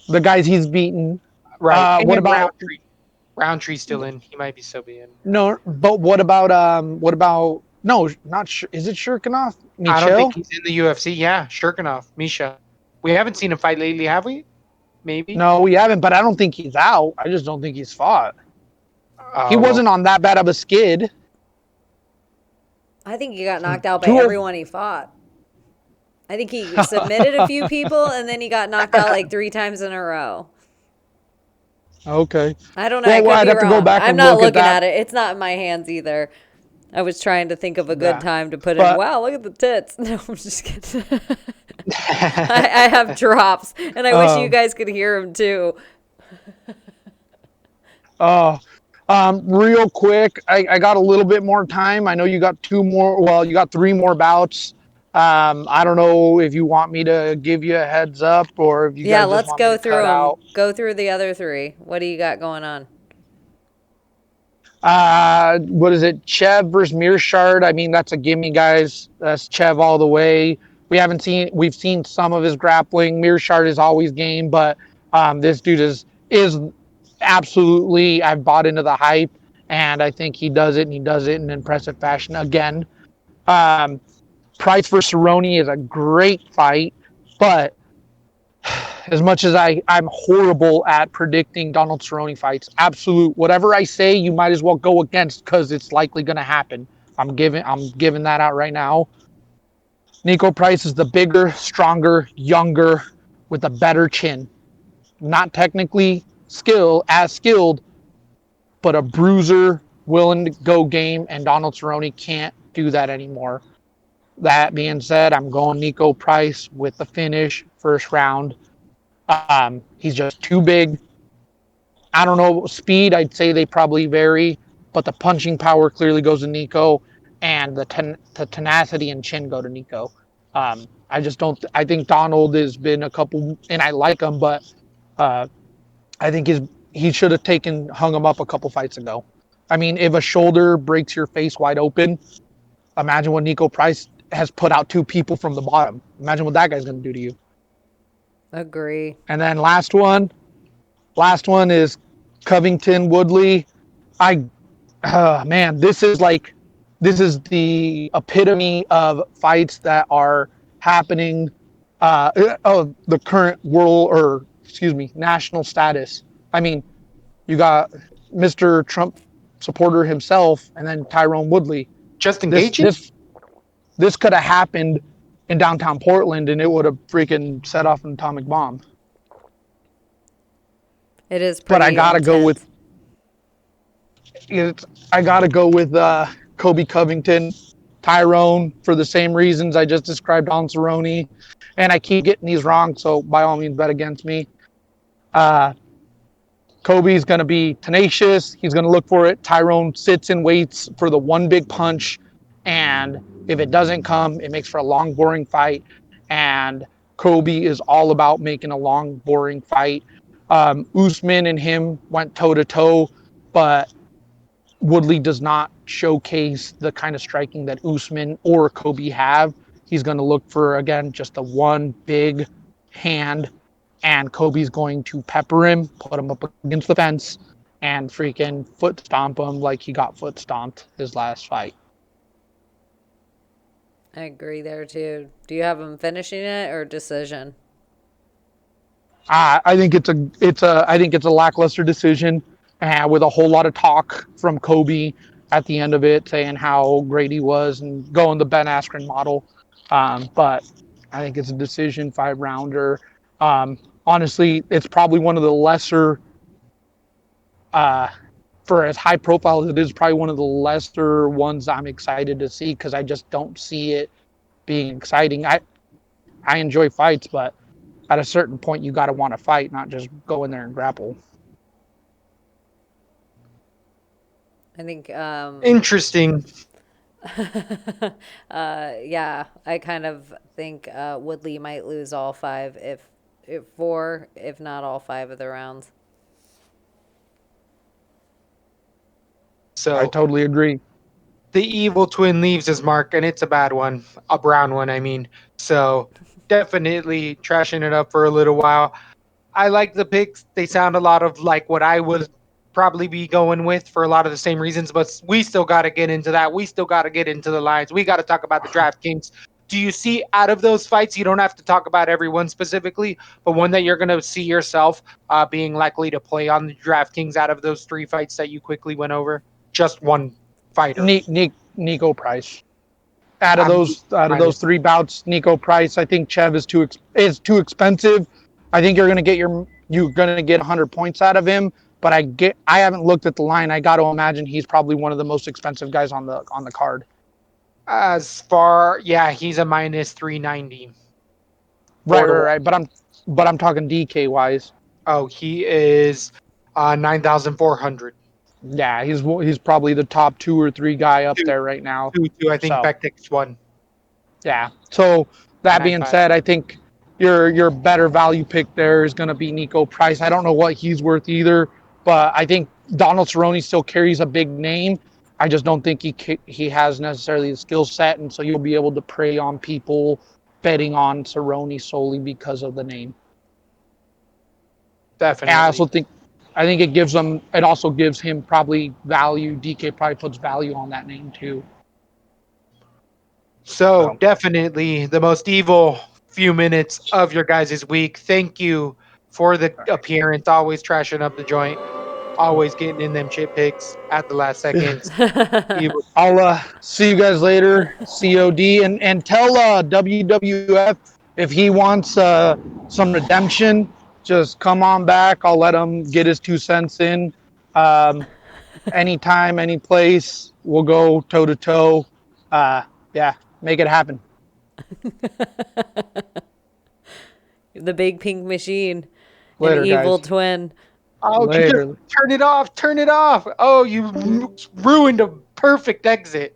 the guys he's beaten? Right. What about Roundtree? Roundtree's still in. He might be still be in. no? But what about no? Not sure. Is it Shirkinov? Michel? I don't think he's in the UFC. Yeah, Shirkinov, Misha. We haven't seen him fight lately, have we? Maybe. No, we haven't. But I don't think he's out. I just don't think he's fought. Oh, He wasn't on that bad of a skid. I think he got knocked out by everyone he fought. I think he submitted a few people and then he got knocked out like 3 times in a row. Okay. I don't know. Well, I I'd could have be to wrong. go back I'm and not look at looking that. at it. It's not in my hands either. I was trying to think of a good Yeah. time to put in. But- Wow, look at the tits. No, I'm just kidding. I have drops, and I wish you guys could hear them too. Real quick, I got a little bit more time. I know you got 2 more. Well, you got 3 more bouts. I don't know if you want me to give you a heads up or if you Yeah, guys just let's want go me to through cut them. out. Go through the other 3. What do you got going on? What is it? Chev versus Mirshard. I mean, that's a gimme, guys. That's Chev all the way. We've seen some of his grappling. Mirshard is always game, but this dude is absolutely. I've bought into the hype, and I think he does it, and he does it in impressive fashion again. Price versus Cerrone is a great fight, but as much as I'm horrible at predicting Donald Cerrone fights, absolute whatever I say, you might as well go against because it's likely going to happen. I'm giving that out right now. Nico Price is the bigger, stronger, younger, with a better chin. Not technically skilled, but a bruiser, willing to go game, and Donald Cerrone can't do that anymore. That being said, I'm going Nico Price with the finish, first round. He's just too big. I don't know, speed, I'd say they probably vary, but the punching power clearly goes to Nico, and the tenacity and chin go to Nico. I just don't. I think Donald has been a couple, and I like him, but I think he should have hung him up a couple fights ago. I mean, if a shoulder breaks your face wide open, imagine what Nico Price has put out 2 people from the bottom. Imagine what that guy's going to do to you. Agree. And then last one is Covington Woodley. Man, this is the epitome of fights that are happening of the current national status. I mean, you got Mr. Trump supporter himself and then Tyrone Woodley. Just engaging? This could have happened in downtown Portland and it would have freaking set off an atomic bomb. It is But pretty I gotta go with Kobe Covington, Tyrone for the same reasons I just described on Cerrone. And I keep getting these wrong, so by all means bet against me. Kobe's going to be tenacious. He's going to look for it. Tyrone sits and waits for the one big punch. And if it doesn't come, it makes for a long, boring fight. And Kobe is all about making a long, boring fight. Usman and him went toe-to-toe, but Woodley does not showcase the kind of striking that Usman or Kobe have. He's going to look for, again, just a one big hand, and Kobe's going to pepper him, put him up against the fence, and freaking foot stomp him like he got foot stomped his last fight. I agree there too. Do you have him finishing it or decision? I think it's a lackluster decision. with a whole lot of talk from Kobe at the end of it, saying how great he was and going the Ben Askren model. But I think it's a decision 5-rounder. Honestly, it's probably one of the lesser, for as high profile as it is, probably one of the lesser ones I'm excited to see because I just don't see it being exciting. I enjoy fights, but at a certain point, you got to want to fight, not just go in there and grapple. I think, Interesting. yeah, I kind of think Woodley might lose all five, if four, if not all five of the rounds. So I totally agree. the evil twin leaves his mark, and it's a bad one, a brown one, I mean. So definitely trashing it up for a little while. I like the picks. They sound a lot of like what I would probably be going with for a lot of the same reasons, but we still got to get into that. We still got to get into the lines. We got to talk about the DraftKings. Do you see out of those fights, you don't have to talk about everyone specifically, but one that you're going to see yourself being likely to play on the DraftKings out of those three fights that you quickly went over? Just one fighter. Nico Price. Out of I'm those three bouts, Nico Price. I think Chev is too expensive. I think you're gonna get 100 points out of him. But I haven't looked at the line. I got to imagine he's probably one of the most expensive guys on the card. He's a minus 390. Right. But I'm talking DK wise. Oh, he is 9,400. Yeah, he's probably the top 2 or 3 guy up there right now. Two, I think Bektik's one. Yeah. So that being said, I think your better value pick there is going to be Nico Price. I don't know what he's worth either, but I think Donald Cerrone still carries a big name. I just don't think he has necessarily the skill set, and so you'll be able to prey on people betting on Cerrone solely because of the name. Definitely. And I think it also gives him probably value. DK probably puts value on that name too. So definitely the most evil few minutes of your guys' week. Thank you for the appearance. Always trashing up the joint. Always getting in them chip picks at the last seconds. I'll see you guys later. COD and tell WWF if he wants some redemption, just come on back. I'll let him get his 2 cents in. Anytime, any place, we'll go toe to toe. Yeah, make it happen. The big pink machine. Later, an evil guys. twin. Oh, Later. turn it off. Turn it off. Oh, you ruined a perfect exit.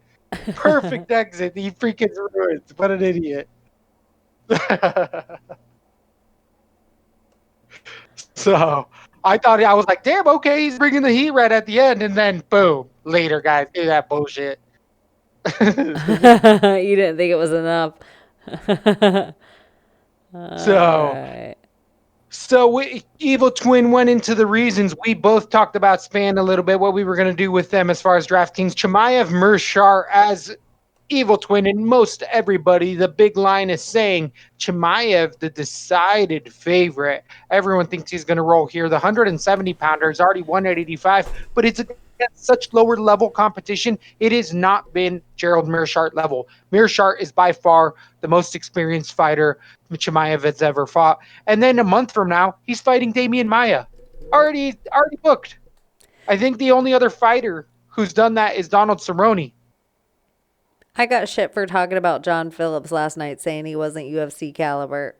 Perfect exit. He freaking ruined. What an idiot. So I was like, damn, okay, he's bringing the heat right at the end. And then, boom, later, guys. Do that bullshit. You didn't think it was enough. So Evil Twin went into the reasons. We both talked about Span a little bit, what we were going to do with them as far as DraftKings. Chimaev, Mirshard as Evil Twin, and most everybody, the big line is saying Chimaev, the decided favorite. Everyone thinks he's going to roll here. The 170-pounder is already 185, but it's against such lower level competition. It has not been Gerald Mirshard level. Mirshard is by far the most experienced fighter Chimaev has ever fought. And then a month from now, he's fighting Damian Maia. Already booked. I think the only other fighter who's done that is Donald Cerrone. I got shit for talking about John Phillips last night, saying he wasn't UFC caliber.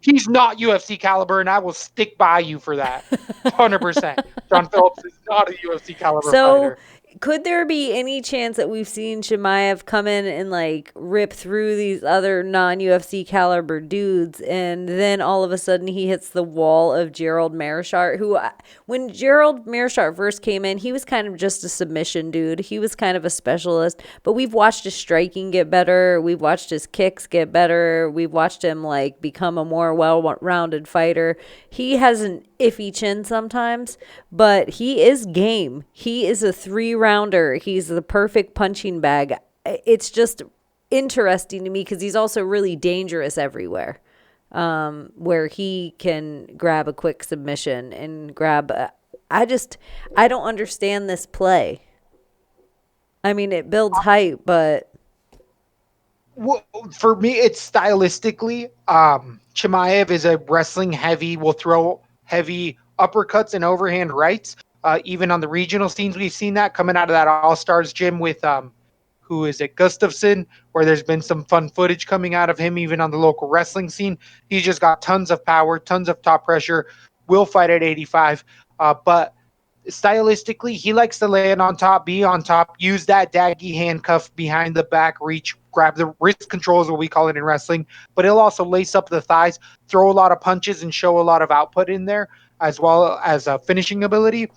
He's not UFC caliber, and I will stick by you for that. 100%. John Phillips is not a UFC caliber fighter. Could there be any chance that we've seen Chimaev come in and like rip through these other non-UFC caliber dudes, and then all of a sudden he hits the wall of Gerald Mirshard, who when Gerald Mirshard first came in, he was kind of just a submission dude. He was kind of a specialist, but we've watched his striking get better. We've watched his kicks get better. We've watched him like become a more well-rounded fighter. He has an iffy chin sometimes, but he is game. He is a 3-rounder. He's the perfect punching bag. It's just interesting to me because he's also really dangerous everywhere, where he can grab a quick submission and grab I don't understand this play. I mean, it builds hype, but Well, for me, it's stylistically. Chimaev is a wrestling heavy, will throw heavy uppercuts and overhand rights. Even on the regional scenes, we've seen that coming out of that All Stars gym with who is it, Gustafson, where there's been some fun footage coming out of him, even on the local wrestling scene. He's just got tons of power, tons of top pressure. Will fight at 85, but stylistically, he likes to land on top, be on top, use that daggy handcuff behind the back, reach, grab the wrist control is what we call it in wrestling. But he'll also lace up the thighs, throw a lot of punches, and show a lot of output in there, as well as a finishing ability.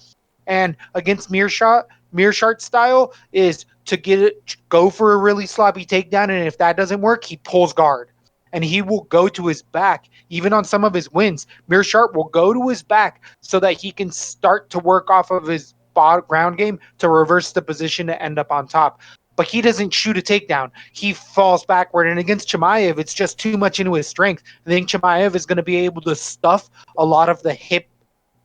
And against Mirshard style is to go for a really sloppy takedown, and if that doesn't work, he pulls guard. And he will go to his back. Even on some of his wins, Mirshard will go to his back so that he can start to work off of his ground game to reverse the position to end up on top. But he doesn't shoot a takedown. He falls backward. And against Chimaev, it's just too much into his strength. I think Chimaev is going to be able to stuff a lot of the hip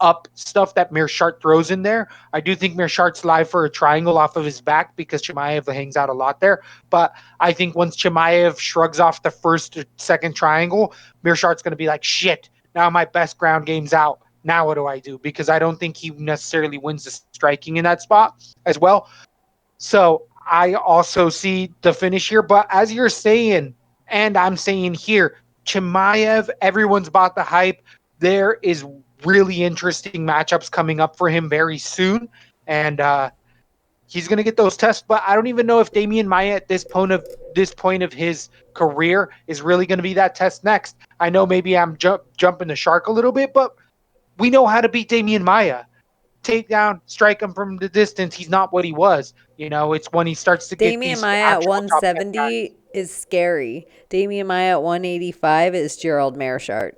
up stuff that Mirshard throws in there. I do think Mirshard's live for a triangle off of his back because Chimaev hangs out a lot there. But I think once Chimaev shrugs off the first or second triangle, Mirshard's going to be like, shit, now my best ground game's out. Now what do I do? Because I don't think he necessarily wins the striking in that spot as well. So I also see the finish here. But as you're saying, and I'm saying here, Chimaev, everyone's bought the hype. There is really interesting matchups coming up for him very soon, and he's going to get those tests. But I don't even know if Damian Maia at this point of his career is really going to be that test next. I know maybe I'm jumping the shark a little bit, but we know how to beat Damian Maia. Take down, strike him from the distance. He's not what he was. It's when he starts to get Damian these Maia at actual top 170 is scary. Damian Maia at 185 is Gerald Mirshard.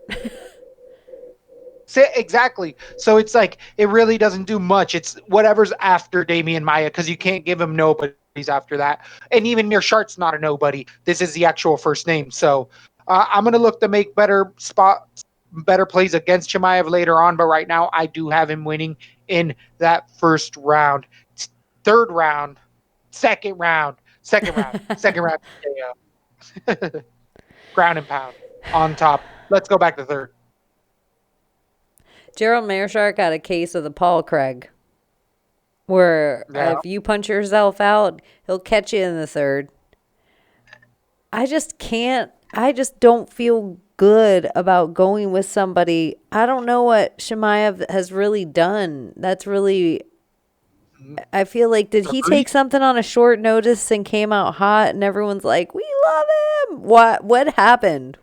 Exactly. So it's like it really doesn't do much. It's whatever's after Damian Maia because you can't give him nobodies after that. And even Mirshard's not a nobody. This is the actual first name. So I'm going to look to make better plays against Chimaev later on. But right now, I do have him winning in that first round. Third round, second round. Ground and pound on top. Let's go back to third. Gerald Mirshard got a case of the Paul Craig, where if you punch yourself out, he'll catch you in the third. I just don't feel good about going with somebody. I don't know what Chimaev has really done. I feel like, did he take something on a short notice and came out hot and everyone's like, we love him? What happened?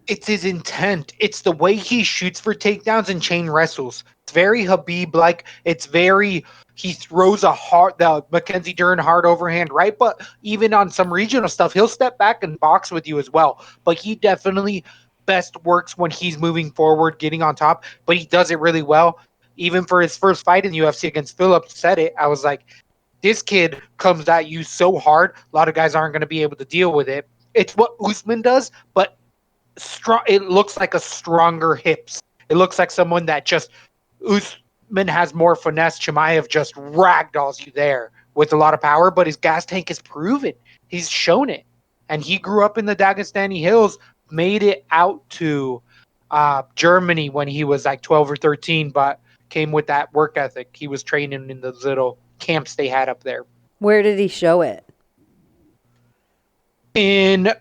It's his intent. It's the way he shoots for takedowns and chain wrestles. It's very Habib-like. He throws the Mackenzie Dern hard overhand right, but even on some regional stuff, he'll step back and box with you as well. But he definitely best works when he's moving forward, getting on top, but he does it really well. Even for his first fight in the UFC against Phillips, said it. I was like, this kid comes at you so hard, a lot of guys aren't going to be able to deal with it. It's what Usman does, but strong. It looks like a stronger hips. It looks like someone that just Usman has more finesse. Chimaev just ragdolls you there with a lot of power, but his gas tank is proven. He's shown it, and he grew up in the Dagestani hills, made it out to Germany when he was like 12 or 13, but came with that work ethic. He was training in those little camps they had up there. Where did he show it? In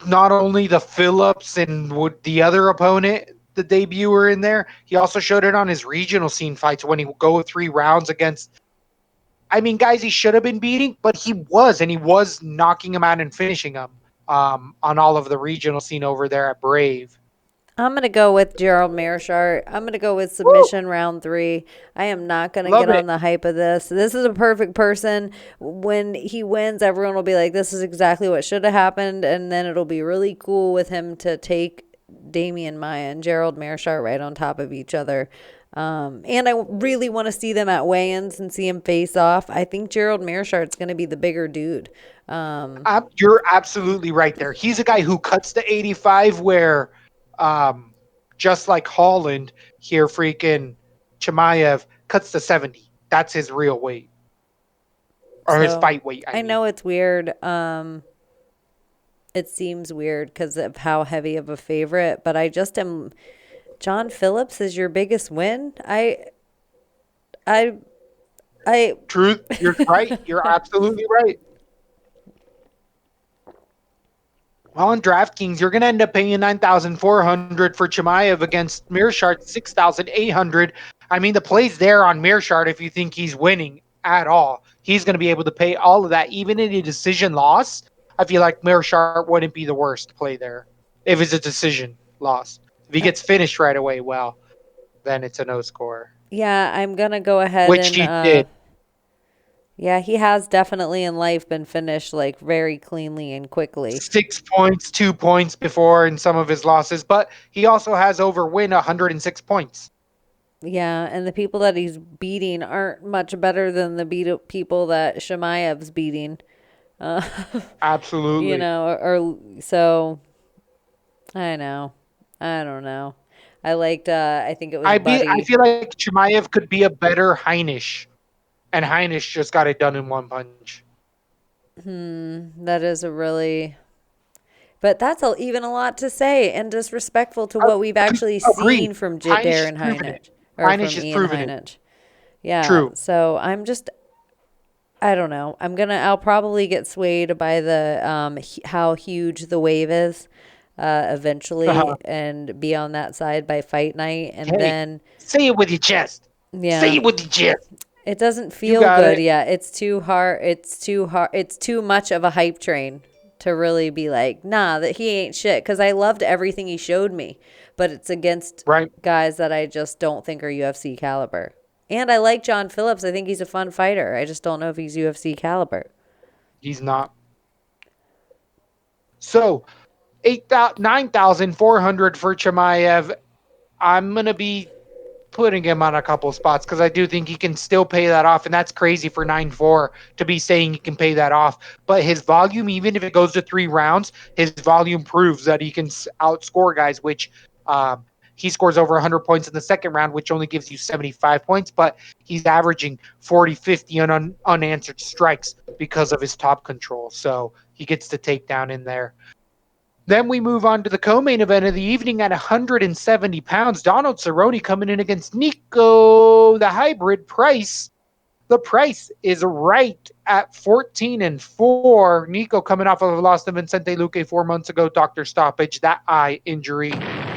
not only the Phillips and the other opponent, the debuter in there, he also showed it on his regional scene fights when he would go 3 rounds against, guys he should have been beating, but he was knocking him out and finishing him on all of the regional scene over there at Brave. I'm going to go with Gerald Mirshard. I'm going to go with submission round 3. I am not going to get on the hype of this. This is a perfect person. When he wins, everyone will be like, this is exactly what should have happened. And then it'll be really cool with him to take Damian Maia and Gerald Mirshard right on top of each other. And I really want to see them at weigh-ins and see him face off. I think Gerald Mirshard's going to be the bigger dude. You're absolutely right there. He's a guy who cuts the 85 where just like Holland here, freaking Chimaev cuts to 70. That's his real weight. Or his fight weight, I know it's weird. It seems weird because of how heavy of a favorite, but I just am. John Phillips is your biggest win. I. Truth, you're right. You're absolutely right. Well, on DraftKings, you're going to end up paying $9,400 for Chimaev against Mirshard, $6,800. I mean, the play's there on Mirshard if you think he's winning at all. He's going to be able to pay all of that, even in a decision loss. I feel like Mirshard wouldn't be the worst play there if it's a decision loss. If he gets finished right away, well, then it's a no score. Yeah, I'm gonna go ahead Which and he did. yeah, he has definitely in life been finished like very cleanly and quickly. 6 points, 2 points before in some of his losses, but he also has over win 106 points. Yeah, and the people that he's beating aren't much better than the people that Chimaev's beating. Absolutely. You know, or so I know. I don't know. I liked I think it was Buddy. I feel like Chimaev could be a better Heinisch, and Heinisch just got it done in one punch. That is a really, but that's even a lot to say and disrespectful to what we've actually seen from Darren Heinisch or from Ian Heinisch. Yeah. True. So I'm just, I don't know. I'll probably get swayed by the how huge the wave is eventually and be on that side by fight night, and then say it with your chest. Yeah. Say it with your chest. It doesn't feel good yet. It's too hard. It's too much of a hype train to really be like, nah, that he ain't shit. Because I loved everything he showed me. But it's against guys that I just don't think are UFC caliber. And I like John Phillips. I think he's a fun fighter. I just don't know if he's UFC caliber. He's not. So, 9,400 for Chimaev. I'm going to be putting him on a couple spots because I do think he can still pay that off, and that's crazy for 9-4 to be saying he can pay that off. But his volume, even if it goes to 3 rounds, his volume proves that he can outscore guys, which he scores over 100 points in the second round, which only gives you 75 points, but he's averaging 40, 50 unanswered strikes because of his top control. So he gets the takedown in there. Then we move on to the co-main event of the evening at 170 pounds. Donald Cerrone coming in against Nico, the hybrid Price. The price is right at 14-4. Nico coming off of a loss to Vicente Luque 4 months ago. Doctor stoppage, that eye injury.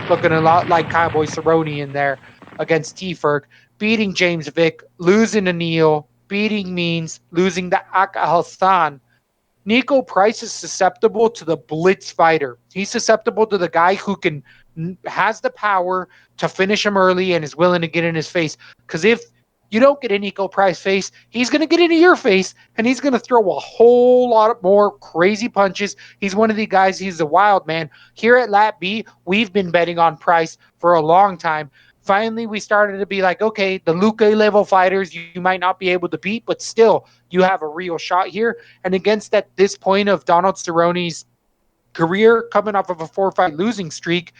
Looking a lot like Cowboy Cerrone in there against T-Ferg. Beating James Vick, losing to Neal, beating Means, losing to Aka Hassan. Nico Price is susceptible to the blitz fighter. He's susceptible to the guy who has the power to finish him early and is willing to get in his face. Because if you don't get in Nico Price face, he's going to get into your face and he's going to throw a whole lot more crazy punches. He's one of the guys, he's a wild man. Here at LaTB, we've been betting on Price for a long time. Finally, we started to be like, okay, the Luque level fighters you might not be able to beat, but still, you have a real shot here. And against at this point of Donald Cerrone's career, coming off of a 4-fight losing streak,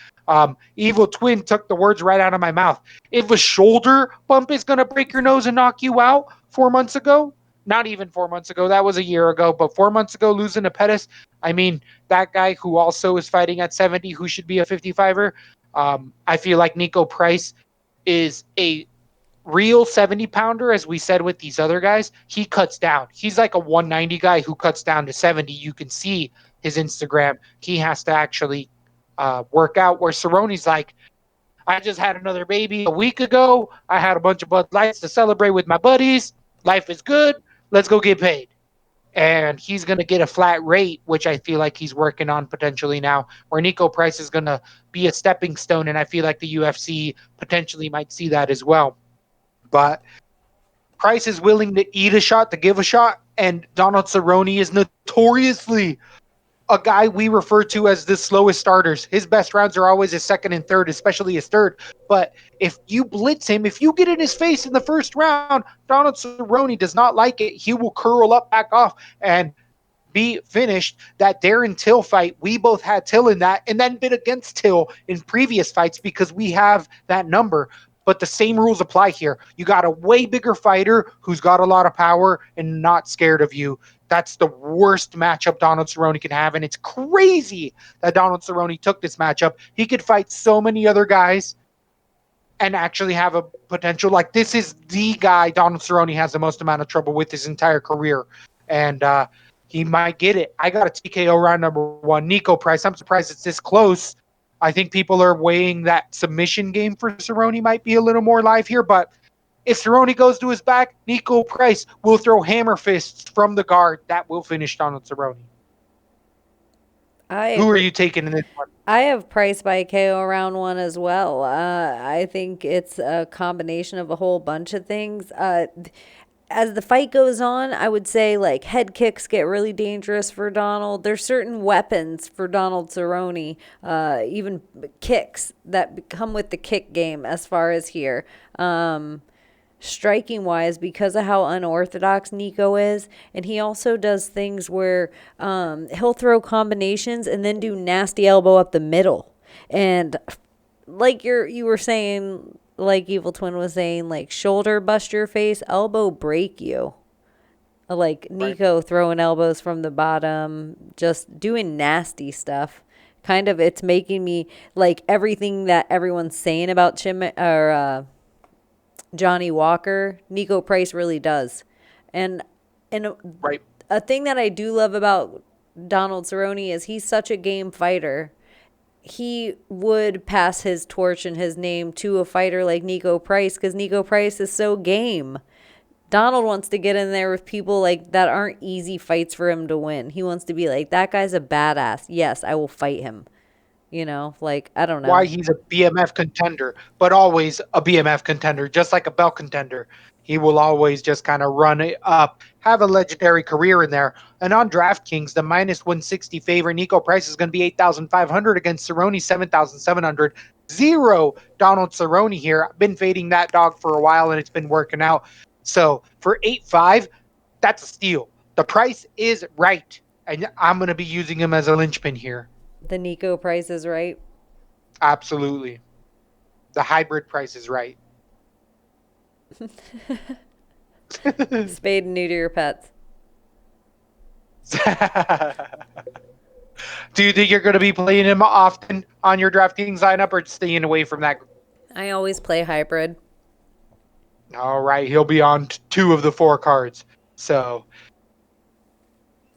Evil Twin took the words right out of my mouth. If a shoulder bump is going to break your nose and knock you out 4 months ago, not even 4 months ago, that was a year ago, but 4 months ago, losing to Pettis, I mean, that guy who also is fighting at 70, who should be a 55er, I feel like Nico Price is a real 70-pounder, as we said with these other guys. He cuts down. He's like a 190 guy who cuts down to 70. You can see his Instagram. He has to actually work out, where Cerrone's like, I just had another baby a week ago. I had a bunch of Bud Lights to celebrate with my buddies. Life is good. Let's go get paid. And he's going to get a flat rate, which I feel like he's working on potentially now, where Nico Price is going to be a stepping stone, and I feel like the UFC potentially might see that as well. But Price is willing to eat a shot, to give a shot, and Donald Cerrone is notoriously a guy we refer to as the slowest starters. His best rounds are always his second and third, especially his third. But if you blitz him, if you get in his face in the first round, Donald Cerrone does not like it. He will curl up, back off, and be finished. That Darren Till fight, we both had Till in that, and then been against Till in previous fights because we have that number. but the same rules apply here. You got a way bigger fighter who's got a lot of power and not scared of you. That's the worst matchup Donald Cerrone can have, and it's crazy that Donald Cerrone took this matchup. He could fight so many other guys and actually have a potential. Like, this is the guy Donald Cerrone has the most amount of trouble with his entire career, and he might get it. I got a TKO round number 1. Nico Price. I'm surprised it's this close. I think people are weighing that submission game for Cerrone might be a little more live here, but if Cerrone goes to his back, Nico Price will throw hammer fists from the guard. That will finish Donald Cerrone. Who are you taking in this one? I have Price by KO round 1 as well. I think it's a combination of a whole bunch of things. As the fight goes on, I would say like head kicks get really dangerous for Donald. There's certain weapons for Donald Cerrone, even kicks that come with the kick game as far as here. Striking wise, because of how unorthodox Nico is, and he also does things where he'll throw combinations and then do nasty elbow up the middle. And like you were saying, like Evil Twin was saying, like shoulder bust your face, elbow break you. Like Nico throwing elbows from the bottom, just doing nasty stuff. Kind of, it's making me like everything that everyone's saying about Johnny Walker, Nico Price really does. And a thing that I do love about Donald Cerrone is he's such a game fighter. He would pass his torch and his name to a fighter like Nico Price because Nico Price is so game. Donald wants to get in there with people like that aren't easy fights for him to win. He wants to be like, that guy's a badass. Yes, I will fight him. You know, like, I don't know. Why he's a BMF contender, but always a BMF contender, just like a belt contender. He will always just kind of run it up, have a legendary career in there. And on DraftKings, the minus 160 favorite, Nico Price is going to be 8,500 against Cerrone, 7,700. Zero Donald Cerrone here. I've been fading that dog for a while, and it's been working out. So for 8.5, that's a steal. The price is right, and I'm going to be using him as a linchpin here. The Nico Price is right? Absolutely. The hybrid price is right. Spade and neuter your pets. Do you think you're going to be playing him often on your DraftKings lineup or staying away from that? I always play hybrid. All right. He'll be on 2 of the 4 cards. So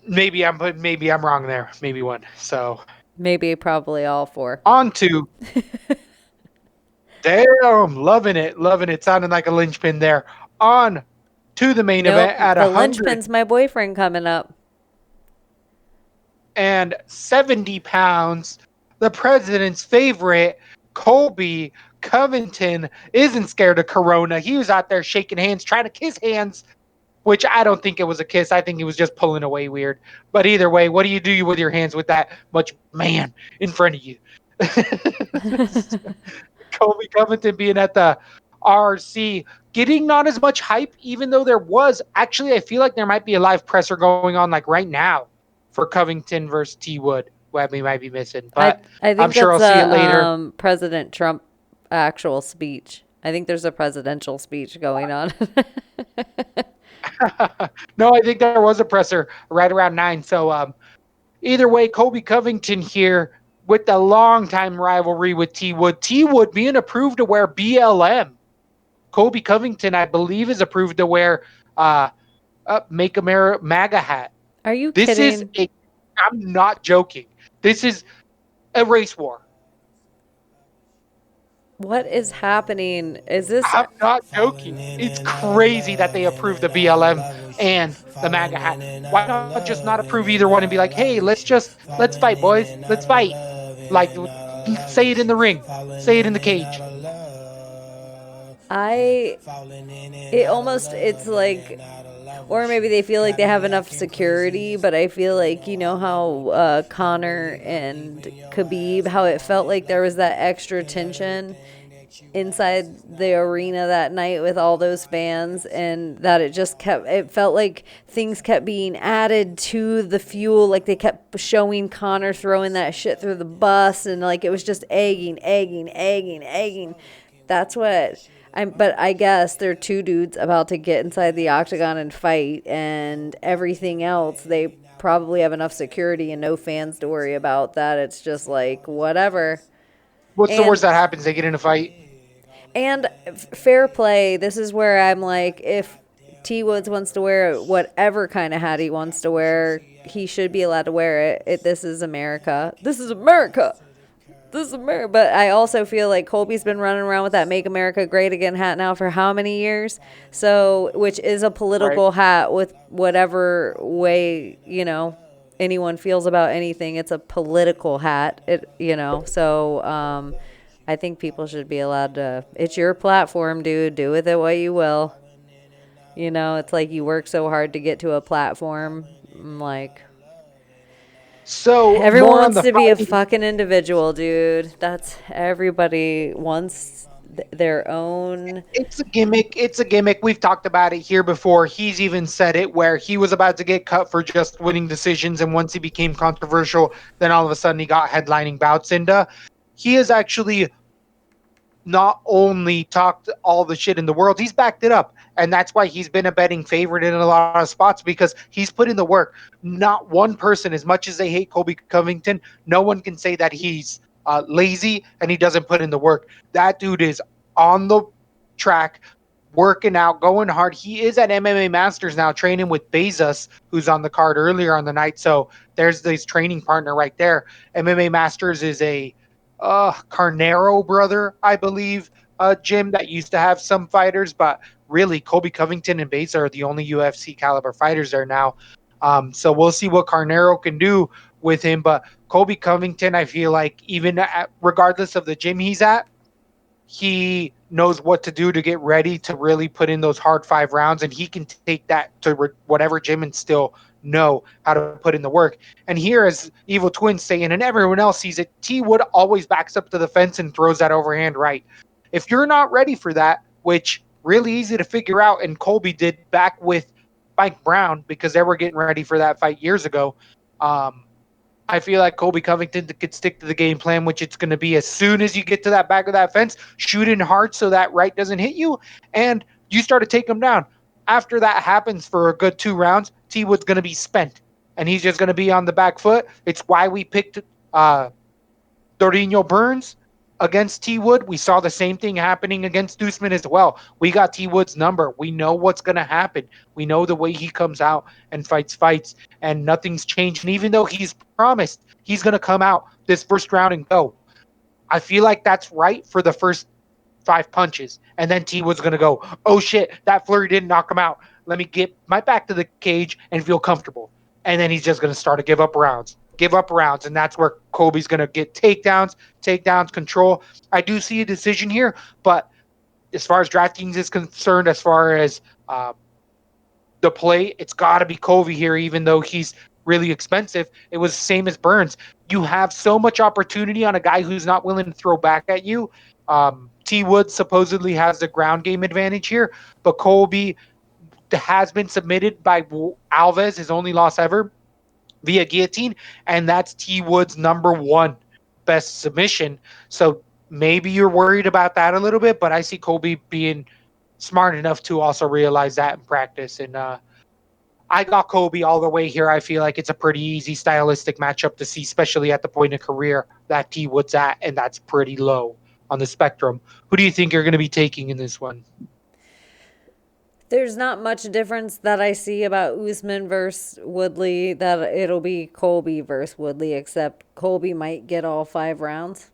maybe I'm wrong there. Maybe 1. So maybe probably all 4. On to damn, loving it. Sounding like a linchpin there. On to the main event at 100. The linchpin's my boyfriend coming up. And 70 pounds, the president's favorite, Colby Covington, isn't scared of Corona. He was out there shaking hands, trying to kiss hands, which I don't think it was a kiss. I think he was just pulling away weird. But either way, what do you do with your hands with that much man in front of you? Colby Covington being at the RC, getting not as much hype, even though there was. Actually, I feel like there might be a live presser going on like right now for Covington versus T. Wood. What we might be missing. But I think I'm sure I'll see it later. President Trump actual speech. I think there's a presidential speech going on. No, I think there was a presser right around 9. So either way, Colby Covington here with the long-time rivalry with T. Wood. T. Wood being approved to wear BLM. Colby Covington, I believe, is approved to wear Make America MAGA hat. Are you kidding? I'm not joking. This is a race war. What is happening? Is this? I'm not joking. It's crazy that they approved the BLM and the MAGA hat. Why not just not approve either one and be like, hey, let's fight, boys. Let's fight. Like, say it in the ring. Say it in the cage. It's like, or maybe they feel like they have enough security, but I feel like, you know how Conor and Khabib, how it felt like there was that extra tension inside the arena that night with all those fans, and that it felt like things kept being added to the fuel, like they kept showing Conor throwing that shit through the bus, and like it was just egging. That's what But I guess they're two dudes about to get inside the octagon and fight, and everything else, they probably have enough security and no fans to worry about that. It's just like, whatever. What's the worst And that happens? They get in a fight. And fair play. This is where I'm like, if T Woods wants to wear whatever kind of hat he wants to wear, he should be allowed to wear it. This is America. This is America. This is America. But I also feel like Colby's been running around with that "Make America Great Again" hat now for how many years? So, which is a political hat with whatever way, anyone feels about anything. It's a political hat. So. I think people should be allowed to. It's your platform, dude. Do with it what you will. It's like you work so hard to get to a platform. I'm like, So everyone more on wants the to be a fighting- fucking individual, dude. That's everybody wants their own. It's a gimmick. It's a gimmick. We've talked about it here before. He's even said it where he was about to get cut for just winning decisions, and once he became controversial, then all of a sudden he got headlining bouts. And he has actually not only talked all the shit in the world, he's backed it up. And that's why he's been a betting favorite in a lot of spots, because he's put in the work. Not one person, as much as they hate Colby Covington, no one can say that he's lazy and he doesn't put in the work. That dude is on the track, working out, going hard. He is at MMA Masters now, training with Bezos, who's on the card earlier on the night. So there's his training partner right there. MMA Masters is a Carnero brother, I believe, gym that used to have some fighters, but really Colby Covington and Bates are the only UFC caliber fighters there now. So we'll see what Carnero can do with him. But Colby Covington, I feel like regardless of the gym he's at, he knows what to do to get ready to really put in those hard 5 rounds, and he can take that to whatever gym and still know how to put in the work. And here, as Evil Twins saying, and everyone else sees it, T Wood always backs up to the fence and throws that overhand right. If you're not ready for that, which really easy to figure out, and Colby did back with Mike Brown because they were getting ready for that fight years ago. I feel like Colby Covington could stick to the game plan, which it's going to be as soon as you get to that back of that fence, shoot in hard so that right doesn't hit you, and you start to take him down. After that happens for a good 2 rounds, T Wood's going to be spent, and he's just going to be on the back foot. It's why we picked Dorino Burns against T Wood. We saw the same thing happening against Dusman as well. We got T Wood's number. We know what's going to happen. We know the way he comes out and fights, and nothing's changed. And even though he's promised he's going to come out this first round and go, I feel like that's right for the first 5 punches. And then T Wood's going to go, oh shit, that flurry didn't knock him out. Let me get my back to the cage and feel comfortable. And then he's just going to start to give up rounds. And that's where Colby's going to get takedowns, control. I do see a decision here, but as far as DraftKings is concerned, as far as the play, it's got to be Colby here, even though he's really expensive. It was the same as Burns. You have so much opportunity on a guy who's not willing to throw back at you. T Wood supposedly has the ground game advantage here, but Colby has been submitted by Alves, his only loss ever, via guillotine, and that's T Wood's number 1 best submission. So maybe you're worried about that a little bit, but I see Colby being smart enough to also realize that in practice. And I got Colby all the way here. I feel like it's a pretty easy stylistic matchup to see, especially at the point of career that T Wood's at, and that's pretty low on the spectrum. Who do you think you're going to be taking in this one? There's not much difference that I see about Usman versus Woodley, that it'll be Colby versus Woodley, except Colby might get all 5 rounds.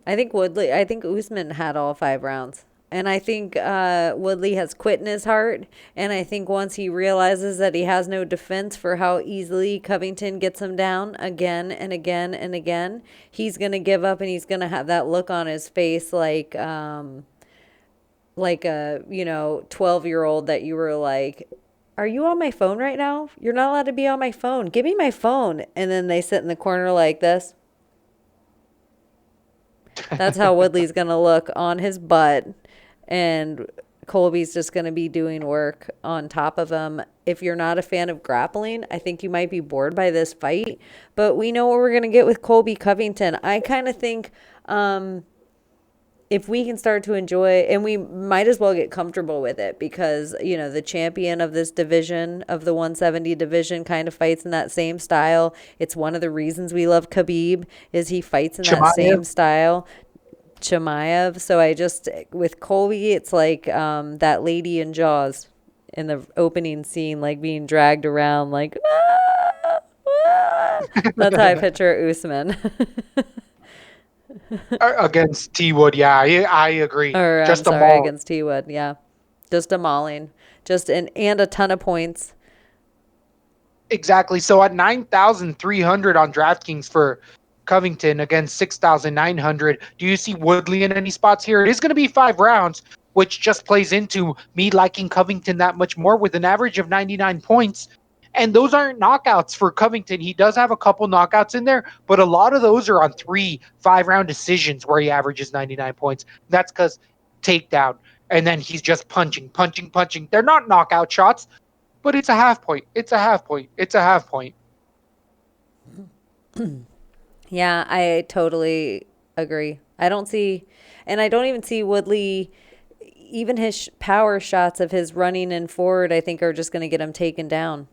I think Usman had all 5 rounds. And I think Woodley has quit in his heart. And I think once he realizes that he has no defense for how easily Covington gets him down again and again and again, he's going to give up, and he's going to have that look on his face like a 12-year-old that you were like, are you on my phone right now? You're not allowed to be on my phone. Give me my phone. And then they sit in the corner like this. That's how Woodley's going to look on his butt. And Colby's just going to be doing work on top of him. If you're not a fan of grappling, I think you might be bored by this fight. But we know what we're going to get with Colby Covington. I kind of think if we can start to enjoy, and we might as well get comfortable with it because, you know, the champion of this division, of the 170 division, kind of fights in that same style. It's one of the reasons we love Khabib is he fights in that same style. Chimaev. So with Colby, it's like that lady in Jaws in the opening scene, like being dragged around, like, ah, ah. That's how I picture Usman. Against T Wood, yeah, I agree. Or Just I'm a sorry, maul. against T Wood, yeah, just a mauling, and a ton of points. Exactly. So at 9,300 on DraftKings for Covington against 6,900, do you see Woodley in any spots here? It is going to be 5 rounds, which just plays into me liking Covington that much more with an average of 99 points. And those aren't knockouts for Covington. He does have a couple knockouts in there, but a lot of those are on 3-5 round decisions where he averages 99 points. That's because takedown. And then he's just punching, punching, punching. They're not knockout shots, but it's a half point. It's a half point. It's a half point. Yeah, I totally agree. I don't even see Woodley, even his power shots of his running and forward, I think are just going to get him taken down.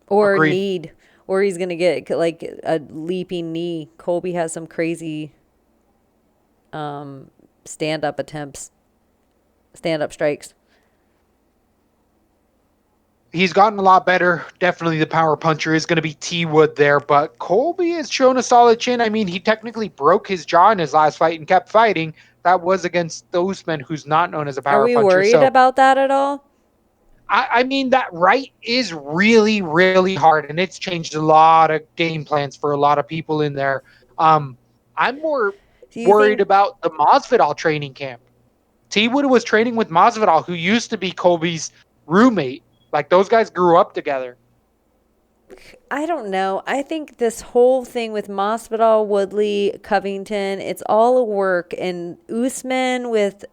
Or Agreed. or he's going to get like a leaping knee. Colby has some crazy stand-up strikes. He's gotten a lot better. Definitely the power puncher is going to be T Wood there, but Colby has shown a solid chin. I mean, he technically broke his jaw in his last fight and kept fighting. That was against the Usman, who's not known as a Are power we puncher. worried So, about that at all? I mean, that right is really, really hard, and it's changed a lot of game plans for a lot of people in there. I'm more Do you worried think about the Masvidal training camp. T Wood was training with Masvidal, who used to be Colby's roommate. Like, those guys grew up together. I don't know. I think this whole thing with Masvidal, Woodley, Covington, it's all a work. And Usman with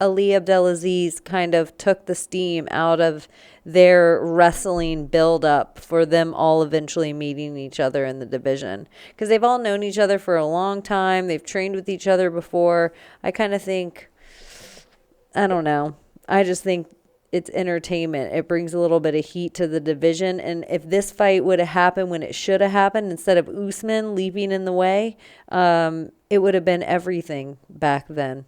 Ali Abdelaziz kind of took the steam out of their wrestling build-up for them all eventually meeting each other in the division. Because they've all known each other for a long time. They've trained with each other before. I kind of think, I don't know. I just think it's entertainment. It brings a little bit of heat to the division. And if this fight would have happened when it should have happened, instead of Usman leaping in the way, it would have been everything back then.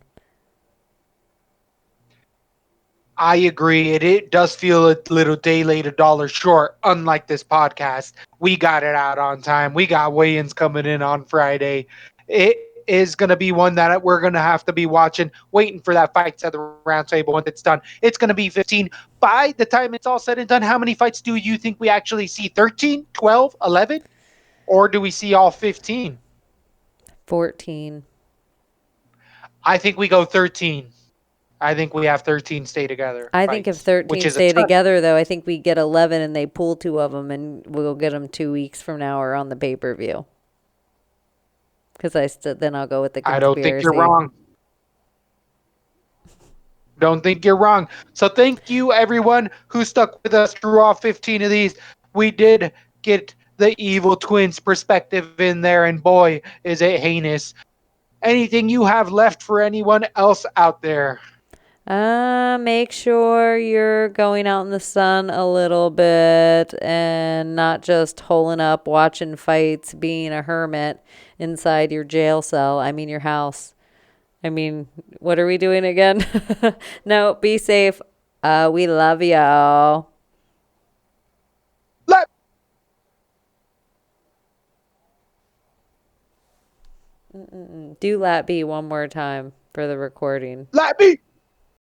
I agree. It does feel a little day late, a dollar short, unlike this podcast. We got it out on time. We got weigh-ins coming in on Friday. It is going to be one that we're going to have to be watching, waiting for that fight at the round table when it's done. It's going to be 15. By the time it's all said and done, how many fights do you think we actually see? 13, 12, 11? Or do we see all 15? 14. I think we go 13. I think we have 13 stay together. I think if 13 stay together, though, I think we get 11 and they pull 2 of them, and we'll get them 2 weeks from now or on the pay-per-view. Because then I'll go with the conspiracy. I don't think you're wrong. Don't think you're wrong. So thank you, everyone who stuck with us through all 15 of these. We did get the evil twins perspective in there, and boy, is it heinous. Anything you have left for anyone else out there? Make sure you're going out in the sun a little bit and not just holing up, watching fights, being a hermit inside your jail cell. I mean, your house. I mean, what are we doing again? No, be safe. We love y'all. Do LaTB one more time for the recording. LaTB!